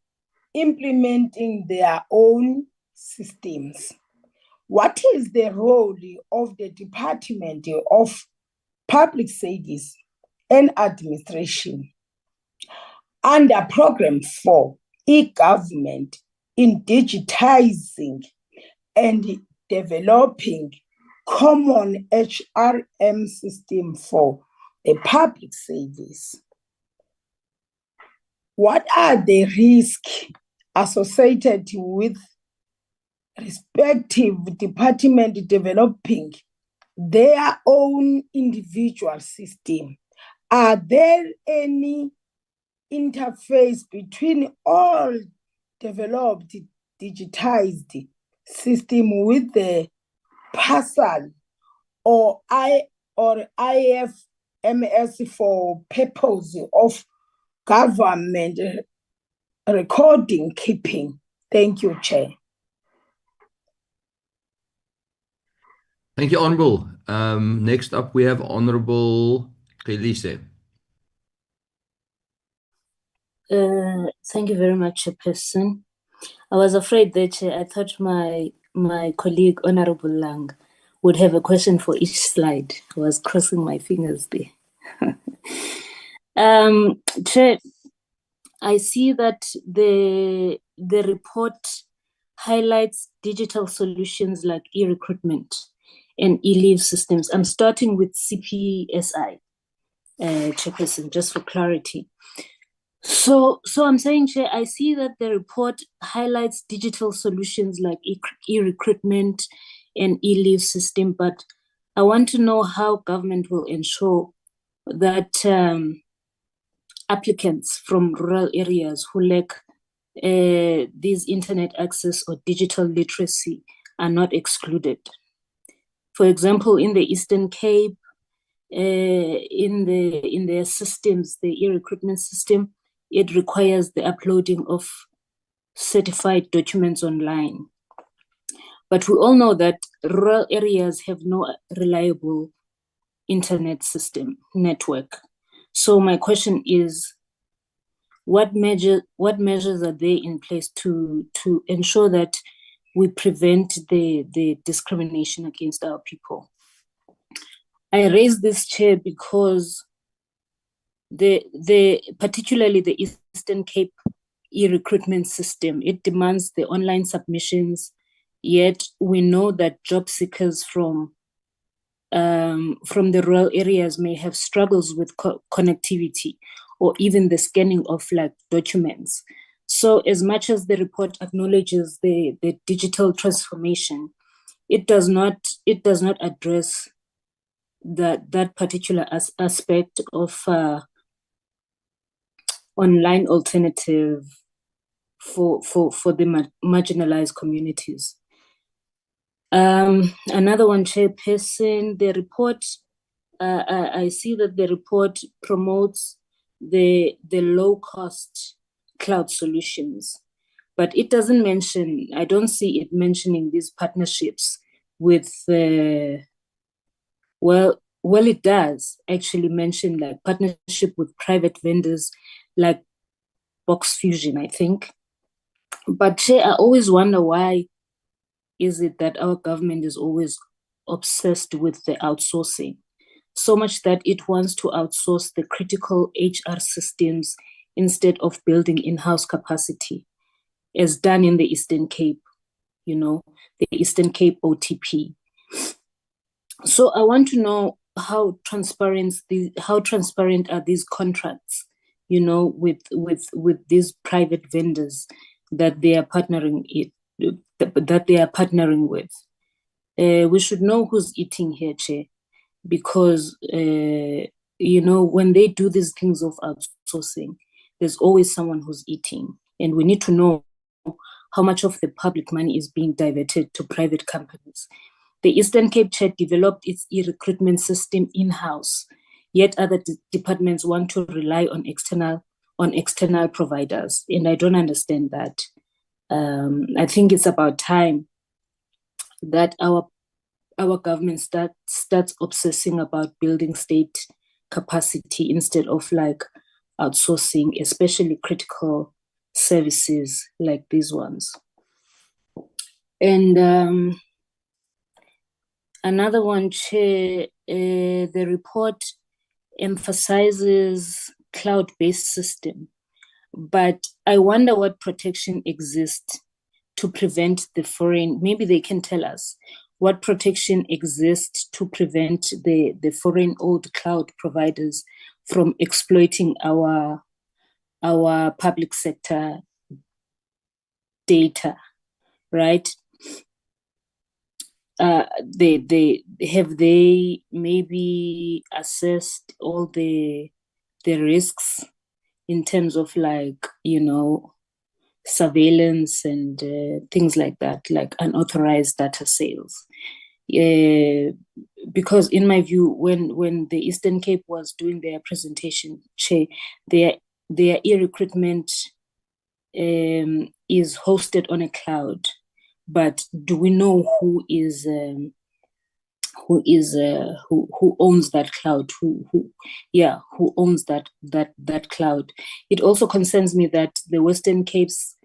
implementing their own systems? What is the role of the Department of Public Service and Administration under Program 4, e-Government in digitizing and developing common HRM system for the public service? What are the risks associated with respective department developing their own individual system? Are there any interface between all developed digitized system with the parcel or IFMS for purpose of government recording keeping? Thank you, Chair. Thank you, Honorable. Next up, we have Honorable Gelise. Thank you very much, Chairperson. I was afraid that I thought my colleague, Honorable Lang, would have a question for each slide. I was crossing my fingers there. Chair, I see that the report highlights digital solutions like e-recruitment and e-leave systems. I'm starting with CPSI, Chairperson, just for clarity. So I'm saying, Chair, I see that the report highlights digital solutions like e-recruitment and e-leave system, but I want to know how government will ensure that applicants from rural areas who lack these internet access or digital literacy are not excluded. For example, in the Eastern Cape, in their systems, the e-recruitment system, it requires the uploading of certified documents online. But we all know that rural areas have no reliable internet system network. So my question is, what measures are there in place to ensure that we prevent the discrimination against our people? I raise this, Chair, because particularly the Eastern Cape e-recruitment system, it demands the online submissions, yet we know that job seekers from the rural areas may have struggles with connectivity or even the scanning of like documents. So as much as the report acknowledges the digital transformation, it does not address that particular aspect of online alternative for the marginalized communities. Another one, Chairperson, the report, I see that the report promotes the low-cost cloud solutions, but it doesn't mention, I don't see it mentioning these partnerships with, well, it does actually mention like partnership with private vendors like Box Fusion, I think. But Chair, I always wonder why is it that our government is always obsessed with the outsourcing, so much that it wants to outsource the critical HR systems instead of building in-house capacity, as done in the Eastern Cape, the Eastern Cape OTP. So I want to know how transparent are these contracts, with these private vendors that they are partnering with. We should know who's eating here, Chair, because when they do these things of outsourcing, there's always someone who's eating, and we need to know how much of the public money is being diverted to private companies. The Eastern Cape Chair developed its e-recruitment system in-house, yet other departments want to rely on external providers, and I don't understand that. I think it's about time that our government starts obsessing about building state capacity instead of like outsourcing, especially critical services like these ones. And another one, Chair, the report emphasizes cloud-based system, but I wonder what protection exists to prevent the foreign, maybe they can tell us what protection exists to prevent the foreign owned cloud providers from exploiting our public sector data, right? They have they maybe assessed all the risks in terms of, like, you know, surveillance and things like that, like unauthorized data sales. Because in my view, when the Eastern Cape was doing their presentation, their e-recruitment is hosted on a cloud, but do we know who owns that cloud? Who owns that cloud? It also concerns me that the Western Cape's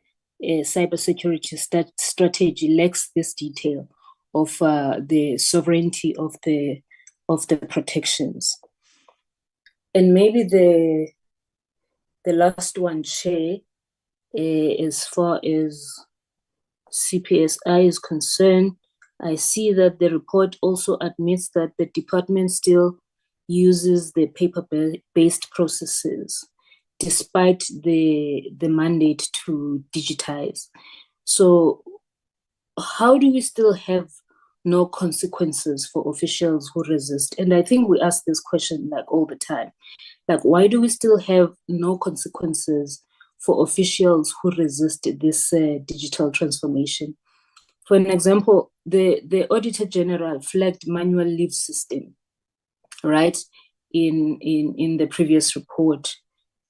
cybersecurity strategy lacks this detail of the sovereignty of the protections. And maybe the last one, Chair, as far as CPSI is concerned, I see that the report also admits that the department still uses the paper-based processes despite the mandate to digitize. So how do we still have no consequences for officials who resist? And I think we ask this question like all the time. Like, why do we still have no consequences for officials who resist this digital transformation? For an example, the Auditor General flagged manual leave system, right, in the previous report.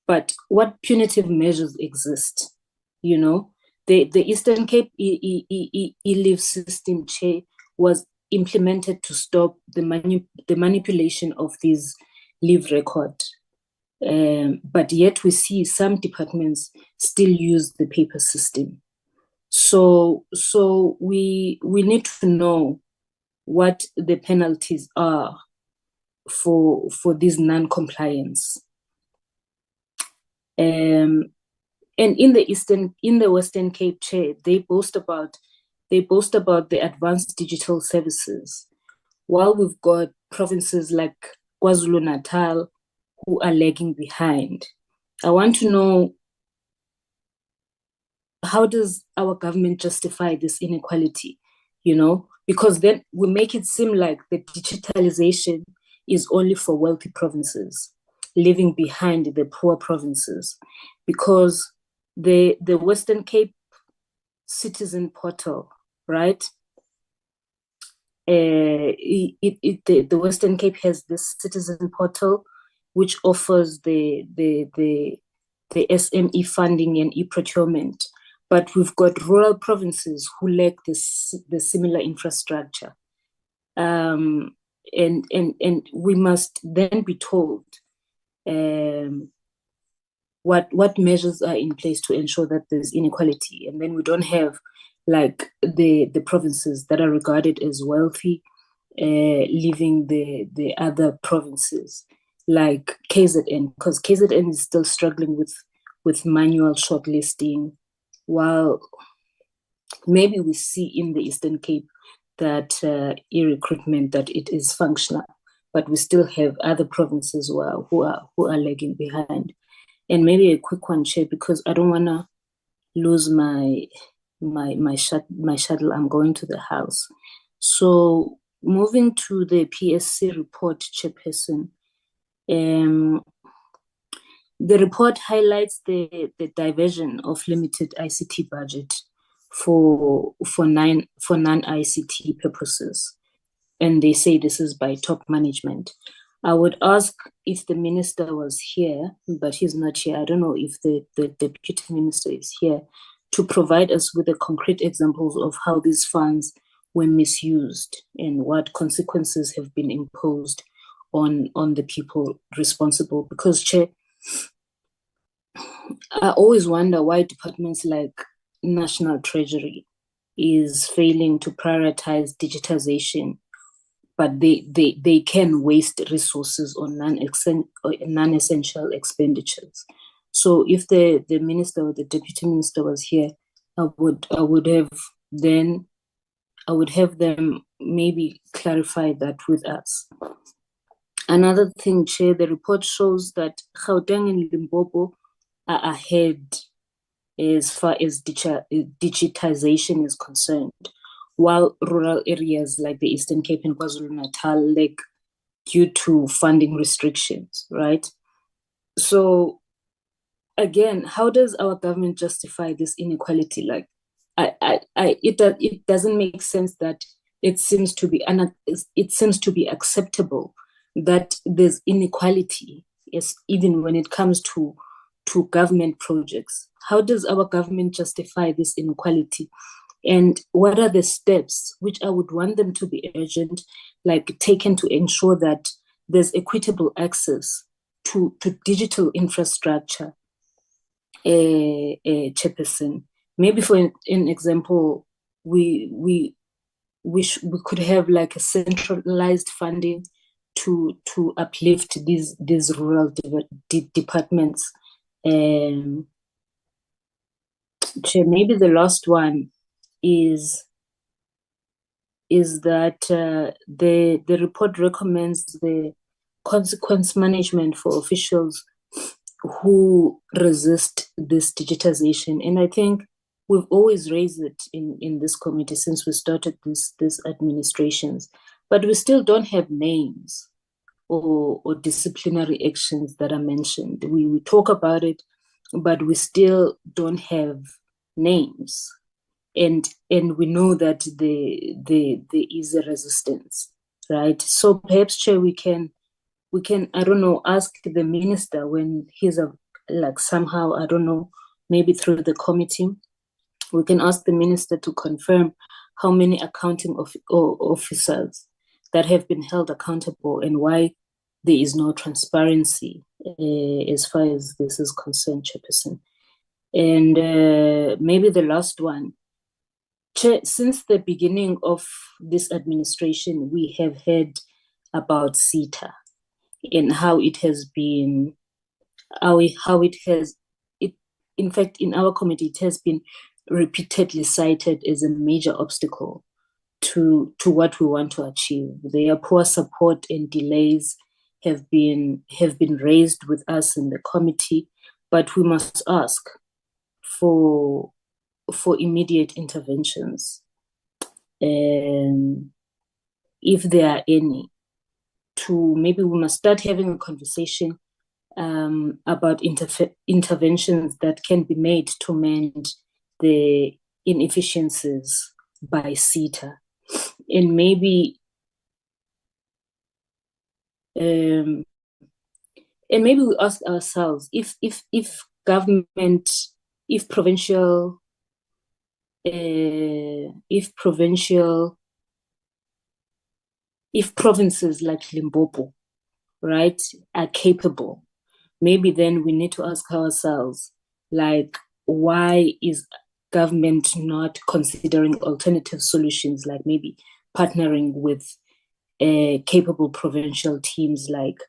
But what punitive measures exist? You know, the Eastern Cape e-leave system, Chair, was implemented to stop the manipulation of these leave records. But yet we see some departments still use the paper system. So we need to know what the penalties are for this non-compliance. And in the Western Cape, Chair, they boast about the advanced digital services, while we've got provinces like KwaZulu-Natal who are lagging behind. I want to know, how does our government justify this inequality? You know, because then we make it seem like the digitalization is only for wealthy provinces, leaving behind the poor provinces. Because the Western Cape Citizen Portal, right? The Western Cape has this Citizen Portal, which offers the SME funding and e-procurement. But we've got rural provinces who lack the similar infrastructure. And we must then be told what measures are in place to ensure that there's inequality. And then we don't have, like, the provinces that are regarded as wealthy leaving the other provinces, like KZN, because KZN is still struggling with manual shortlisting, while maybe we see in the Eastern Cape that e-recruitment, that it is functional, but we still have other provinces who are lagging behind. And maybe a quick one, Chair, because I don't want to lose my shuttle. I'm going to the house. So moving to the PSC report, Chairperson, the report highlights the diversion of limited ICT budget for non-ICT purposes, and they say this is by top management. I would ask if the minister was here, but he's not here. I don't know if the deputy minister is here to provide us with the concrete examples of how these funds were misused and what consequences have been imposed on the people responsible. Because, Chair, I always wonder why departments like National Treasury is failing to prioritize digitization, but they can waste resources on non-essential expenditures. So if the minister or the deputy minister was here, I would have them maybe clarify that with us. Another thing, Chair, the report shows that Gauteng and Limpopo are ahead as far as digitization is concerned, while rural areas like the Eastern Cape and KwaZulu-Natal lag due to funding restrictions, right? So again, how does our government justify this inequality? Like, it doesn't make sense that it seems to be acceptable that there's inequality, yes, even when it comes to government projects. How does our government justify this inequality? And what are the steps which I would want them to be urgent, like taken to ensure that there's equitable access to digital infrastructure, Chairperson? Maybe for an example, we could have like a centralized funding to uplift these rural departments. Chair, maybe the last one is that the report recommends the consequence management for officials who resist this digitization. And I think we've always raised it in this committee since we started this administrations, but we still don't have names or disciplinary actions that are mentioned. We talk about it, but we still don't have names. And we know that there is a resistance, right? So perhaps, Chair, we can, I don't know, ask the minister when he's like somehow, I don't know, maybe through the committee, we can ask the minister to confirm how many accounting officers that have been held accountable and why there is no transparency as far as this is concerned, Chairperson. And maybe the last one, Chair, since the beginning of this administration, we have heard about CETA and how it has been, in fact, in our committee, it has been repeatedly cited as a major obstacle to what we want to achieve. Their poor support and delays have been raised with us in the committee, but we must ask for immediate interventions, and if there are any, maybe we must start having a conversation about interventions that can be made to mend the inefficiencies by CETA. And maybe we ask ourselves if government, if provincial if provinces like Limpopo, right, are capable, maybe then we need to ask ourselves, like, why is government not considering alternative solutions, like maybe partnering with capable provincial teams, like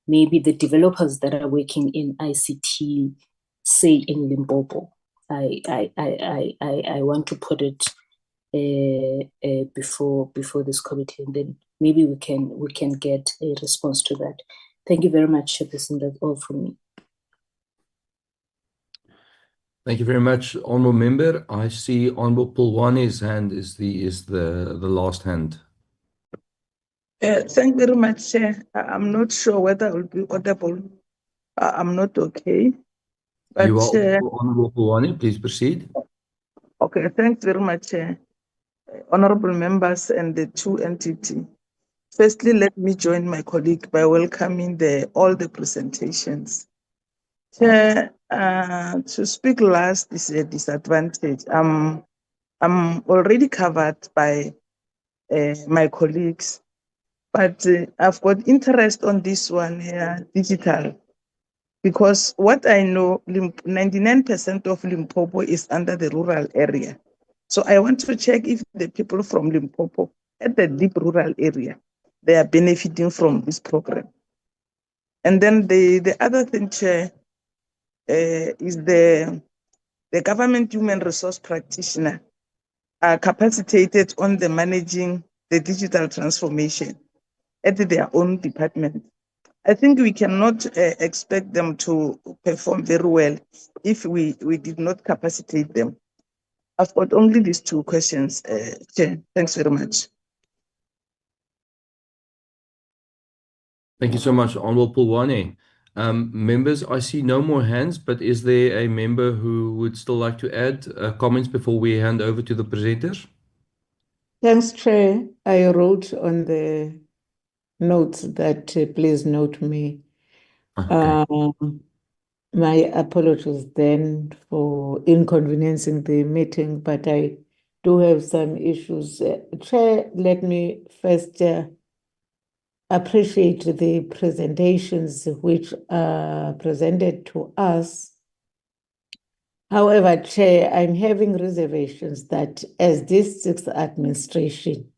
maybe the developers that are working in ICT, say in Limpopo. I want to put it before this committee, and then maybe we can get a response to that. Thank you very much, Chairperson. That's all from me. Thank you very much, Honourable Member. I see Honourable Pulwane's hand is the last hand. Thank you very much, Chair. I'm not sure whether I will be audible. I'm not okay. But, you are Honourable Pulwane, please proceed. Okay, thanks very much, Chair. Honourable members and the two entities. Firstly, let me join my colleague by welcoming all the presentations. Chair, to speak last is a disadvantage. I'm already covered by my colleagues, but I've got interest on this one here, digital, because what I know, 99% of Limpopo is under the rural area. So I want to check if the people from Limpopo at the deep rural area, they are benefiting from this program. And then the other thing, Chair, is the the government human resource practitioner are capacitated on the managing the digital transformation at their own department. I think we cannot expect them to perform very well if we did not capacitate them. I've got only these two questions, Chair. Thanks very much. Thank you so much, Honorable Pulwane. Members, I see no more hands, but is there a member who would still like to add comments before we hand over to the presenters? Thanks, Chair. I wrote on the notes that please note me. My apologies then for inconveniencing the meeting, but I do have some issues. Chair, let me first appreciate the presentations which are presented to us. However, Chair, I'm having reservations that as district administration,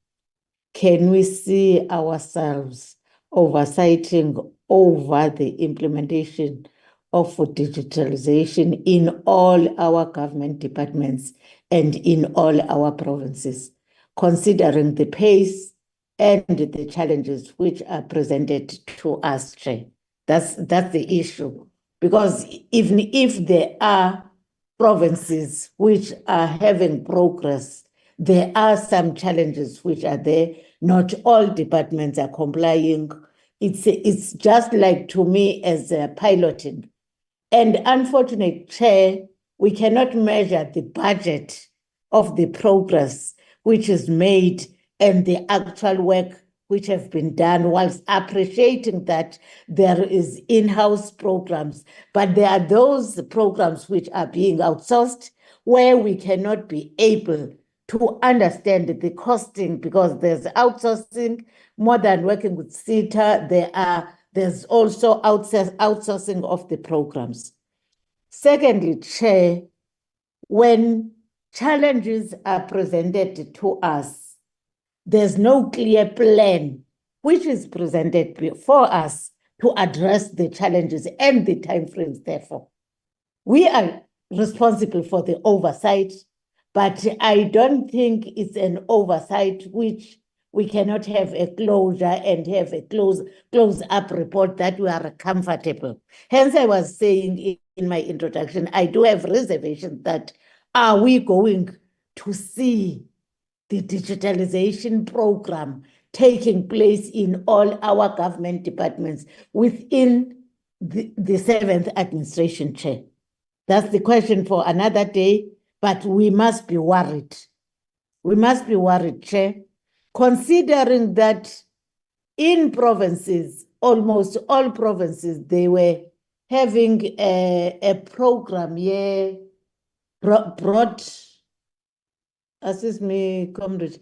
can we see ourselves oversighting over the implementation of digitalization in all our government departments and in all our provinces, considering the pace and the challenges which are presented to us, Chair? That's the issue. Because even if there are provinces which are having progress, there are some challenges which are there. Not all departments are complying. It's just like, to me, as a piloting. And unfortunately, Chair, we cannot measure the budget of the progress which is made and the actual work which have been done, whilst appreciating that there is in-house programs. But there are those programs which are being outsourced where we cannot be able to understand the costing, because there's outsourcing more than working with CETA. There's also outsourcing of the programs. Secondly, Chair, when challenges are presented to us, there's no clear plan which is presented before us to address the challenges and the timeframes, therefore. We are responsible for the oversight, but I don't think it's an oversight which we cannot have a closure and have a close-up report that we are comfortable. Hence, I was saying in my introduction, I do have reservations that are we going to see the digitalization program taking place in all our government departments within the 7th administration, Chair? That's the question for another day, but we must be worried. We must be worried, Chair, considering that in provinces, almost all provinces, they were having a program here, assist me, Comrade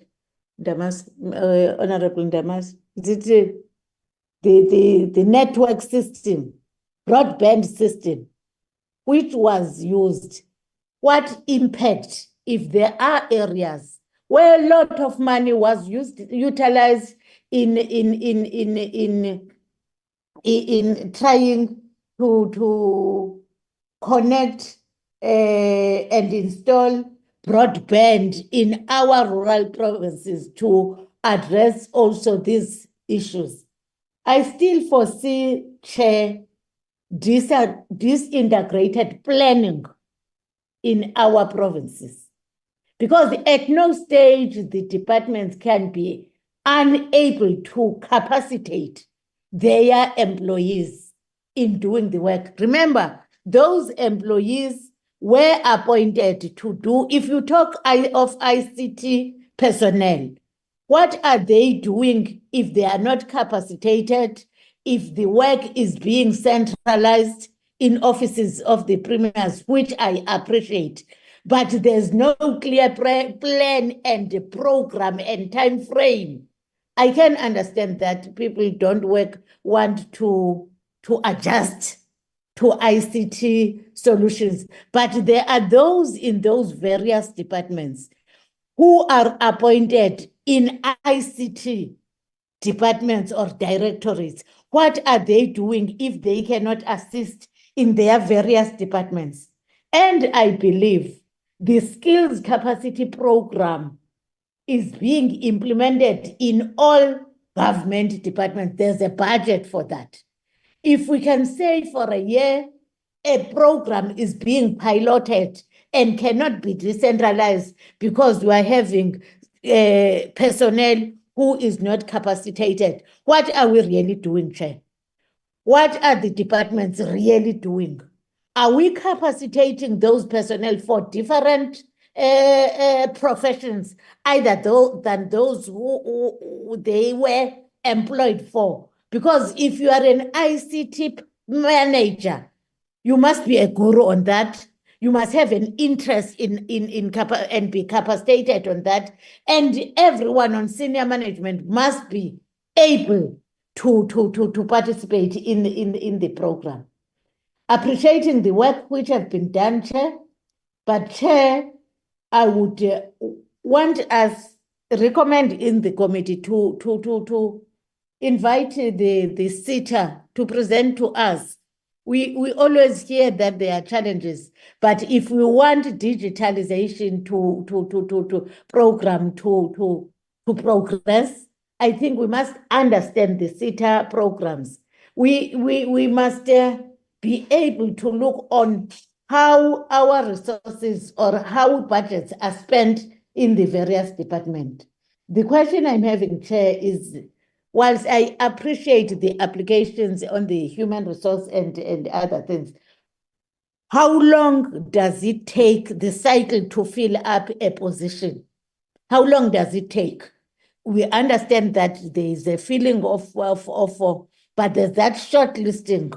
Damas, Honorable Damas, is it the network system, broadband system, which was used? What impact, if there are areas where a lot of money was utilized in trying to connect and install broadband in our rural provinces to address also these issues? I still foresee, Chair, disintegrated planning in our provinces, because at no stage the departments can be unable to capacitate their employees in doing the work. Remember, those employees were appointed to do, if you talk of ICT personnel, what are they doing if they are not capacitated, if the work is being centralized in offices of the premiers, which I appreciate, but there's no clear plan and program and time frame? I can understand that people don't want to adjust to ICT solutions, but there are those in those various departments who are appointed in ICT departments or directorates. What are they doing if they cannot assist in their various departments? And I believe the skills capacity program is being implemented in all government departments. There's a budget for that. If we can say for a year, a program is being piloted and cannot be decentralized because we are having personnel who is not capacitated, what are we really doing, Chair? What are the departments really doing? Are we capacitating those personnel for different professions, either than those who they were employed for? Because if you are an ICT manager, you must be a guru on that. You must have an interest in and be capacitated on that. And everyone on senior management must be able to participate in the program. Appreciating the work which have been done, Chair, but Chair, I would want us recommend in the committee to invite the sitter to present to us. We always hear that there are challenges, but if we want digitalization to program to progress, I think we must understand the sitter programs. We must be able to look on how our resources or how budgets are spent in the various departments. The question I'm having, Chair, is whilst I appreciate the applications on the human resource and other things, how long does it take the cycle to fill up a position? How long does it take? We understand that there is a feeling of but there's that shortlisting,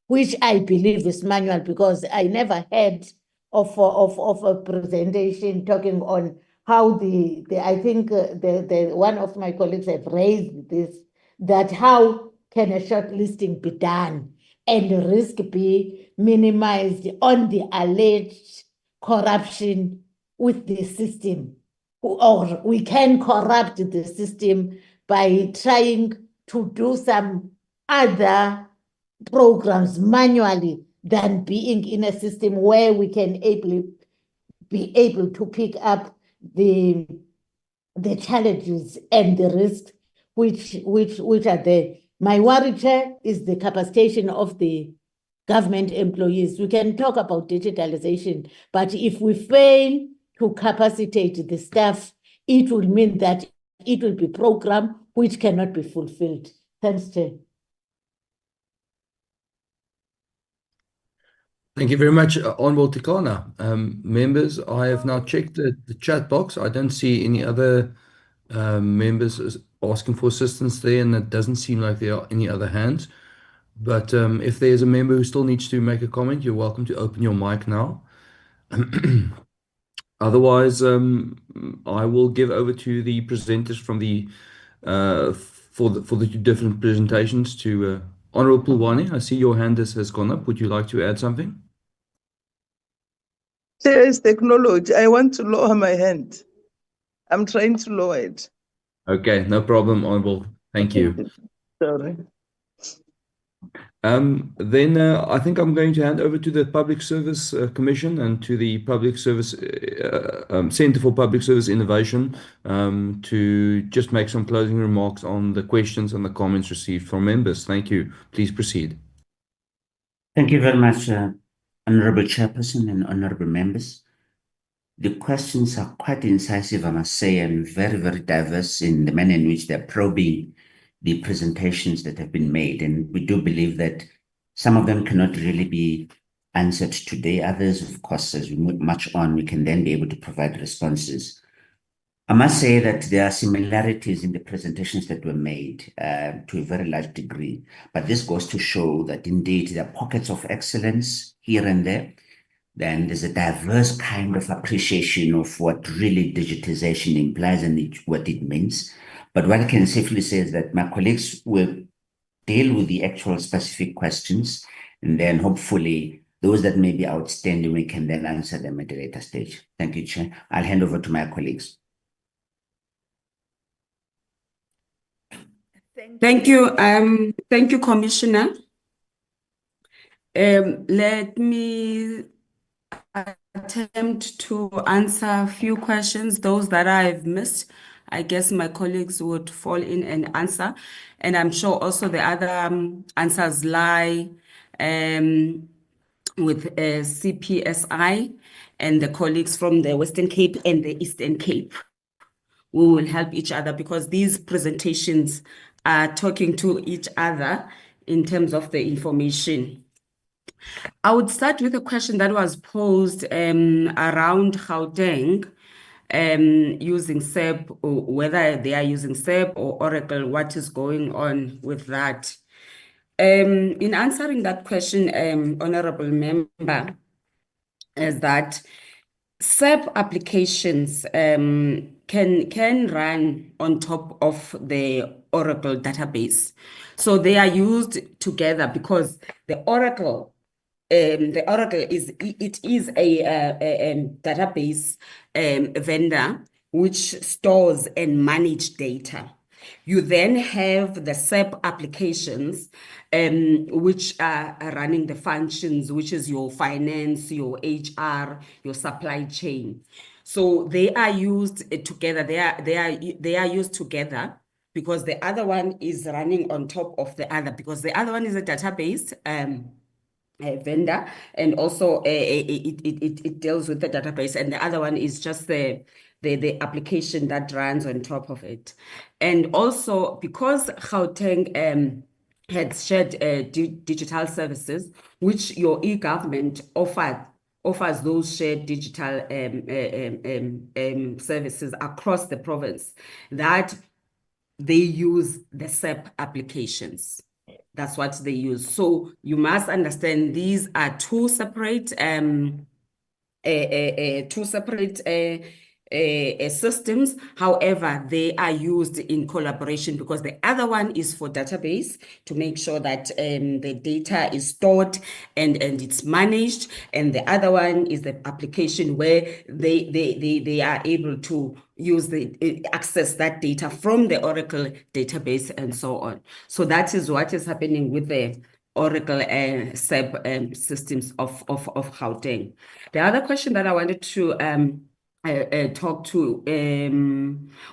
which I believe is manual, because I never heard of a presentation talking on how I think the one of my colleagues have raised this, that how can a shortlisting be done and risk be minimized on the alleged corruption with the system, or we can corrupt the system by trying to do some other programs manually than being in a system where we can be able to pick up the challenges and the risks which are there. My worry, Chair, is the capacitation of the government employees. We can talk about digitalization, but if we fail to capacitate the staff, it will mean that it will be program which cannot be fulfilled. Thanks, Chair. Thank you very much, Honorable Tikana. Members, I have now checked the chat box. I don't see any other members asking for assistance there, and it doesn't seem like there are any other hands. But if there's a member who still needs to make a comment, you're welcome to open your mic now. Otherwise, I will give over to the presenters from the for the two different presentations to Honorable Pulwani. I see your hand has gone up. Would you like to add something? There is technology. I want to lower my hand. I'm trying to lower it. Okay, no problem, Honorable. Thank you. Sorry. Then I think I'm going to hand over to the Public Service Commission and to the Public Service Center for Public Service Innovation to just make some closing remarks on the questions and the comments received from members. Thank you. Please proceed. Thank you very much, Honorable Chairperson and honorable members. The questions are quite incisive, I must say, and very, very diverse in the manner in which they're probing the presentations that have been made. And we do believe that some of them cannot really be answered today. Others, of course, as we move much on, we can then be able to provide responses. I must say that there are similarities in the presentations that were made to a very large degree, but this goes to show that indeed there are pockets of excellence here and there. Then there's a diverse kind of appreciation of what really digitization implies and what it means. But what I can safely say is that my colleagues will deal with the actual specific questions, and then hopefully those that may be outstanding, we can then answer them at a later stage. Thank you, Chair. I'll hand over to my colleagues. Thank you. Thank you, Commissioner. Let me attempt to answer a few questions, those that I've missed. I guess my colleagues would fall in and answer. And I'm sure also the other answers lie with CPSI and the colleagues from the Western Cape and the Eastern Cape. We will help each other because these presentations are talking to each other in terms of the information. I would start with a question that was posed around Gauteng using SAP, or whether they are using SAP or Oracle, what is going on with that. In answering that question, Honorable Member, is that SAP applications can run on top of the Oracle database. So they are used together because the Oracle is a database vendor which stores and manage data. You then have the SAP applications, which are running the functions, which is your finance, your HR, your supply chain. So they are used together. They are used together because the other one is running on top of the other, because the other one is a database vendor, and also it deals with the database, and the other one is just the application that runs on top of it. And also because Gauteng had shared digital services, which your e-government offers those shared digital services across the province, that they use the SAP applications. That's what they use. So you must understand these are two separate systems. However, they are used in collaboration because the other one is for database to make sure that the data is stored and it's managed, and the other one is the application where they are able to use access that data from the Oracle database and so on. So that is what is happening with the Oracle SAP systems of Gauteng. The other question that I wanted to talk to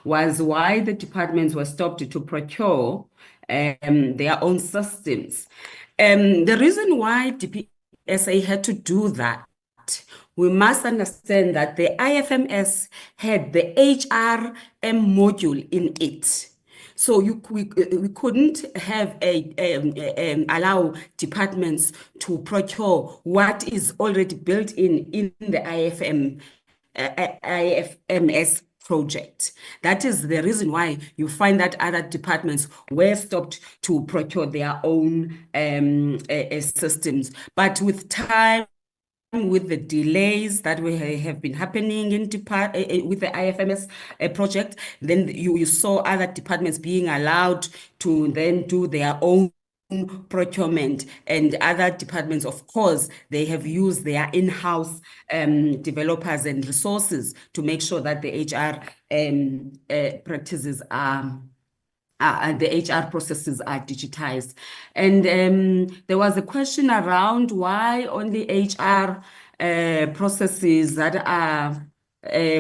was why the departments were stopped to procure their own systems. The reason why DPSA had to do that, we must understand that the IFMS had the HRM module in it. So we couldn't have allow departments to procure what is already built in the IFMS project. That is the reason why you find that other departments were stopped to procure their own systems. But with time, with the delays that have been happening in with the IFMS project, then you saw other departments being allowed to then do their own procurement, and other departments, of course, they have used their in-house developers and resources to make sure that the HR practices are the HR processes are digitized. And there was a question around why only HR processes that are,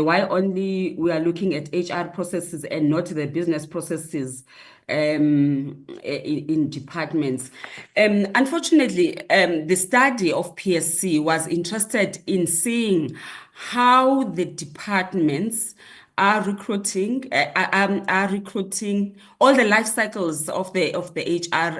why only we are looking at HR processes and not the business processes in departments. Unfortunately, the study of PSC was interested in seeing how the departments are recruiting all the life cycles of the HR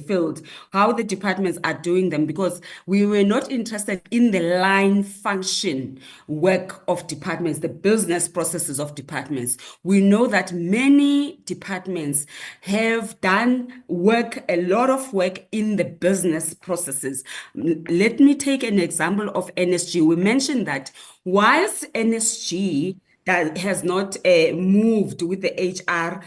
field, how the departments are doing them, because we were not interested in the line function work of departments, the business processes of departments. We know that many departments have done a lot of work in the business processes. Let me take an example of NSG. We mentioned that whilst NSG that has not moved with the HR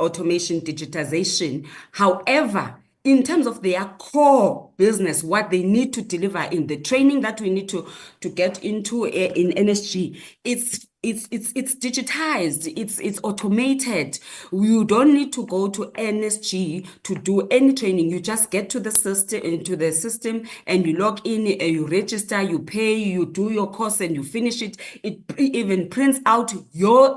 automation digitization. However, in terms of their core business, what they need to deliver in the training that we need to get into in NSG, it's it's digitized, it's automated. You don't need to go to NSG to do any training. You just get to the system and you log in, you register, you pay, you do your course and you finish it. It even prints out your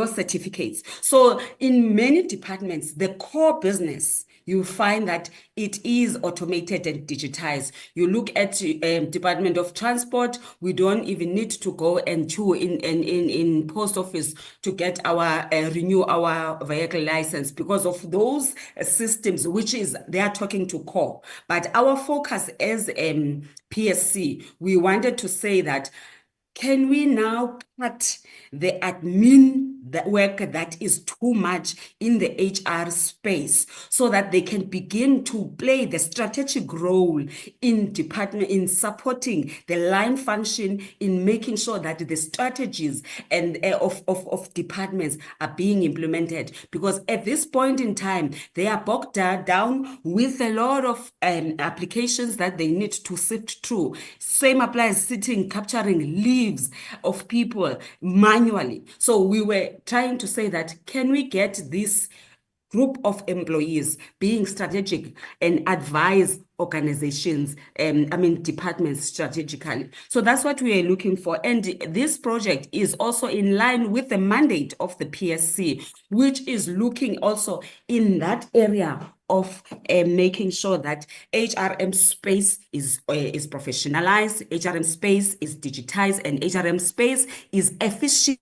certificates. So in many departments, the core business, you find that it is automated and digitized. You look at Department of Transport, we don't even need to go and queue in post office to get our renew our vehicle license because of those systems, which is they are talking to core. But our focus as PSC, we wanted to say that can we now cut the admin work that is too much in the HR space so that they can begin to play the strategic role in supporting the line function in making sure that the strategies and of departments are being implemented? Because at this point in time, they are bogged down with a lot of applications that they need to sift through. Same applies capturing leaves of people manually. So we were trying to say that, can we get this group of employees being strategic and advise organizations, departments strategically? So that's what we are looking for. And this project is also in line with the mandate of the PSC, which is looking also in that area of making sure that HRM space is professionalized, HRM space is digitized, and HRM space is efficient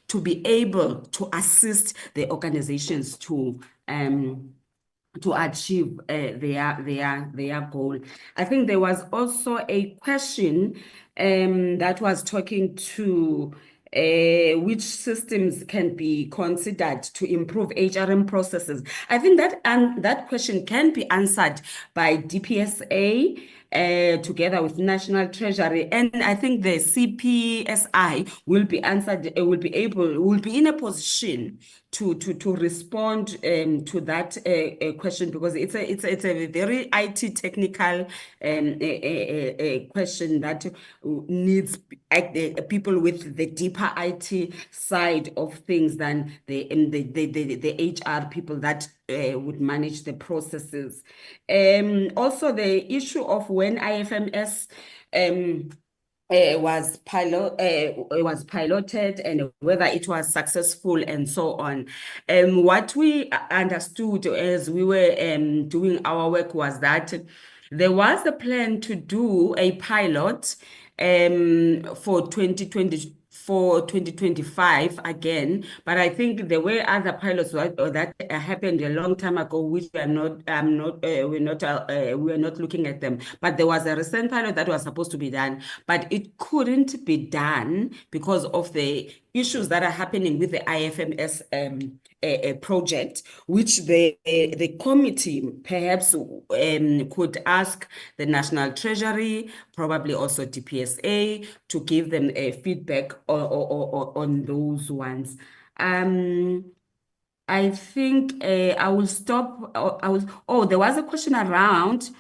to be able to assist the organizations to achieve their goal. I think there was also a question that was talking to which systems can be considered to improve HRM processes. I think that question can be answered by DPSA together with National Treasury, and I think the CPSI will be in a position to respond to that question, because it's a very IT technical question that needs people with the deeper IT side of things than the HR people that would manage the processes. Also, the issue of when IFMS was piloted and whether it was successful and so on. What we understood as we were doing our work was that there was a plan to do a pilot for 2025 again, but I think there were other pilots that happened a long time ago, which we're not looking at them. But there was a recent pilot that was supposed to be done, but it couldn't be done because of the issues that are happening with the IFMS project, which the committee perhaps could ask the National Treasury, probably also DPSA, to give them a feedback on those ones. I think I will stop. There was a question around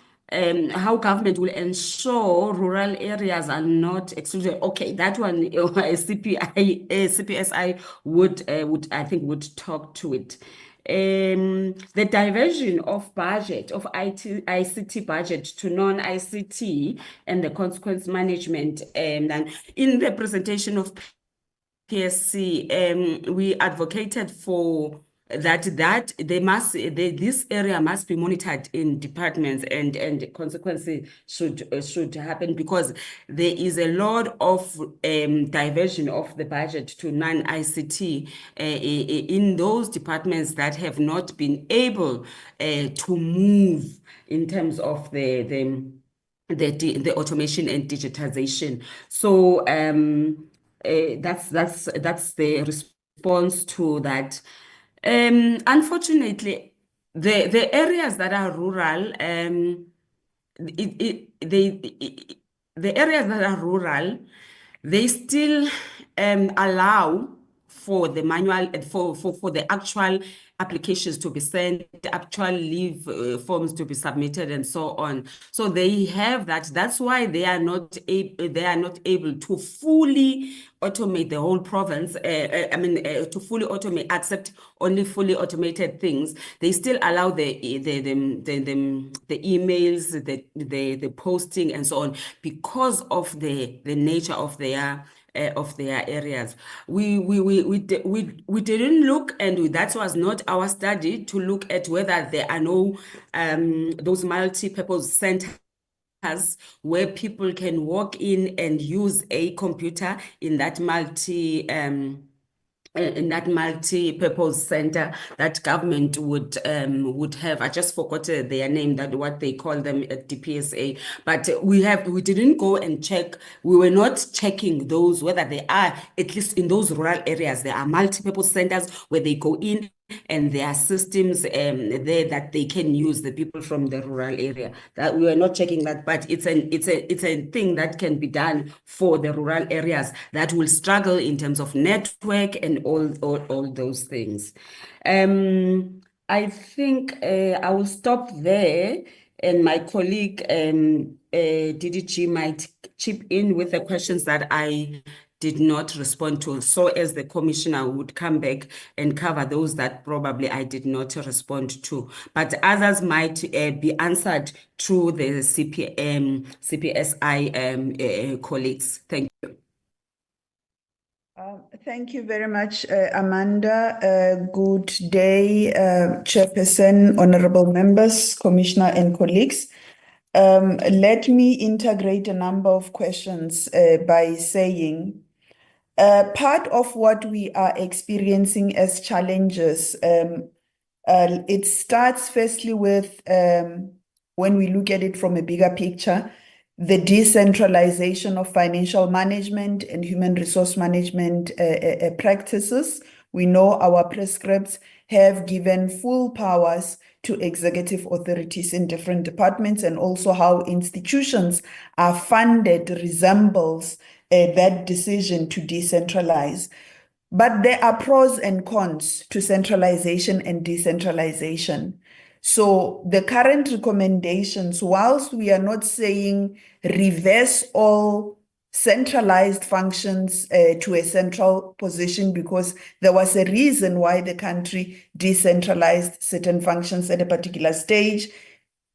how government will ensure rural areas are not excluded. Okay, that one CPSI would I think would talk to it. The diversion of budget of ICT budget to non-ICT and the consequence management, and in the presentation of PSC, we advocated for that this area must be monitored in departments, and consequences should happen, because there is a lot of diversion of the budget to non-ICT in those departments that have not been able to move in terms of the automation and digitization. So that's the response to that. Unfortunately, the areas that are rural, the areas that are rural, they still allow for the manual for the actual applications to be sent, actual leave forms to be submitted, and so on. So they have that. That's why they are not able to fully automate the whole province. To fully automate, accept only fully automated things. They still allow the emails, the posting, and so on, because of the nature of their areas. We didn't look, and that was not our study, to look at whether there are no those multi-purpose centers where people can walk in and use a computer in that multi-purpose center that government would have. I just forgot their name, that what they call them at DPSA. But we didn't go and check. We were not checking those, whether they are, at least in those rural areas, there are multi-purpose centers where they go in and there are systems there that they can use, the people from the rural area. That we were not checking that, but it's a thing that can be done for the rural areas that will struggle in terms of network and all those things. I think I will stop there, and my colleague DDG might chip in with the questions that I did not respond to, so as the commissioner would come back and cover those that probably I did not respond to. But others might be answered through the CPSI colleagues. Thank you. Thank you very much, Amanda. Good day, Chairperson, honorable members, Commissioner, and colleagues. Let me integrate a number of questions by saying, part of what we are experiencing as challenges, it starts firstly with, when we look at it from a bigger picture, the decentralization of financial management and human resource management practices. We know our prescripts have given full powers to executive authorities in different departments, and also how institutions are funded resembles that decision to decentralize. But there are pros and cons to centralization and decentralization. So the current recommendations, whilst we are not saying reverse all centralized functions to a central position, because there was a reason why the country decentralized certain functions at a particular stage,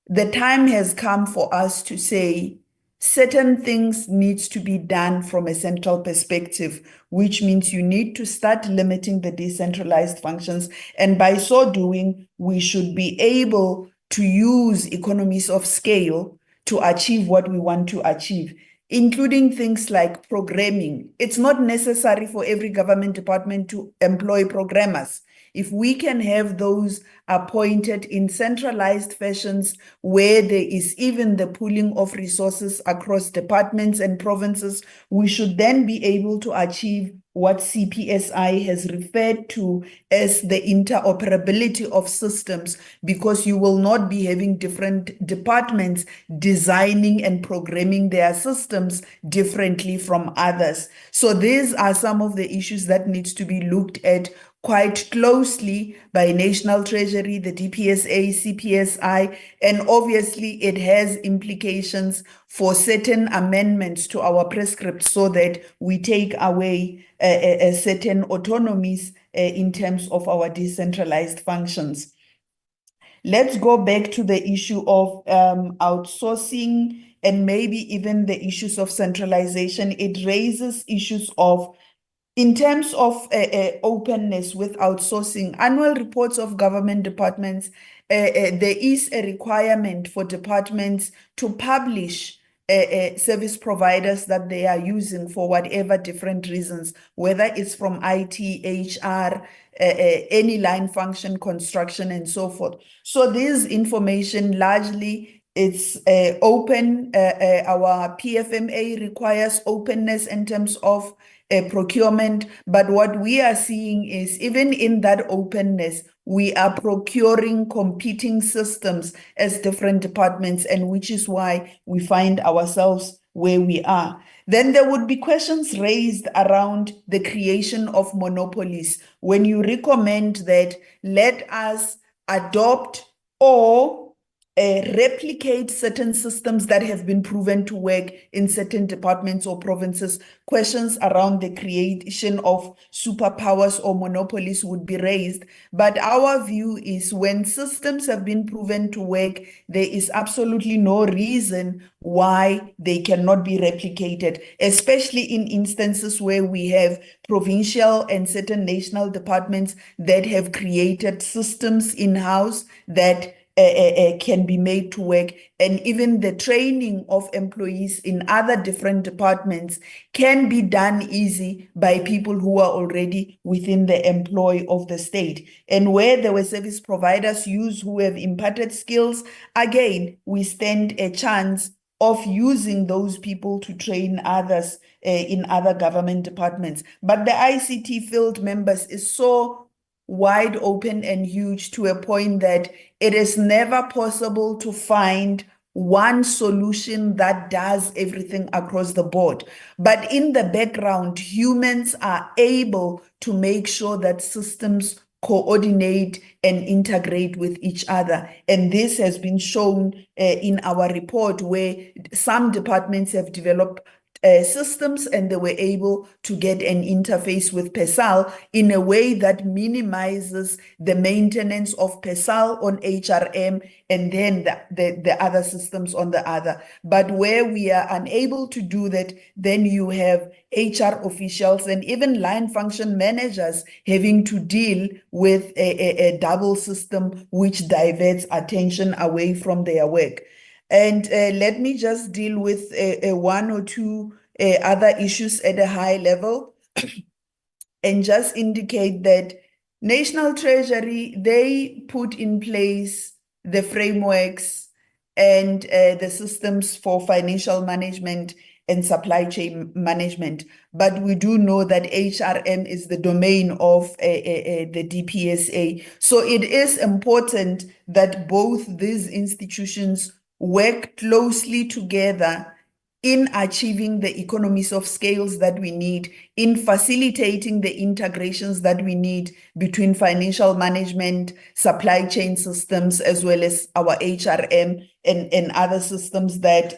the time has come for us to say certain things needs to be done from a central perspective, which means you need to start limiting the decentralized functions. And by so doing, we should be able to use economies of scale to achieve what we want to achieve, including things like programming. It's not necessary for every government department to employ programmers. If we can have those appointed in centralized fashions where there is even the pooling of resources across departments and provinces, we should then be able to achieve what CPSI has referred to as the interoperability of systems, because you will not be having different departments designing and programming their systems differently from others. So these are some of the issues that needs to be looked at quite closely by National Treasury, the DPSA, CPSI, and obviously it has implications for certain amendments to our prescripts so that we take away certain autonomies in terms of our decentralized functions. Let's go back to the issue of outsourcing and maybe even the issues of centralization. It raises issues of, in terms of openness with outsourcing, annual reports of government departments, there is a requirement for departments to publish service providers that they are using for whatever different reasons, whether it's from IT, HR, any line function, construction, and so forth. So this information largely it's open. Our PFMA requires openness in terms of procurement, but what we are seeing is even in that openness, we are procuring competing systems as different departments, and which is why we find ourselves where we are. Then there would be questions raised around the creation of monopolies when you recommend that let us adopt or replicate certain systems that have been proven to work in certain departments or provinces. Questions around the creation of superpowers or monopolies would be raised. But our view is when systems have been proven to work, there is absolutely no reason why they cannot be replicated, especially in instances where we have provincial and certain national departments that have created systems in-house that can be made to work, and even the training of employees in other different departments can be done easy by people who are already within the employ of the state. And where there were service providers who have imparted skills, again, we stand a chance of using those people to train others in other government departments. But the ICT field members is so wide open and huge to a point that it is never possible to find one solution that does everything across the board. But in the background, humans are able to make sure that systems coordinate and integrate with each other. And this has been shown in our report, where some departments have developed systems and they were able to get an interface with PESAL in a way that minimizes the maintenance of PESAL on HRM and then the other systems on the other. But where we are unable to do that, then you have HR officials and even line function managers having to deal with a double system which diverts attention away from their work. And let me just deal with one or two other issues at a high level and just indicate that National Treasury, they put in place the frameworks and the systems for financial management and supply chain management. But we do know that HRM is the domain of the DPSA. So it is important that both these institutions work closely together in achieving the economies of scales that we need, in facilitating the integrations that we need between financial management, supply chain systems, as well as our HRM and other systems that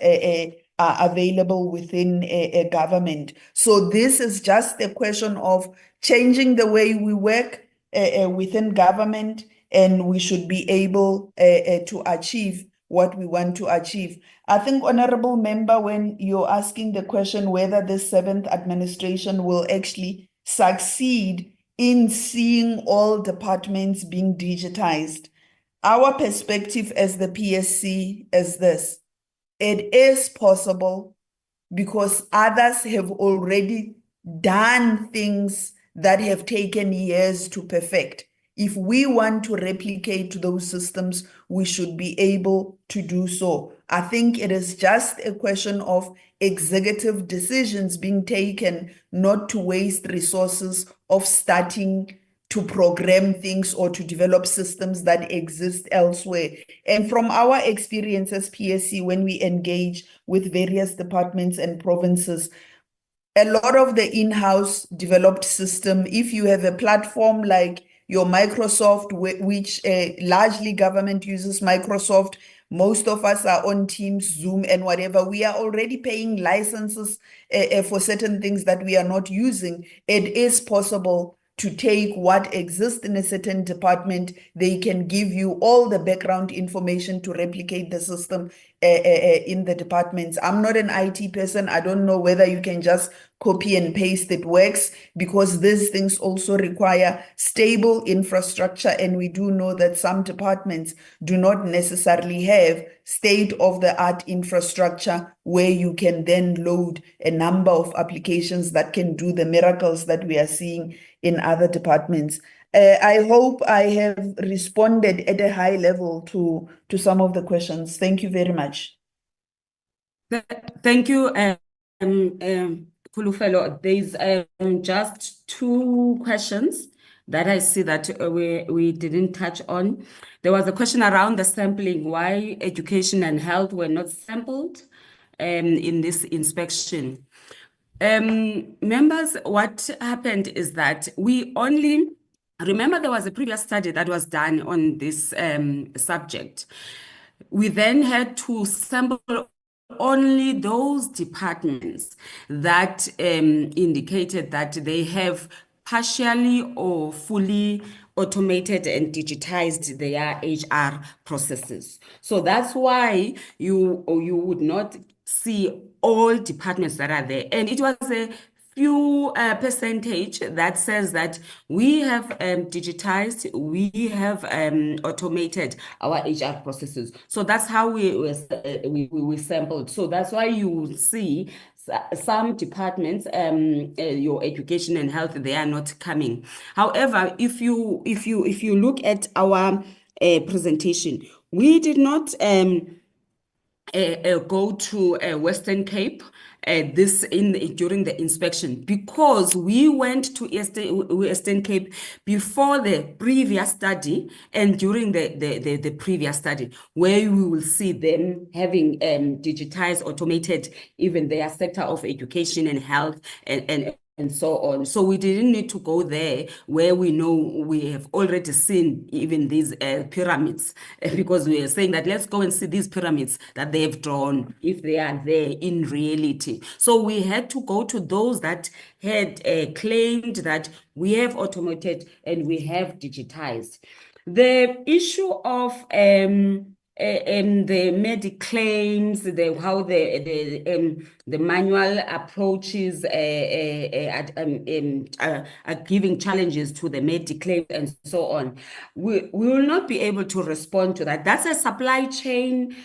are available within a government. So this is just a question of changing the way we work within government, and we should be able to achieve what we want to achieve. I think, Honorable Member, when you're asking the question whether the 7th administration will actually succeed in seeing all departments being digitized, our perspective as the PSC is this: it is possible because others have already done things that have taken years to perfect. If we want to replicate those systems, we should be able to do so. I think it is just a question of executive decisions being taken, not to waste resources of starting to program things or to develop systems that exist elsewhere. And from our experience as PSC, when we engage with various departments and provinces, a lot of the in-house developed system, if you have a platform like your Microsoft, which largely government uses Microsoft, most of us are on Teams, Zoom, and whatever. We are already paying licenses for certain things that we are not using. It is possible to take what exists in a certain department. They can give you all the background information to replicate the system in the departments. I'm not an IT person. I don't know whether you can just copy and paste. It works because these things also require stable infrastructure. And we do know that some departments do not necessarily have state-of-the-art infrastructure where you can then load a number of applications that can do the miracles that we are seeing in other departments. I hope I have responded at a high level to some of the questions. Thank you very much. Thank you, Khulufelo. There's just two questions that I see that we didn't touch on. There was a question around the sampling, why education and health were not sampled. in this inspection. Members, what happened is that we only remember there was a previous study that was done on this subject. We then had to sample only those departments that indicated that they have partially or fully automated and digitized their HR processes. So that's why you would not see all departments that are there. And it was a few percentage that says that we have digitized, we have automated our HR processes. So that's how we sampled. So that's why you will see some departments, your education and health, they are not coming. However, if you look at our presentation, we did not go to Western Cape during the inspection because we went to Western Cape before the previous study and during the previous study, where we will see them having digitized, automated even their sector of education and health and so on. So we didn't need to go there where we know we have already seen even these pyramids, because we are saying that let's go and see these pyramids that they've drawn if they are there in reality. So we had to go to those that had claimed that we have automated and we have digitized. The issue of the medical claims, how the manual approaches are giving challenges to the medical claims and so on. We will not be able to respond to that. That's a supply chain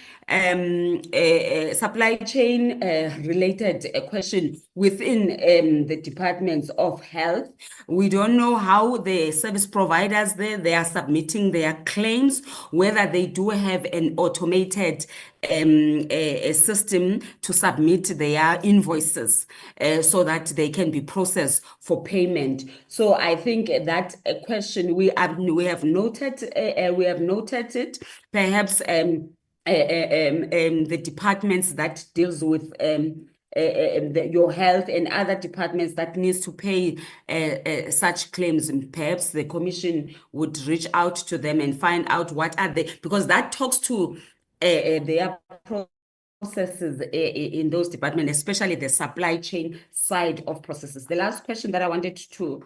related question within the departments of health. We don't know how the service providers there, they are submitting their claims, whether they do have an automated a system to submit their invoices so that they can be processed for payment. So I think that question we have noted it. Perhaps the departments that deals with your health and other departments that needs to pay such claims, and perhaps the commission would reach out to them and find out what are they, because that talks to their processes in those departments, especially the supply chain side of processes. The last question that I wanted to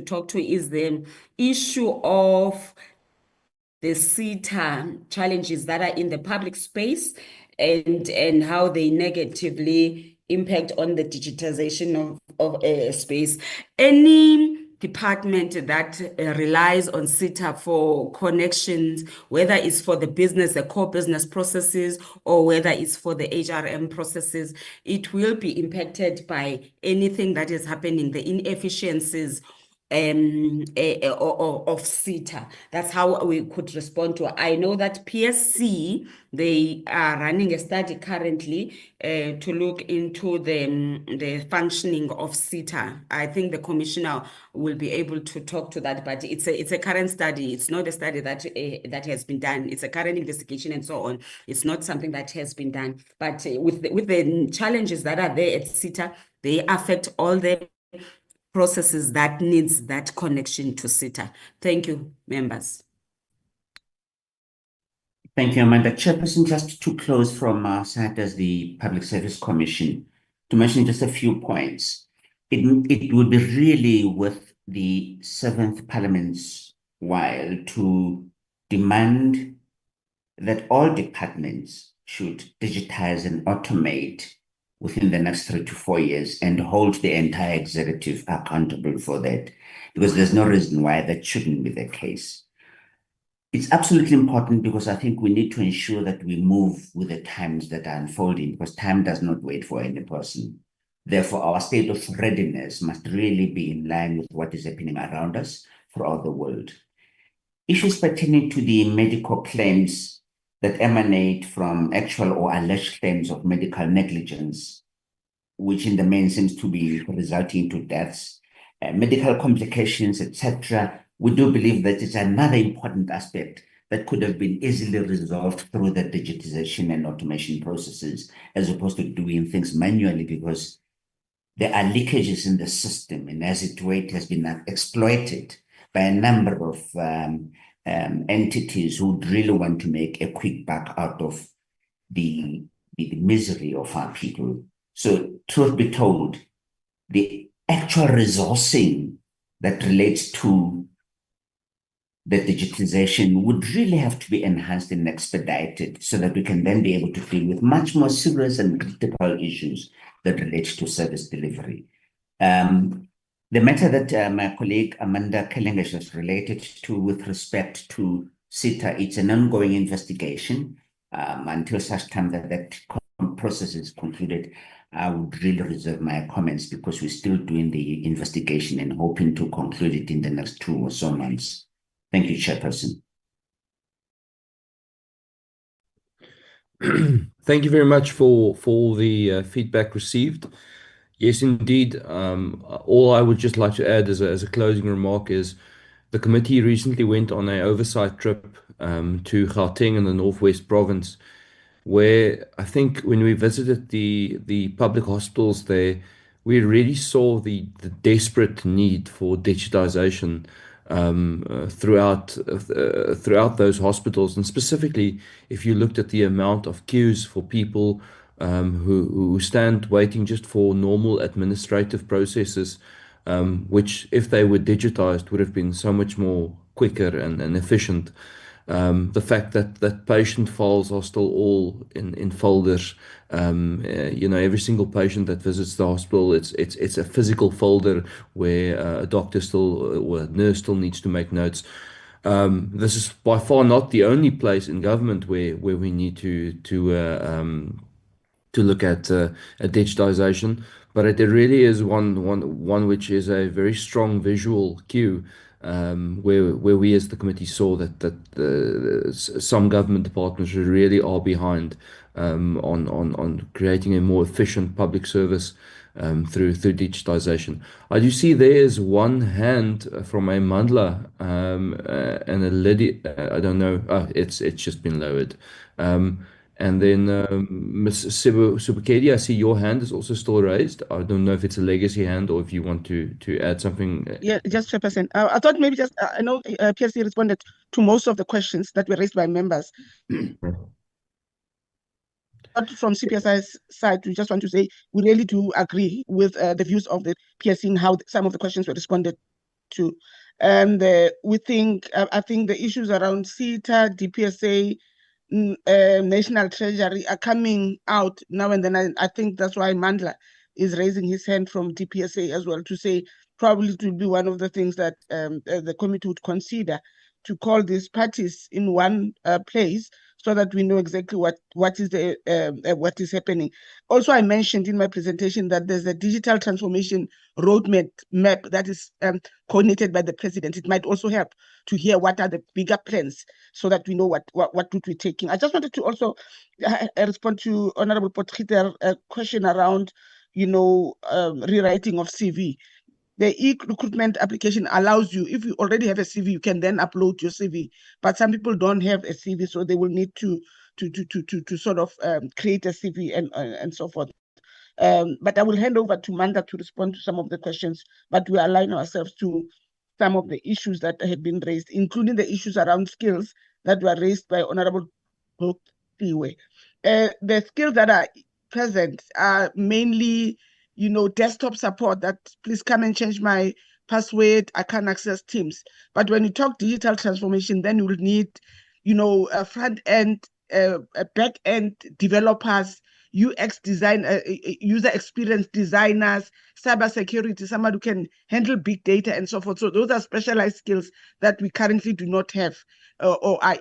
talk to is the issue of the SETA challenges that are in the public space and how they negatively impact on the digitization of space. Any department that relies on SETA for connections, whether it's for the business, the core business processes, or whether it's for the HRM processes, it will be impacted by anything that is happening, the inefficiencies of SETA. That's how we could respond to it. I know that PSC, they are running a study currently to look into the functioning of SETA. I think the commissioner will be able to talk to that, but it's a current study. It's not a study that has been done. It's a current investigation and so on. It's not something that has been done. But with the challenges that are there at SETA, they affect all the processes that needs that connection to SETA. Thank you, members. Thank you, Amanda. Chairperson, just to close from our side as the Public Service Commission, to mention just a few points. It would be really with the 7th Parliament's while to demand that all departments should digitize and automate within the next 3 to 4 years and hold the entire executive accountable for that, because there's no reason why that shouldn't be the case. It's absolutely important because I think we need to ensure that we move with the times that are unfolding, because time does not wait for any person. Therefore, our state of readiness must really be in line with what is happening around us throughout the world. Issues pertaining to the medical claims that emanate from actual or alleged claims of medical negligence, which in the main seems to be resulting to deaths, medical complications, etc. We do believe that it's another important aspect that could have been easily resolved through the digitization and automation processes, as opposed to doing things manually, because there are leakages in the system, and as it were, it has been exploited by a number of entities who really want to make a quick buck out of the misery of our people. So, truth be told, the actual resourcing that relates to the digitization would really have to be enhanced and expedited so that we can then be able to deal with much more serious and critical issues that relate to service delivery. The matter that my colleague Amanda Kellingish has related to with respect to CETA, it's an ongoing investigation until such time that that process is concluded. I would really reserve my comments because we're still doing the investigation and hoping to conclude it in the next 2 or so months. Thank you, Chairperson. Thank you very much for the feedback received. Yes, indeed. All I would just like to add as a closing remark is the committee recently went on an oversight trip to Gauteng in the Northwest Province, where I think when we visited the public hospitals there, we really saw the desperate need for digitization throughout those hospitals. And specifically, if you looked at the amount of queues for people who stand waiting just for normal administrative processes, which if they were digitized would have been so much more quicker and efficient. The fact that patient files are still all in folders, every single patient that visits the hospital, it's a physical folder where a doctor still or a nurse still needs to make notes. This is by far not the only place in government where we need to look at digitization, but it really is one which is a very strong visual cue, where we as the committee saw that some government departments really are behind on creating a more efficient public service through digitization. I do see there is one hand from a Mandla and a lady. I don't know. It's just been lowered. And then Ms. Subukedi, I see your hand is also still raised. I don't know if it's a legacy hand or if you want to add something. Yeah, just Chairperson. I thought maybe just, I know PSC responded to most of the questions that were raised by members. But from CPSI's side, we just want to say we really do agree with the views of the PSC in how some of the questions were responded to. And we think, I think the issues around CETA, DPSA, National Treasury are coming out now and then. I think that's why Mandla is raising his hand from DPSA as well to say probably it will be one of the things that the committee would consider to call these parties in one place so that we know exactly what is happening. Also, I mentioned in my presentation that there's a digital transformation roadmap that is coordinated by the president. It might also help to hear what are the bigger plans so that we know what route we're taking. I just wanted to also respond to Honorable Potgieter's question around, rewriting of CV. The e-recruitment application allows you, if you already have a CV, you can then upload your CV. But some people don't have a CV, so they will need to sort of create a CV and so forth. But I will hand over to Manda to respond to some of the questions, but we align ourselves to some of the issues that have been raised, including the issues around skills that were raised by Honorable Tiwe. The skills that are present are mainly, desktop support, that please come and change my password, I can't access Teams. But when you talk digital transformation, then you will need, a front end, a back end developers, UX design, user experience designers, cybersecurity, somebody who can handle big data and so forth. So those are specialized skills that we currently do not have or are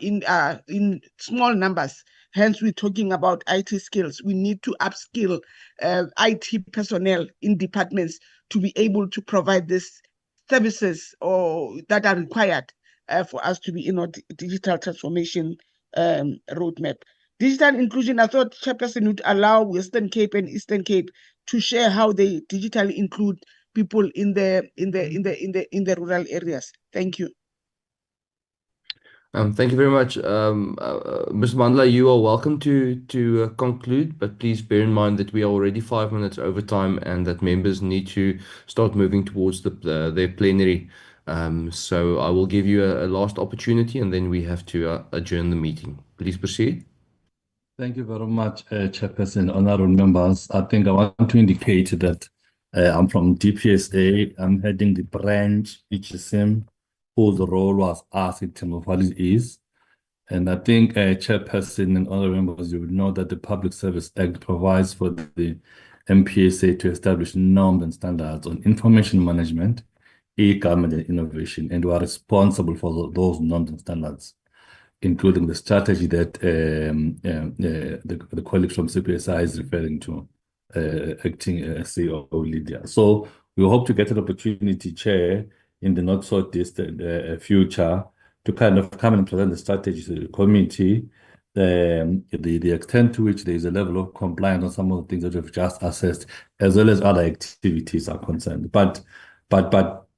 in small numbers. Hence, we're talking about IT skills. We need to upskill IT personnel in departments to be able to provide these services that are required for us to be in a digital transformation roadmap. Digital inclusion, I thought Chairperson would allow Western Cape and Eastern Cape to share how they digitally include people in the rural areas. Thank you. Thank you very much. Ms. Mandla, you are welcome to conclude, but please bear in mind that we are already 5 minutes over time and that members need to start moving towards their plenary. So I will give you a last opportunity and then we have to adjourn the meeting. Please proceed. Thank you very much, Chairperson, honorable members. I think I want to indicate that I'm from DPSA. I'm heading the branch HSM, whose role was asked in terms of what it is. And I think, Chairperson and other members, you would know that the Public Service Act provides for the MPSA to establish norms and standards on information management, e-government and innovation, and we are responsible for those norms and standards, including the strategy that the colleague from CPSI is referring to, acting CEO Lydia. So we hope to get an opportunity, Chair, in the not so distant future to kind of come and present the strategy to the committee, the extent to which there is a level of compliance on some of the things that we've just assessed, as well as other activities are concerned. But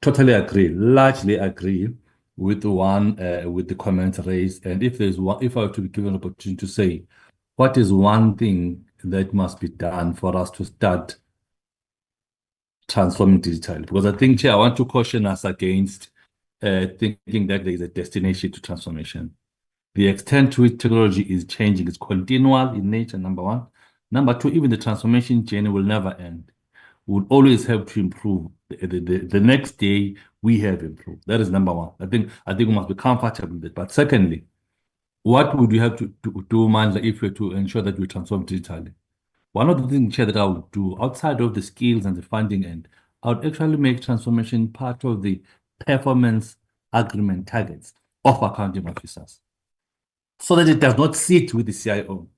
totally agree, largely agree with the comments raised. And if I were to be given an opportunity to say, what is one thing that must be done for us to start transforming digitally? Because I think, Chair, I want to caution us against thinking that there is a destination to transformation. The extent to which technology is changing is continual in nature, number one. Number two, even the transformation journey will never end. We would always have to improve. The next day, we have improved. That is number one. I think we must be comfortable with it. But secondly, what would we have to do, Mandla, if we're to ensure that we transform digitally? One of the things, Chair, that I would do outside of the skills and the funding end, I would actually make transformation part of the performance agreement targets of accounting officers, so that it does not sit with the CIO.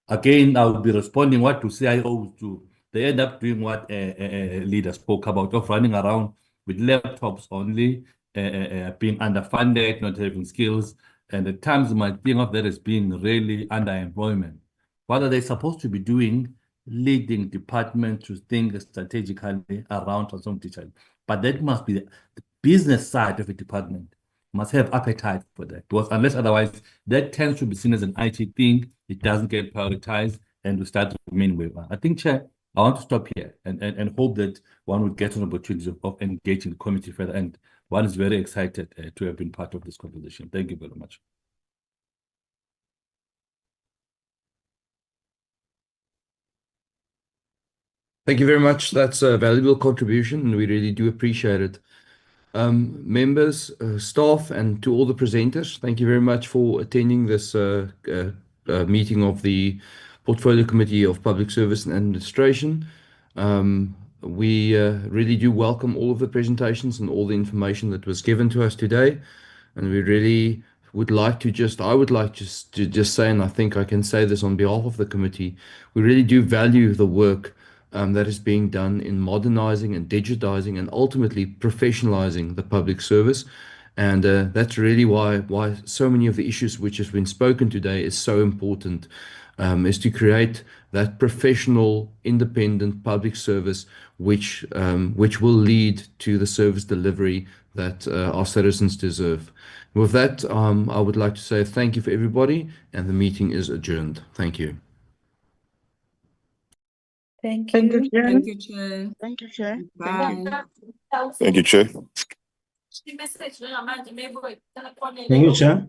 Again, I would be responding, what do CIOs do? They end up doing what a leader spoke about, of running around with laptops only, being underfunded, not having skills, and at times you might think of that as being really underemployment. What are they supposed to be doing? Leading departments to think strategically around transformation. But that must be the business side of a department. Must have appetite for that, because unless otherwise, that tends to be seen as an IT thing. It doesn't get prioritized, and we start to remain where we are. I think, Chair, I want to stop here and hope that one would get an opportunity of engaging the committee further. And one is very excited to have been part of this conversation. Thank you very much. Thank you very much. That's a valuable contribution, and we really do appreciate it. Members, staff, and to all the presenters, thank you very much for attending this meeting of the Portfolio Committee of Public Service and Administration. We really do welcome all of the presentations and all the information that was given to us today, and we really would like to I would like to just say, and I think I can say this on behalf of the committee, we really do value the work that is being done in modernizing and digitizing and ultimately professionalizing the public service. And that's really why so many of the issues which have been spoken today is so important, is to create that professional, independent public service which will lead to the service delivery that our citizens deserve. With that, I would like to say thank you for everybody, and the meeting is adjourned. Thank you. Thank Thank you, you. Chair. Thank you, Chair. Thank you, Chair. Bye. Thank you, Chair. Thank you, Chair.